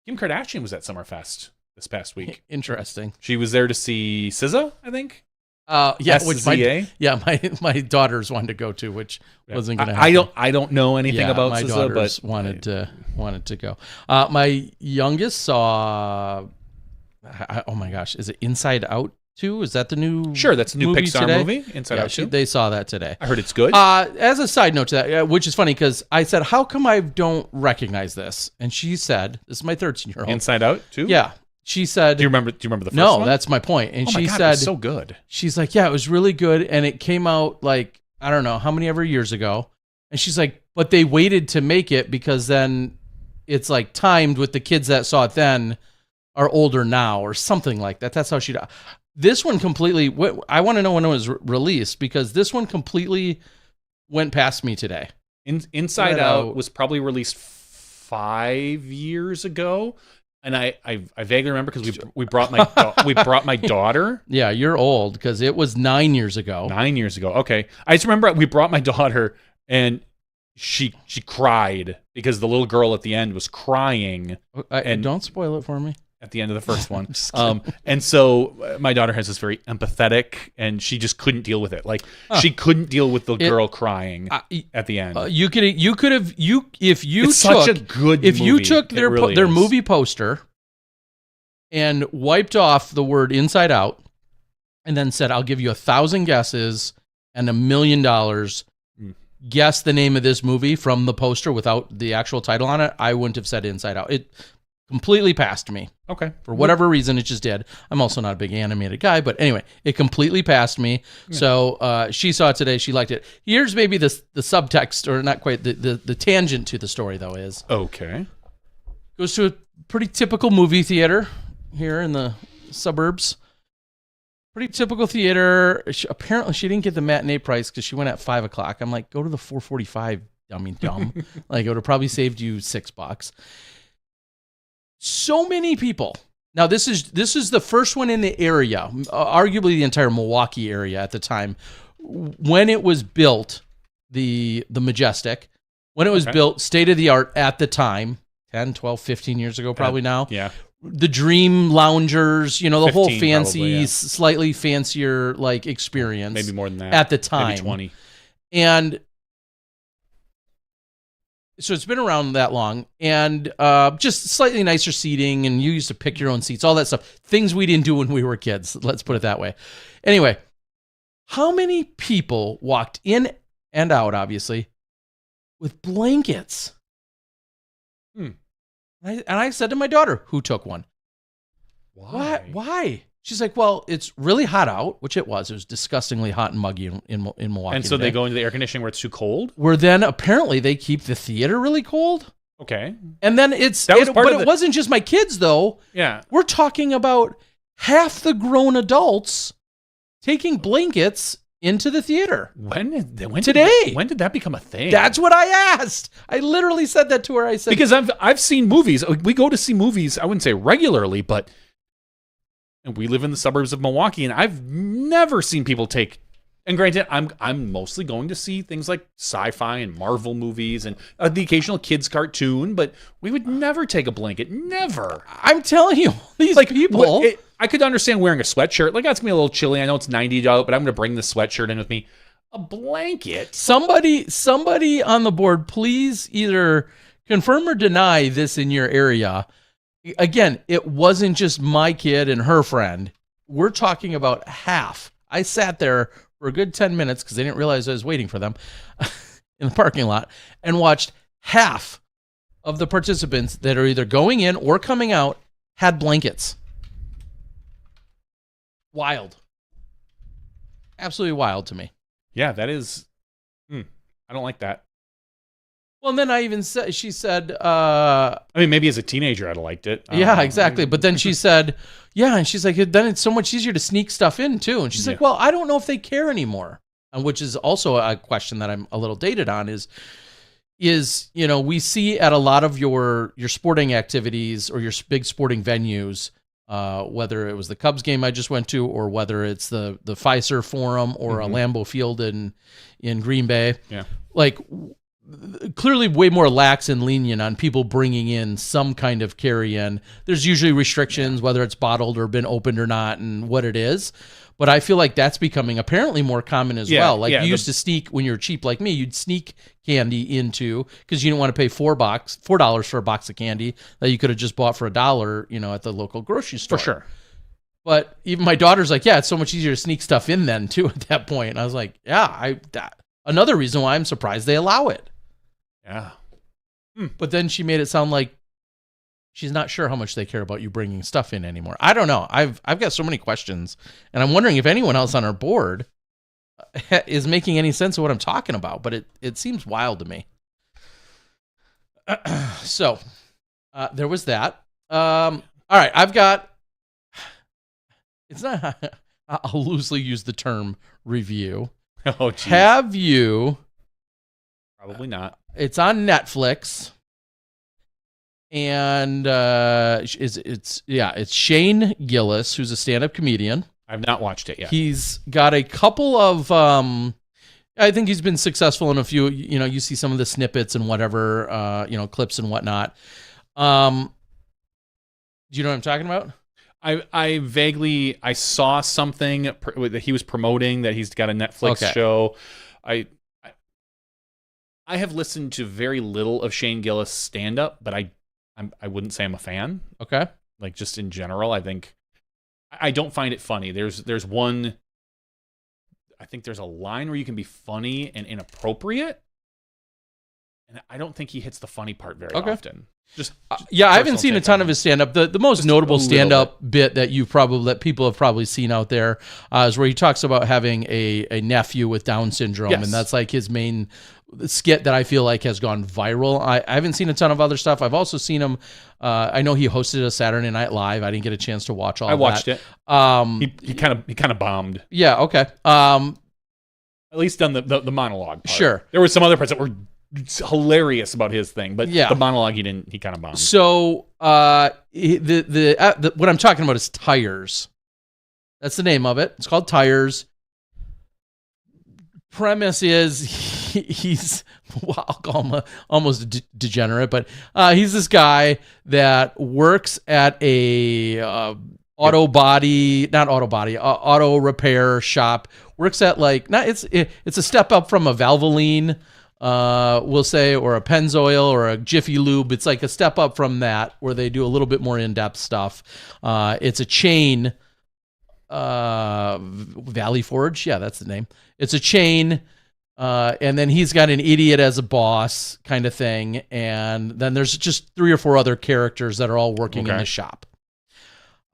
Kim Kardashian was at Summerfest this past week. Interesting. She was there to see SZA, I think. Which my daughters wanted to go to, which wasn't going to happen. I don't know anything about my SZA, daughters but wanted to go. My youngest saw. Oh my gosh, is it Inside Out 2? Is that the new? Sure, that's a new Pixar today? movie. Inside Out 2. They saw that today. I heard it's good. As a side note to that, which is funny because I said, "How come I don't recognize this?" And she said, "This is my 13-year-old." Inside Out 2. Yeah. She said, Do you remember the first one? No, that's my point. And she said, it was so good. She's like, yeah, it was really good. And it came out like, I don't know how many ever years ago. And she's like, but they waited to make it because then it's like timed with the kids that saw it then are older now or something like that. That's how she, this one completely, I want to know when it was released because this one completely went past me today. Inside Out was probably released 5 years ago. And I vaguely remember because we brought my daughter. Yeah, you're old because it was 9 years ago. 9 years ago. Okay, I just remember we brought my daughter and she cried because the little girl at the end was crying. And don't spoil it for me. At the end of the first one, and so my daughter has this very empathetic, and she just couldn't deal with it. Like she couldn't deal with the girl crying at the end. You could have if you it's took such a good if movie. You took their really is. movie poster and wiped off the word Inside Out, and then said, "I'll give you 1,000 guesses and $1 million. Guess the name of this movie from the poster without the actual title on it." I wouldn't have said Inside Out. It completely passed me. Okay. For whatever reason, it just did. I'm also not a big animated guy, but anyway, it completely passed me. Yeah. So she saw it today. She liked it. Here's maybe the subtext, or not quite, the tangent to the story, though, is. Okay. Goes to a pretty typical movie theater here in the suburbs. Pretty typical theater. Apparently, she didn't get the matinee price because she went at 5 o'clock. I'm like, go to the 4:45, dumb. Like, it would have probably saved you $6. So many people. Now, this is the first one in the area, arguably the entire Milwaukee area at the time, when it was built, the Majestic, when it was built, state of the art at the time, 10, 12, 15 years ago probably now. Yeah. The Dream Loungers, the whole fancy, probably, slightly fancier like experience. Maybe more than that. At the time. Maybe 20. And so it's been around that long, and just slightly nicer seating, and you used to pick your own seats, all that stuff. Things we didn't do when we were kids, let's put it that way. Anyway, how many people walked in and out, obviously, with blankets? And I said to my daughter, who took one? Why? She's like, well, it's really hot out, which it was. It was disgustingly hot and muggy in Milwaukee. And so they go into the air conditioning where it's too cold? Where then apparently they keep the theater really cold. Okay. And then it wasn't just my kids, though. Yeah. We're talking about half the grown adults taking blankets into the theater. Today. When did that become a thing? That's what I asked. I literally said that to her. I said, because I've seen movies. We go to see movies, I wouldn't say regularly, but we live in the suburbs of Milwaukee, and I've never seen people take. And granted, I'm mostly going to see things like sci-fi and Marvel movies and the occasional kids cartoon, but we would never take a blanket. Never. I'm telling you, these people. I could understand wearing a sweatshirt. Like, that's me a little chilly. I know it's 90 out, but I'm going to bring the sweatshirt in with me. A blanket. Somebody on the board, please either confirm or deny this in your area. Again, it wasn't just my kid and her friend. We're talking about half. I sat there for a good 10 minutes because they didn't realize I was waiting for them in the parking lot and watched half of the participants that are either going in or coming out had blankets. Wild. Absolutely wild to me. Yeah, that is. I don't like that. Well, and then I even said, she said, I mean, maybe as a teenager I'd have liked it. Yeah, exactly. But then she said, yeah, and she's like, then it's so much easier to sneak stuff in too. And she's like, well, I don't know if they care anymore. Which is also a question that I'm a little dated on is, we see at a lot of your sporting activities or your big sporting venues, whether it was the Cubs game I just went to, or whether it's the Pfizer Forum or a Lambeau Field in Green Bay. Yeah. Like, clearly way more lax and lenient on people bringing in some kind of carry-in. There's usually restrictions, whether it's bottled or been opened or not, and what it is. But I feel like that's becoming apparently more common as well. Like, you used to sneak, when you're cheap like me, you'd sneak candy into, because you didn't want to pay $4 for a box of candy that you could have just bought for $1, at the local grocery store. For sure. But even my daughter's like, yeah, it's so much easier to sneak stuff in then too at that point. And I was like, yeah, another reason why I'm surprised they allow it. Yeah. But then she made it sound like she's not sure how much they care about you bringing stuff in anymore. I don't know. I've got so many questions, and I'm wondering if anyone else on our board is making any sense of what I'm talking about, but it seems wild to me. So there was that. All right, I've got, it's not, I'll loosely use the term review. Oh, geez. Have you? Probably not. It's on Netflix, and it's Shane Gillis, who's a stand-up comedian. I've not watched it yet. He's got a couple of, I think he's been successful in a few. You see some of the snippets and whatever, clips and whatnot. Do you know what I'm talking about? I vaguely saw something that he was promoting, that he's got a Netflix show. I have listened to very little of Shane Gillis stand-up, but I wouldn't say I'm a fan. Okay. Like, just in general, I don't find it funny. There's one, I think there's a line where you can be funny and inappropriate, and I don't think he hits the funny part very often. Just I haven't seen a ton of his stand-up. The most notable stand-up bit that people have probably seen out there is where he talks about having a nephew with Down syndrome, and that's like his main skit that I feel like has gone viral. I haven't seen a ton of other stuff. I've also seen him. I know he hosted a Saturday Night Live. I didn't get a chance to watch all. I watched it. He kind of bombed. Yeah. Okay. At least on the monologue part. Sure. There were some other parts that were hilarious about his thing, but the monologue he kind of bombed. So what I'm talking about is Tires. That's the name of it. It's called Tires. Premise is he's I'll call him almost degenerate, but he's this guy that works at a auto repair shop. Works at it's a step up from a Valvoline, we'll say, or a Pennzoil or a Jiffy Lube. It's like a step up from that, where they do a little bit more in-depth stuff. It's a chain, Valley Forge. Yeah, that's the name. It's a chain. And then he's got an idiot as a boss kind of thing. And then there's just 3 or 4 other characters that are all working in the shop.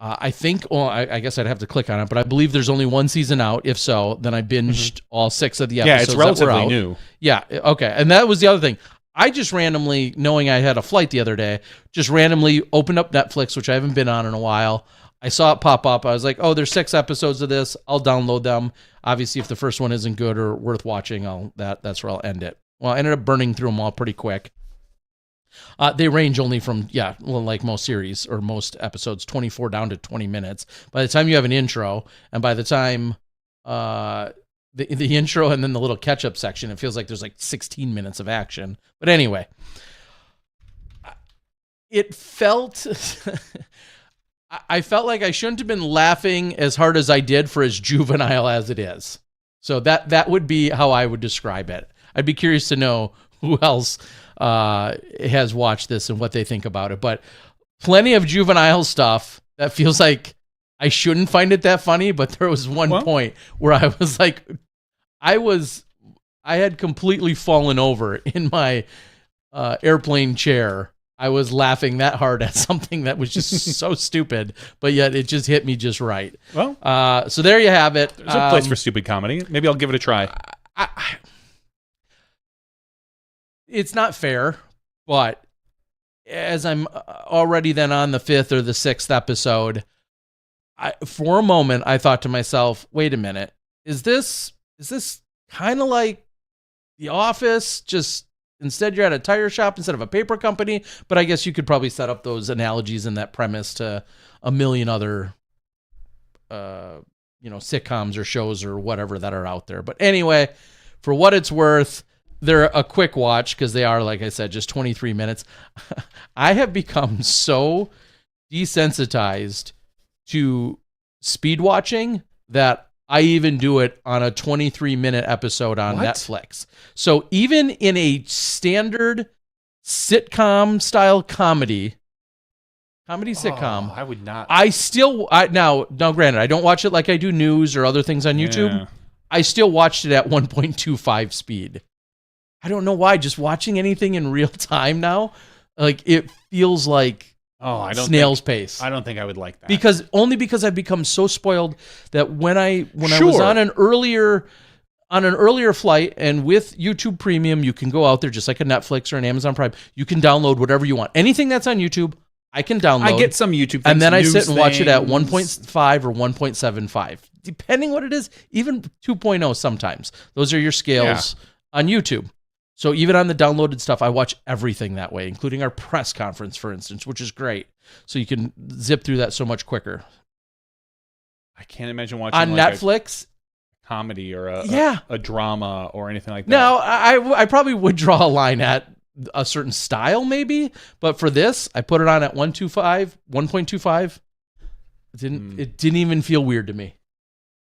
I think, I guess I'd have to click on it, but I believe there's only 1 season out. If so, then I binged all 6 of the episodes. Yeah, it's relatively new. Yeah, okay. And that was the other thing. I just randomly, knowing I had a flight the other day, just randomly opened up Netflix, which I haven't been on in a while. I saw it pop up. I was like, oh, there's 6 episodes of this. I'll download them. Obviously, if the first one isn't good or worth watching, that's where I'll end it. Well, I ended up burning through them all pretty quick. They range only from, like most series or most episodes, 24 down to 20 minutes. By the time you have an intro, and by the time the intro and then the little catch-up section, it feels like there's like 16 minutes of action. But anyway, it felt... I felt like I shouldn't have been laughing as hard as I did for as juvenile as it is. So that would be how I would describe it. I'd be curious to know who else has watched this and what they think about it. But plenty of juvenile stuff that feels like I shouldn't find it that funny. But there was one point where I was like, I had completely fallen over in my airplane chair. I was laughing that hard at something that was just so stupid, but yet it just hit me just right. Well, so there you have it. There's a place for stupid comedy. Maybe I'll give it a try. It's not fair, but as I'm already then on the 5th or the 6th episode, for a moment I thought to myself, wait a minute, is this kind of like The Office? Just instead you're at a tire shop instead of a paper company. But I guess you could probably set up those analogies and that premise to a million other sitcoms or shows or whatever that are out there. But anyway, for what it's worth, they're a quick watch because they are, like I said, just 23 minutes. I have become so desensitized to speed watching that I even do it on a 23-minute episode on Netflix. So even in a standard sitcom-style comedy sitcom, I would not. Now, granted, I don't watch it like I do news or other things on YouTube. Yeah. I still watched it at 1.25 speed. I don't know why. Just watching anything in real time now, like it feels like snail's pace. I don't think I would like that. Because I've become so spoiled that when I was on an earlier flight, and with YouTube Premium, you can go out there just like a Netflix or an Amazon Prime. You can download whatever you want. Anything that's on YouTube, I can download. I get some YouTube things, and then I sit and watch it at 1.5 or 1.75, depending what it is, even 2.0 sometimes. Those are your scales on YouTube. So even on the downloaded stuff, I watch everything that way, including our press conference, for instance, which is great. So you can zip through that so much quicker. I can't imagine watching on Netflix a comedy or a drama or anything like that. No, I probably would draw a line at a certain style, maybe. But for this, I put it on at 1.25. It didn't even feel weird to me.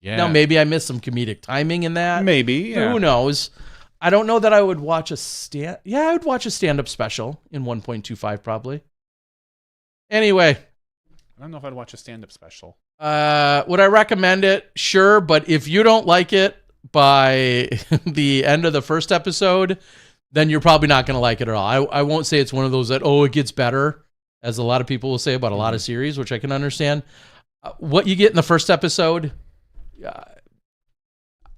Yeah. Now maybe I missed some comedic timing in that. Maybe. Yeah. Who knows? I don't know that I would watch I would watch a stand-up special in 1.25 probably. Anyway. I don't know if I'd watch a stand-up special. Would I recommend it? Sure, but if you don't like it by the end of the first episode, then you're probably not going to like it at all. I won't say it's one of those that, it gets better, as a lot of people will say about a lot of series, which I can understand. What you get in the first episode...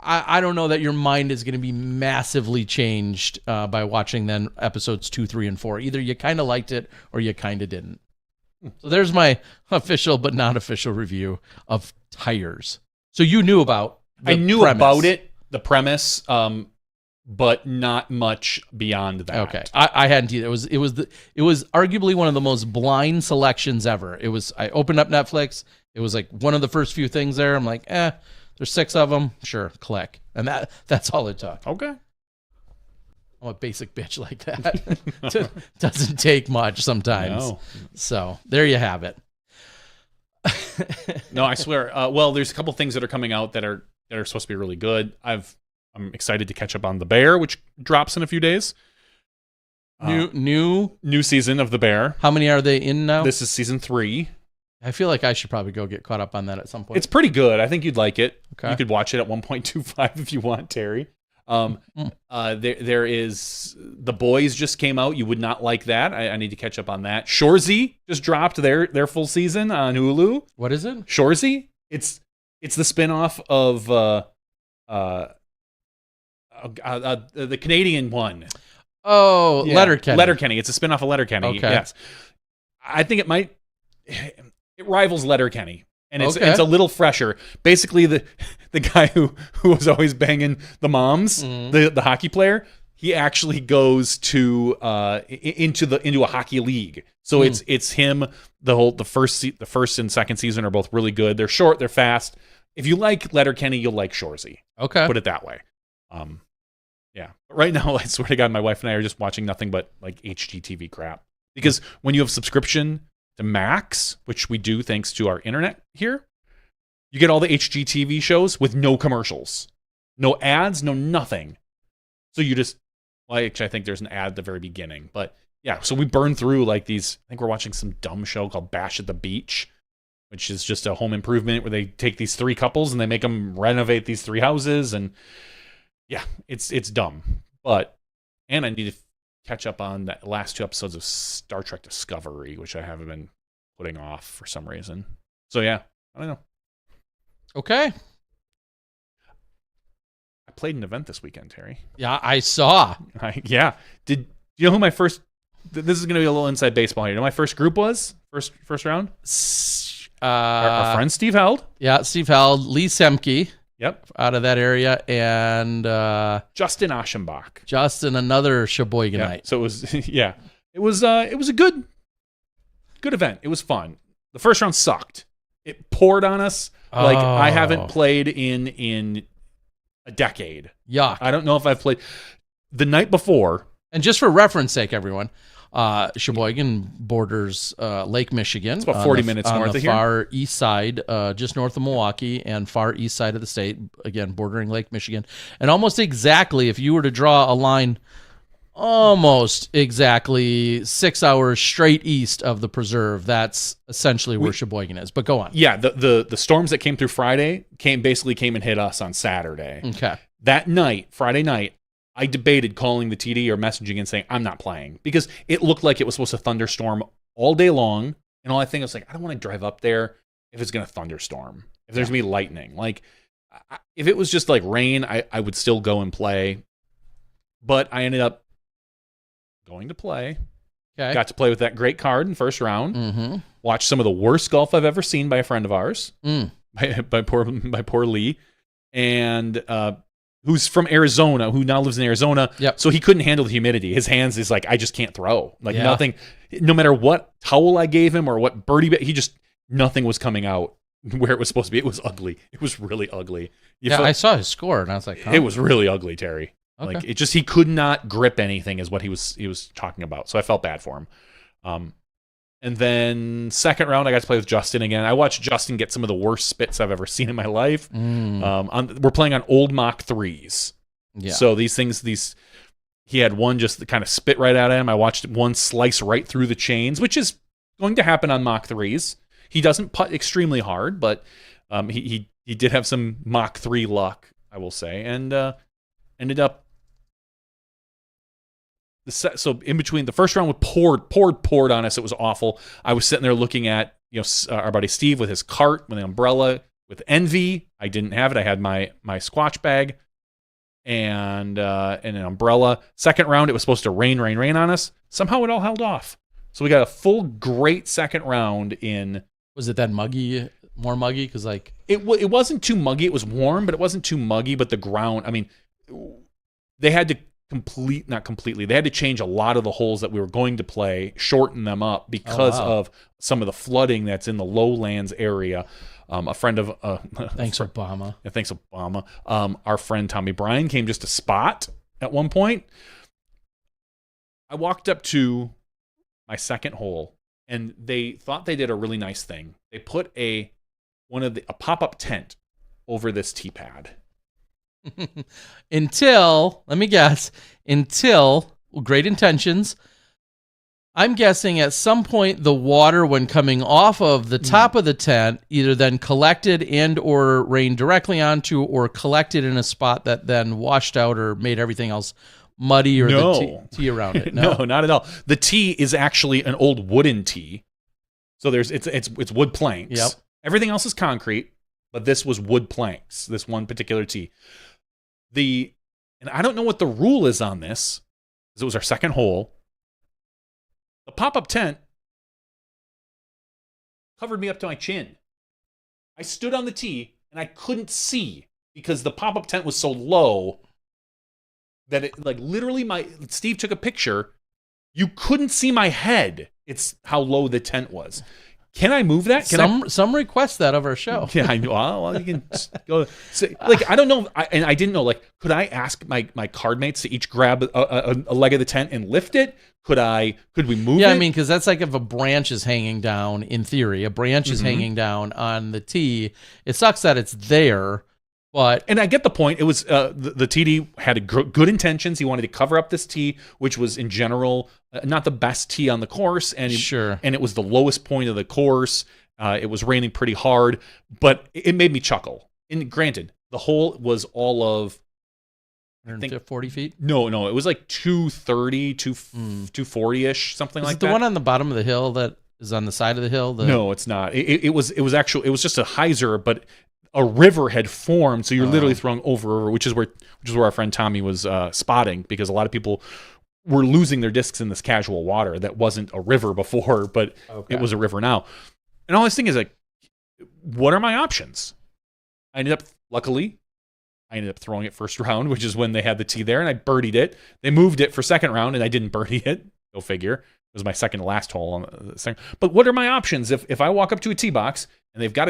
I don't know that your mind is going to be massively changed by watching then episodes 2, 3, and 4. Either you kind of liked it or you kind of didn't. So there's my official but not official review of Tires. So you knew about I knew about it, the premise, but not much beyond that. Okay, I hadn't either. It was arguably one of the most blind selections ever. I opened up Netflix. It was like one of the first few things there. I'm like, there's 6 of them. Sure, click. And that's all it took. Okay. I'm a basic bitch like that. Doesn't take much sometimes. No. So there you have it. No, I swear. Well, there's a couple things that are coming out that are supposed to be really good. I'm excited to catch up on The Bear, which drops in a few days. New season of The Bear. How many are they in now? This is season 3. I feel like I should probably go get caught up on that at some point. It's pretty good. I think you'd like it. Okay. You could watch it at 1.25 if you want, Terry. There is The Boys just came out. You would not like that. I need to catch up on that. Shoresy just dropped their full season on Hulu. What is it? Shoresy. It's the spinoff of the Canadian one. Oh, Yeah. Letterkenny. Letterkenny. It's a spinoff of Letterkenny. Okay. Yes. I think it rivals Letterkenny. And it's Okay. a little fresher. Basically, the guy who was always banging the moms, the hockey player, he actually goes to into a hockey league. So it's him. The first and second season are both really good. They're short, they're fast. If you like Letterkenny, you'll like Shoresy. Okay. Put it that way. Yeah. But right now, I swear to God, my wife and I are just watching nothing but like HGTV crap. Because when you have subscription to Max, which we do thanks to our internet here, you get all the HGTV shows with no commercials, no ads, no nothing. So you just, well, actually, I think there's an ad at the very beginning, but yeah. So we burn through like these. I think we're watching some dumb show called Bash at the Beach, which is just a home improvement where they take these 3 couples and they make them renovate these 3 houses, and yeah, it's dumb. But and I need to catch up on the last 2 episodes of Star Trek Discovery, which I haven't been putting off for some reason. So yeah, I don't know. Okay. I played an event this weekend, Terry. Yeah, I saw. Yeah. Did you know who my first? This is going to be a little inside baseball here. You know who my first group was? First round? Our friend Steve Held. Yeah, Steve Held, Lee Semke. Yep. Out of that area, and Justin Aschenbach. Justin, another Sheboyganite. Yeah. So it was, yeah, it was a good event. It was fun. The first round sucked. It poured on us like I haven't played in a decade. Yuck. I don't know if I've played the night before. And just for reference sake, everyone, Sheboygan borders Lake Michigan. It's about 40 minutes north of here. On the far east side, just north of Milwaukee, and far east side of the state, again, bordering Lake Michigan. And almost exactly, if you were to draw a line almost exactly 6 hours straight east of the preserve, that's essentially where Sheboygan is. But go on. Yeah, the storms that came through Friday came and hit us on Saturday. Okay. That night, Friday night, I debated calling the TD or messaging and saying, I'm not playing, because it looked like it was supposed to thunderstorm all day long. And all I think, I was like, I don't want to drive up there if it's going to thunderstorm, if there's going to be lightning. Like, if it was just like rain, I would still go and play. But I ended up going to play. Okay. Got to play with that great card in first round. Mm-hmm. Watched some of the worst golf I've ever seen by a friend of ours, by poor Lee. And who's from Arizona, who now lives in Arizona. Yep. So he couldn't handle the humidity. His hands is like, I just can't throw. Like nothing, no matter what towel I gave him or what birdie, nothing was coming out where it was supposed to be. It was ugly. It was really ugly. I saw his score and I was like, huh? It was really ugly, Terry. Okay. Like he could not grip anything is what he was talking about. So I felt bad for him. And then second round, I got to play with Justin again. I watched Justin get some of the worst spits I've ever seen in my life. We're playing on old Mach 3s. Yeah. So he had one just kind of spit right out at him. I watched one slice right through the chains, which is going to happen on Mach 3s. He doesn't putt extremely hard, but he did have some Mach 3 luck, I will say, and ended up. So in between, the first round poured on us. It was awful. I was sitting there looking at our buddy Steve with his cart with an umbrella with envy. I didn't have it. I had my Squatch bag and an umbrella. Second round, it was supposed to rain on us. Somehow it all held off. So we got a full great second round in. Was it then muggy? More muggy? Because it wasn't too muggy. It was warm, but it wasn't too muggy. But the ground, I mean, they had to. Not completely. They had to change a lot of the holes that we were going to play, shorten them up because of some of the flooding that's in the lowlands area. A friend of thanks Obama. Yeah, thanks Obama. Our friend Tommy Bryan came just to spot at one point. I walked up to my second hole, and they thought they did a really nice thing. They put a pop-up tent over this tee pad. Until great intentions. I'm guessing at some point the water, when coming off of the top of the tent, either then collected and or rained directly onto, or collected in a spot that then washed out or made everything else muddy, or the tee around it. No, not at all. The tee is actually an old wooden tee. So it's wood planks. Yep. Everything else is concrete, but this was wood planks, this one particular tee. And I don't know what the rule is on this, because it was our second hole. The pop-up tent covered me up to my chin. I stood on the tee, and I couldn't see because the pop-up tent was so low that it, like, literally Steve took a picture. You couldn't see my head. It's how low the tent was. Can I move that? Some request that of our show. Yeah, I know. Well, you can go. So, like, I don't know. And I didn't know. Like, could I ask my card mates to each grab a leg of the tent and lift it? Could we move it? Yeah, I mean, because that's like if a branch is hanging down, in theory. A branch is hanging down on the tee. It sucks that it's there, but... And I get the point. It was the TD had good intentions. He wanted to cover up this tee, which was, in general, not the best tee on the course. And sure. And it was the lowest point of the course. It was raining pretty hard, but it made me chuckle. And granted, the hole was all of... 140 feet? No, it was like 230, 240-ish, something like that. Is it the one on the bottom of the hill that is on the side of the hill? No, it's not. It was just a hyzer, but a river had formed, so you're literally throwing over, which is where our friend Tommy was spotting, because a lot of people were losing their discs in this casual water that wasn't a river before, but it was a river now. And all I was thinking is, like, what are my options? Luckily, I ended up throwing it first round, which is when they had the tee there, and I birdied it. They moved it for second round, and I didn't birdie it. Go figure. It was my second to last hole on the second. But what are my options if I walk up to a tee box and they've got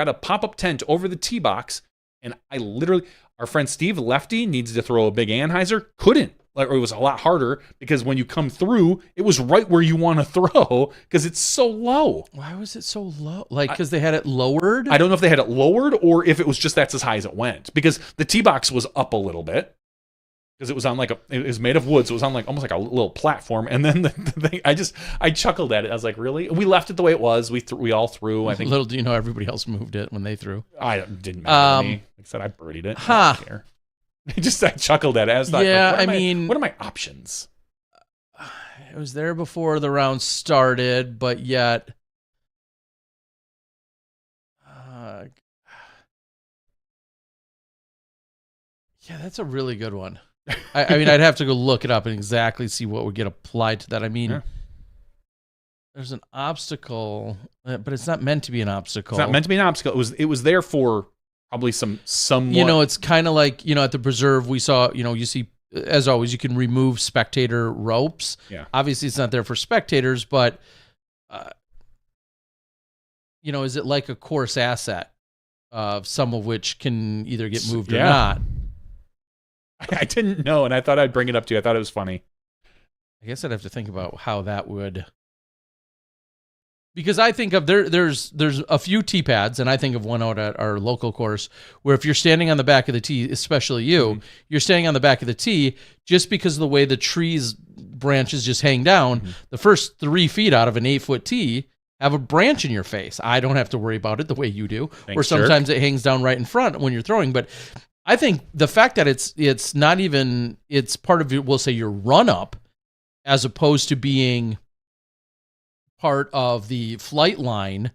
a pop-up tent over the tee box, and I literally, our friend Steve, lefty, needs to throw a big anhyzer, couldn't. Or it was a lot harder because when you come through, it was right where you want to throw because it's so low. Why was it so low? Like, because they had it lowered? I don't know if they had it lowered or if it was just that's as high as it went, because the tee box was up a little bit because it was on it was made of wood, so it was on almost like a little platform. And then the thing, I chuckled at it. I was like, really? We left it the way it was. We all threw. I think. Little do you know, everybody else moved it when they threw. I didn't matter to me. Like I said, I birdied it. Huh. I don't care. I chuckled at it. I was like, yeah, what are my options? It was there before the round started, but yet, yeah, that's a really good one. I mean, I'd have to go look it up and exactly see what would get applied to that. I mean, there's an obstacle, but it's not meant to be an obstacle. It's not meant to be an obstacle. It was there for probably somewhat. You know, it's kind of like, at the preserve we saw, you see, as always, you can remove spectator ropes. Yeah. Obviously, it's not there for spectators, but, is it like a course asset, some of which can either get moved or not? I didn't know, and I thought I'd bring it up to you. I thought it was funny. I guess I'd have to think about how that would... Because I think of there's a few tee pads, and I think of one out at our local course where if you're standing on the back of the tee, especially you're standing on the back of the tee just because of the way the trees branches just hang down. The first 3 feet out of an 8-foot tee have a branch in your face. I don't have to worry about it the way you do. Thanks, or sometimes it hangs down right in front when you're throwing. But I think the fact that it's not even, it's part of, we'll say, your run up, as opposed to being part of the flight line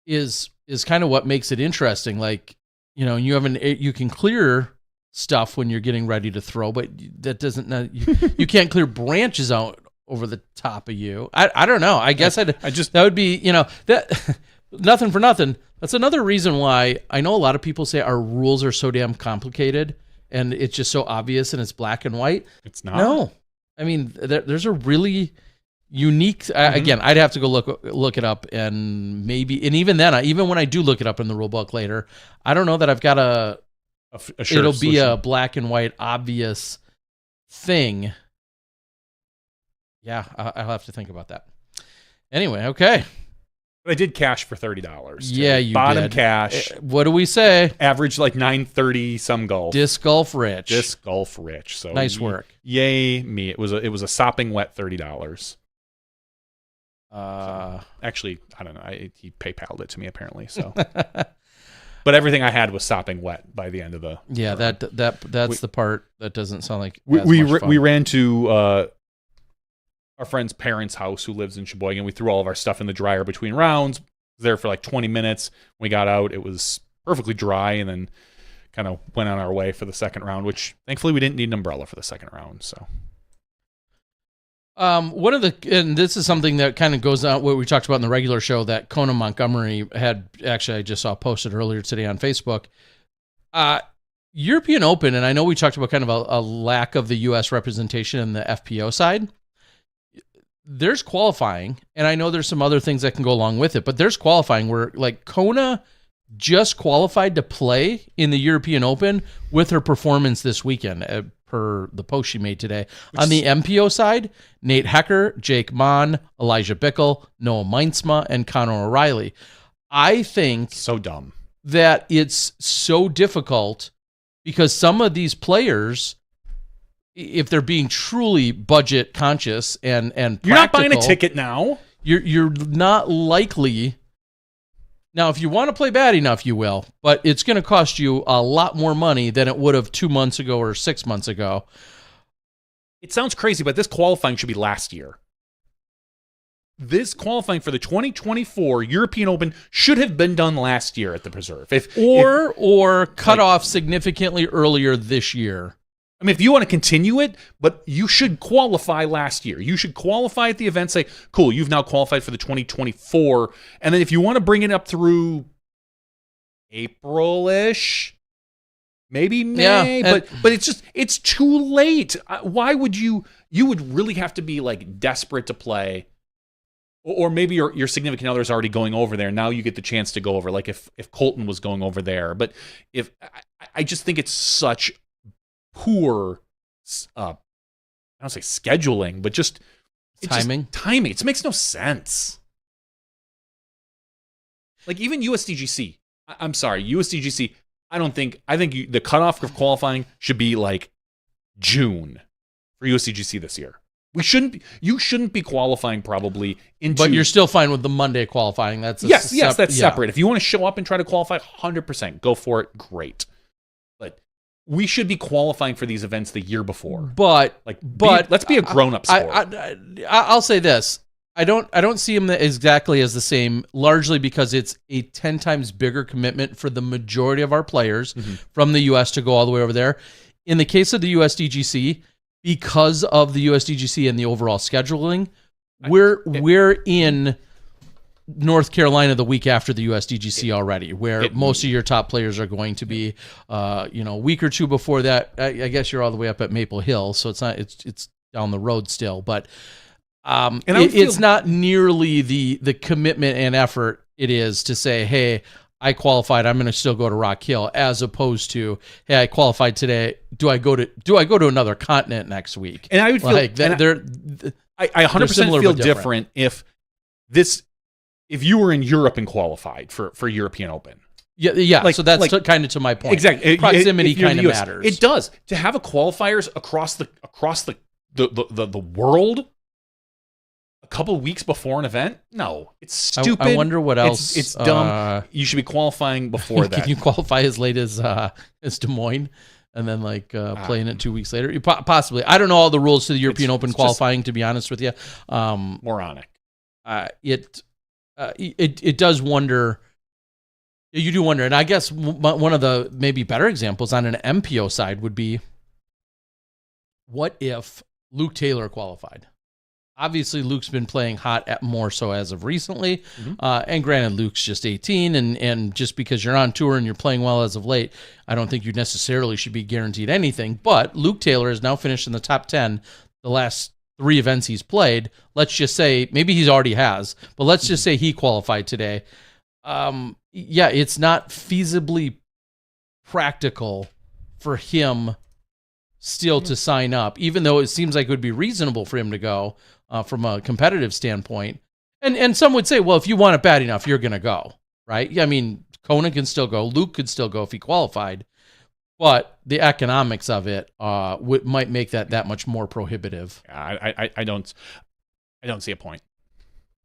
is kind of what makes it interesting. Like, you can clear stuff when you're getting ready to throw, but that doesn't, you can't clear branches out over the top of you. I don't know. I guess that would be, that nothing for nothing. That's another reason why I know a lot of people say our rules are so damn complicated and it's just so obvious and it's black and white. It's not. No. I mean, there's a really unique, again, I'd have to go look it up, and maybe, and even then, even when I do look it up in the rule book later, I don't know that I've got it'll be a black and white obvious thing. Yeah, I'll have to think about that. Anyway, okay. But I did cash for $30. Yeah, you bottom did. cash. What do we say? Average like 930 some golf. Disc golf rich. Disc golf rich. So nice work. Yay me! It was a sopping wet $30. Actually, I don't know. He PayPal'd it to me apparently. So, but everything I had was sopping wet by the end of the. Yeah, that's the part that doesn't sound like we ran to our friend's parents' house who lives in Sheboygan. We threw all of our stuff in the dryer between rounds. Was there for like 20 minutes. When we got out, it was perfectly dry, and then kind of went on our way for the second round. Which thankfully we didn't need an umbrella for the second round. So. One of the, and this is something that kind of goes out what we talked about in the regular show that Kona Montgomery had, actually I just saw posted earlier today on Facebook. European Open, and I know we talked about kind of a lack of the U.S. representation in the FPO side. There's qualifying, and I know there's some other things that can go along with it, but there's qualifying where like Kona just qualified to play in the European Open with her performance this weekend, per the post she made today. On the MPO side, Nate Hecker, Jake Mon, Elijah Bickel, Noah Meinsma, and Conor O'Reilly. I think so dumb that it's so difficult because some of these players, if they're being truly budget conscious and you're not buying a ticket now. You're not likely. Now, if you want to play bad enough, you will, but it's going to cost you a lot more money than it would have 2 months ago or 6 months ago. It sounds crazy, but this qualifying should be last year. This qualifying for the 2024 European Open should have been done last year at the Preserve. Or cut off significantly earlier this year. I mean, if you want to continue it, but you should qualify last year. You should qualify at the event, say, cool, you've now qualified for the 2024. And then if you want to bring it up through April-ish, maybe May, yeah, but it's too late. Why would you would really have to be like desperate to play, or maybe your significant other is already going over there. Now you get the chance to go over, like if Colton was going over there. But if I just think it's such poor, I don't say scheduling, but just timing. It makes no sense. Like even USDGC. I'm sorry, USDGC. I think the cutoff of qualifying should be like June for USDGC this year. You shouldn't be qualifying probably into. But you're still fine with the Monday qualifying. That's yes, that's separate. If you want to show up and try to qualify, 100%, go for it. Great. We should be qualifying for these events the year before. But let's be a grown-up sport. I'll say this. I don't see them exactly as the same, largely because it's a 10 times bigger commitment for the majority of our players from the U.S. to go all the way over there. In the case of the USDGC, because of the USDGC and the overall scheduling, we're in North Carolina the week after the USDGC already, where most of your top players are going to be, a week or two before that. I guess you're all the way up at Maple Hill, so it's down the road still, but it's not nearly the commitment and effort it is to say, hey, I qualified, I'm going to still go to Rock Hill, as opposed to, hey, I qualified today. Do I go to another continent next week? And I would feel like I 100% feel different if you were in Europe and qualified for European Open. Yeah. So that's kind of to my point. Exactly. Proximity kind of matters. It does. To have a qualifiers across the world a couple of weeks before an event? No, it's stupid. I wonder what else. It's dumb. You should be qualifying before that. Can you qualify as late as Des Moines and then playing it 2 weeks later? Possibly. I don't know all the rules to the European Open qualifying, to be honest with you. Moronic. It does wonder. You do wonder, and I guess one of the maybe better examples on an MPO side would be, what if Luke Taylor qualified? Obviously, Luke's been playing hot more so as of recently, and granted, Luke's just 18, and just because you're on tour and you're playing well as of late, I don't think you necessarily should be guaranteed anything. But Luke Taylor has now finished in the top 10 the last 3 events he's played. Let's just say, maybe he already has, but let's just say he qualified today. It's not feasibly practical for him still to sign up, even though it seems like it would be reasonable for him to go from a competitive standpoint. And some would say, well, if you want it bad enough, you're going to go, right? I mean, Kona can still go. Luke could still go if he qualified. But the economics of it might make that much more prohibitive. I don't see a point.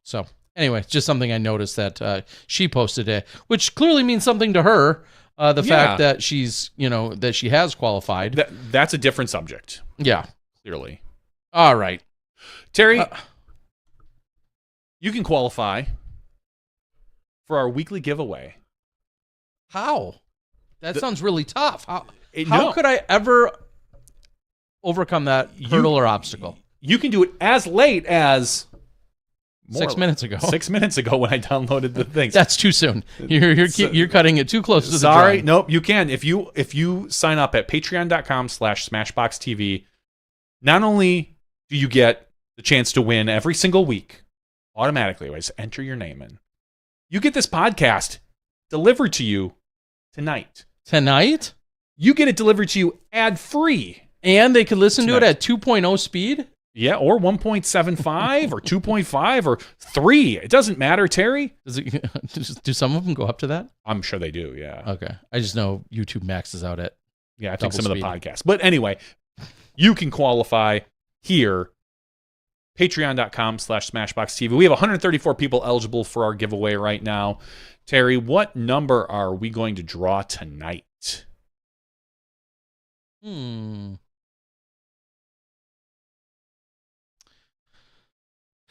So anyway, just something I noticed that she posted it, which clearly means something to her. The fact that she's, that she has qualified. That's a different subject. Yeah, clearly. All right, Terry, you can qualify for our weekly giveaway. How? That sounds really tough. How could I ever overcome that hurdle or obstacle? You can do it as late as 6 minutes ago. 6 minutes ago when I downloaded the things. That's too soon. You're cutting it too close to the Sorry, drum. nope. You can if you sign up at patreon.com/SmashBoxxTV. Not only do you get the chance to win every single week automatically, just enter your name in. You get this podcast delivered to you tonight. Tonight? You get it delivered to you ad-free. And they could listen to it at 2.0 speed? Yeah, or 1.75 or 2.5 or 3. It doesn't matter, Terry. Do some of them go up to that? I'm sure they do, yeah. Okay. I just know YouTube maxes out at Yeah, I think some double of the speed. podcasts. But anyway, you can qualify here. Patreon.com/SmashBoxxTV. We have 134 people eligible for our giveaway right now. Terry, what number are we going to draw tonight?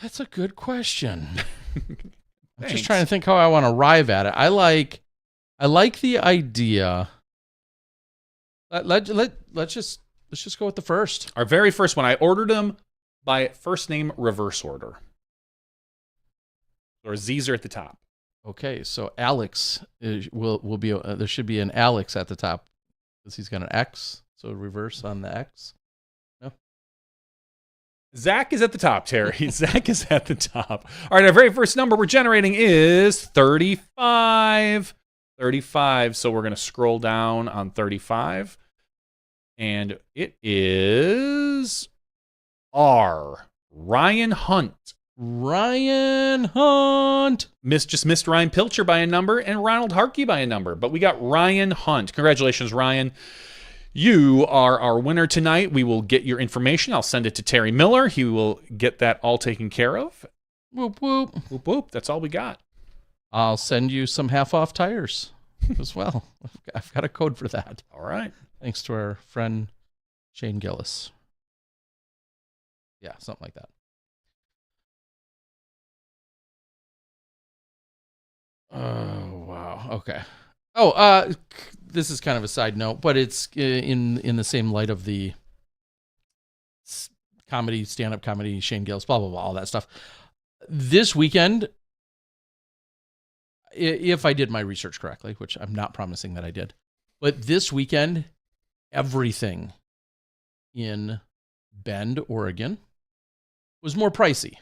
That's a good question. I'm just Thanks. trying to think how I want to arrive at it. I like the idea. Let's just go with the first. Our very first one, I ordered them by first name reverse order. Or Z's are at the top. Okay, so Alex will be there should be an Alex at the top because he's got an X, so reverse on the X. No. Zach is at the top, Terry. Zach is at the top. All right, our very first number we're generating is 35. 35. So we're going to scroll down on 35. And it is R. Ryan Hunt. Ryan Hunt. Just missed Ryan Pilcher by a number and Ronald Harkey by a number. But we got Ryan Hunt. Congratulations, Ryan. You are our winner tonight. We will get your information. I'll send it to Terry Miller. He will get that all taken care of. Whoop, whoop. Whoop, whoop. That's all we got. I'll send you some half-off tires as well. I've got a code for that. All right. Thanks to our friend Shane Gillis. Yeah, something like that. Oh, wow. Okay. Oh, this is kind of a side note, but it's in the same light of the comedy, stand-up comedy, Shane Gillis, blah, blah, blah, all that stuff. This weekend, if I did my research correctly, which I'm not promising that I did, but this weekend, everything in Bend, Oregon was more pricey.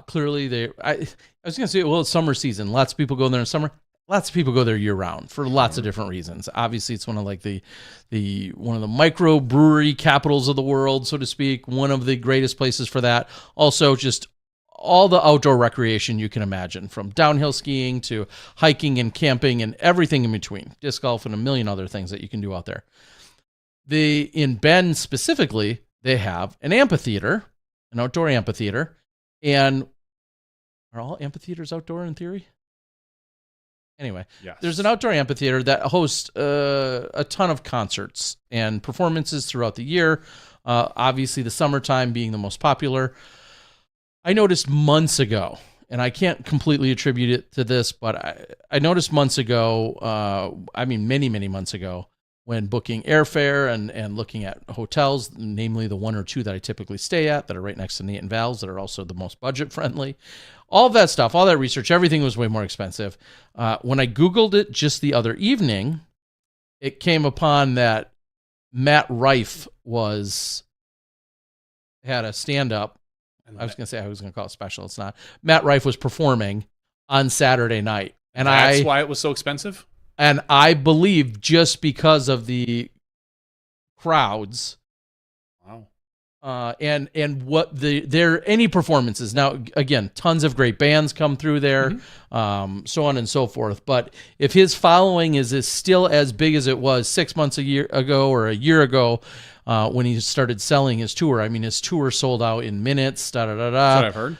Clearly, I was going to say, well, it's summer season. Lots of people go there in summer. Lots of people go there year round for lots of different reasons. Obviously, it's one of like the one of the micro brewery capitals of the world, so to speak. One of the greatest places for that. Also, just all the outdoor recreation you can imagine, from downhill skiing to hiking and camping and everything in between. Disc golf and a million other things that you can do out there. In Bend specifically, they have an amphitheater, an outdoor amphitheater. And are all amphitheaters outdoor in theory? Anyway, Yes. There's an outdoor amphitheater that hosts a ton of concerts and performances throughout the year. Obviously, the summertime being the most popular. I noticed months ago, and I can't completely attribute it to this, but I noticed months ago, many, many months ago, when booking airfare and looking at hotels, namely the one or two that I typically stay at that are right next to Nate and Val's that are also the most budget friendly. All of that stuff, all that research, everything was way more expensive. When I Googled it just the other evening, it came upon that Matt Rife had a stand-up. I was going to say I was going to call it special. It's not. Matt Rife was performing on Saturday night. And That's why it was so expensive? And I believe just because of the crowds, Wow. and what any performances. Now, again, tons of great bands come through there, so on and so forth. But if his following is still as big as it was 6 months a year ago, when he started selling his tour, I mean, his tour sold out in minutes. That's what I've heard.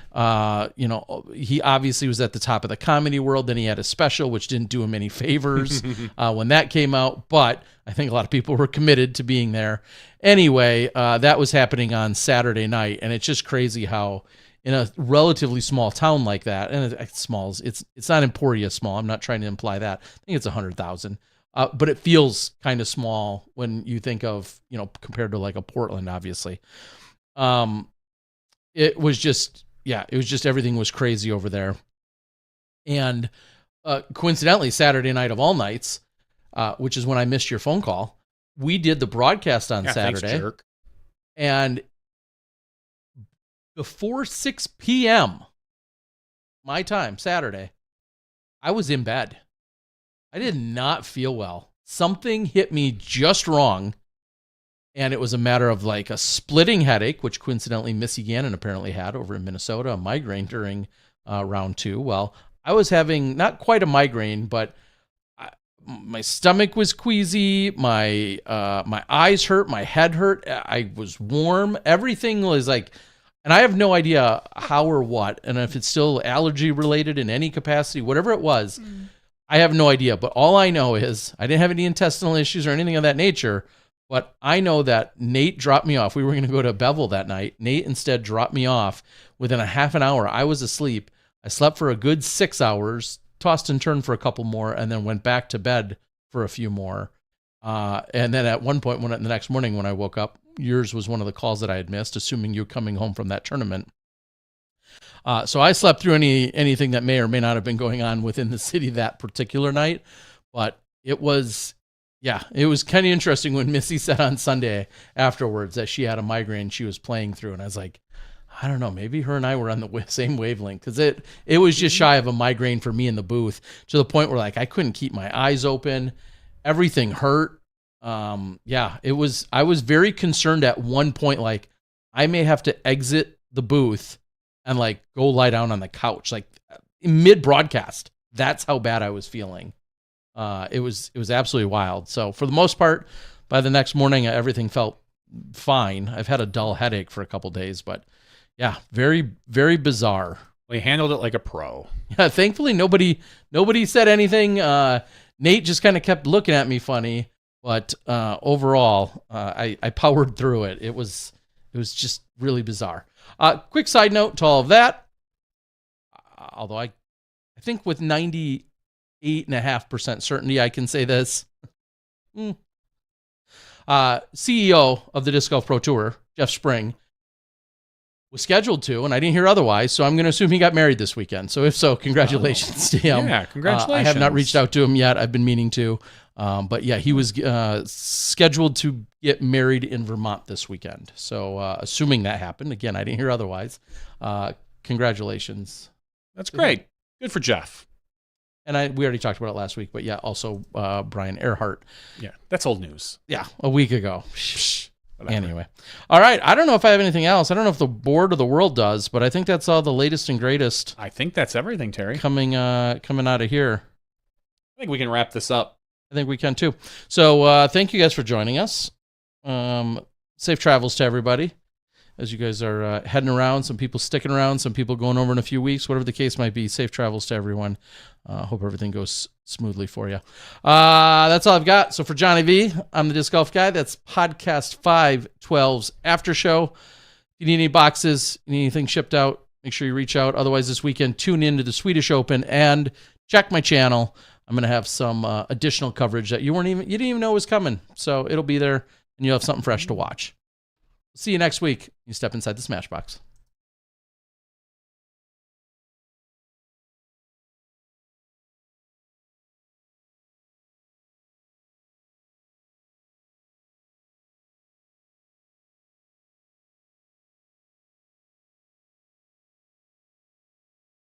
He obviously was at the top of the comedy world. Then he had a special, which didn't do him any favors when that came out. But I think a lot of people were committed to being there. Anyway, that was happening on Saturday night, and it's just crazy how in a relatively small town like that, and it's small, it's not Emporia small. I'm not trying to imply that. I think it's 100,000. but it feels kind of small when you think of, compared to like a Portland, obviously. It was just everything was crazy over there. And coincidentally, Saturday night of all nights, which is when I missed your phone call, we did the broadcast on Saturday. Thanks, jerk. And before 6 p.m., my time, Saturday, I was in bed. I did not feel well. Something hit me just wrong. And it was a matter of like a splitting headache, which coincidentally Missy Gannon apparently had over in Minnesota, a migraine during round 2. Well, I was having not quite a migraine, but my stomach was queasy, my eyes hurt, my head hurt, I was warm, everything was like, and I have no idea how or what, and if it's still allergy related in any capacity, whatever it was, I have no idea. But all I know is I didn't have any intestinal issues or anything of that nature, but I know that Nate dropped me off. We were going to go to Bevel that night. Nate instead dropped me off. Within a half an hour, I was asleep. I slept for a good 6 hours, tossed and turned for a couple more, and then went back to bed for a few more. And then at one point, the next morning when I woke up, yours was one of the calls that I had missed, assuming you coming home from that tournament. So I slept through anything that may or may not have been going on within the city that particular night. But it was kind of interesting when Missy said on Sunday afterwards that she had a migraine she was playing through. And I was like, I don't know, maybe her and I were on the same wavelength, because it was just shy of a migraine for me in the booth, to the point where like I couldn't keep my eyes open. Everything hurt. I was very concerned at one point, like I may have to exit the booth and like go lie down on the couch, like mid broadcast. That's how bad I was feeling. It was absolutely wild. So for the most part, by the next morning, everything felt fine. I've had a dull headache for a couple days, but yeah, very, very bizarre. Well, you handled it like a pro. Yeah, thankfully nobody said anything. Nate just kind of kept looking at me funny, but overall, I powered through it. It was just really bizarre. Quick side note to all of that, although I think with 98.5% certainty I can say this. CEO of the Disc Golf Pro Tour, Jeff Spring, was scheduled to, and I didn't hear otherwise, so I'm going to assume he got married this weekend. So if so, congratulations to him. Yeah, congratulations. I have not reached out to him yet. I've been meaning to. But yeah, he was scheduled to get married in Vermont this weekend. So assuming that happened, again, I didn't hear otherwise. Congratulations. That's great. Good for Jeff. And we already talked about it last week, but yeah, also Brian Earhart. Yeah, that's old news. Yeah, a week ago. Anyway. All right. I don't know if I have anything else. I don't know if the board or the world does, but I think that's all the latest and greatest. I think that's everything, Terry. Coming out of here. I think we can wrap this up. I think we can too. So thank you guys for joining us. Safe travels to everybody as you guys are heading around. Some people sticking around, some people going over in a few weeks, whatever the case might be. Safe travels to everyone. Hope everything goes smoothly for you. That's all I've got. So for Johnny V, I'm the Disc Golf Guy. That's Podcast 512's after show. If you need any boxes, you need anything shipped out, make sure you reach out. Otherwise, this weekend, tune in to the Swedish Open and check my channel. I'm going to have some additional coverage that you didn't even know was coming. So it'll be there, and you'll have something fresh to watch. See you next week. You step inside the Smashbox.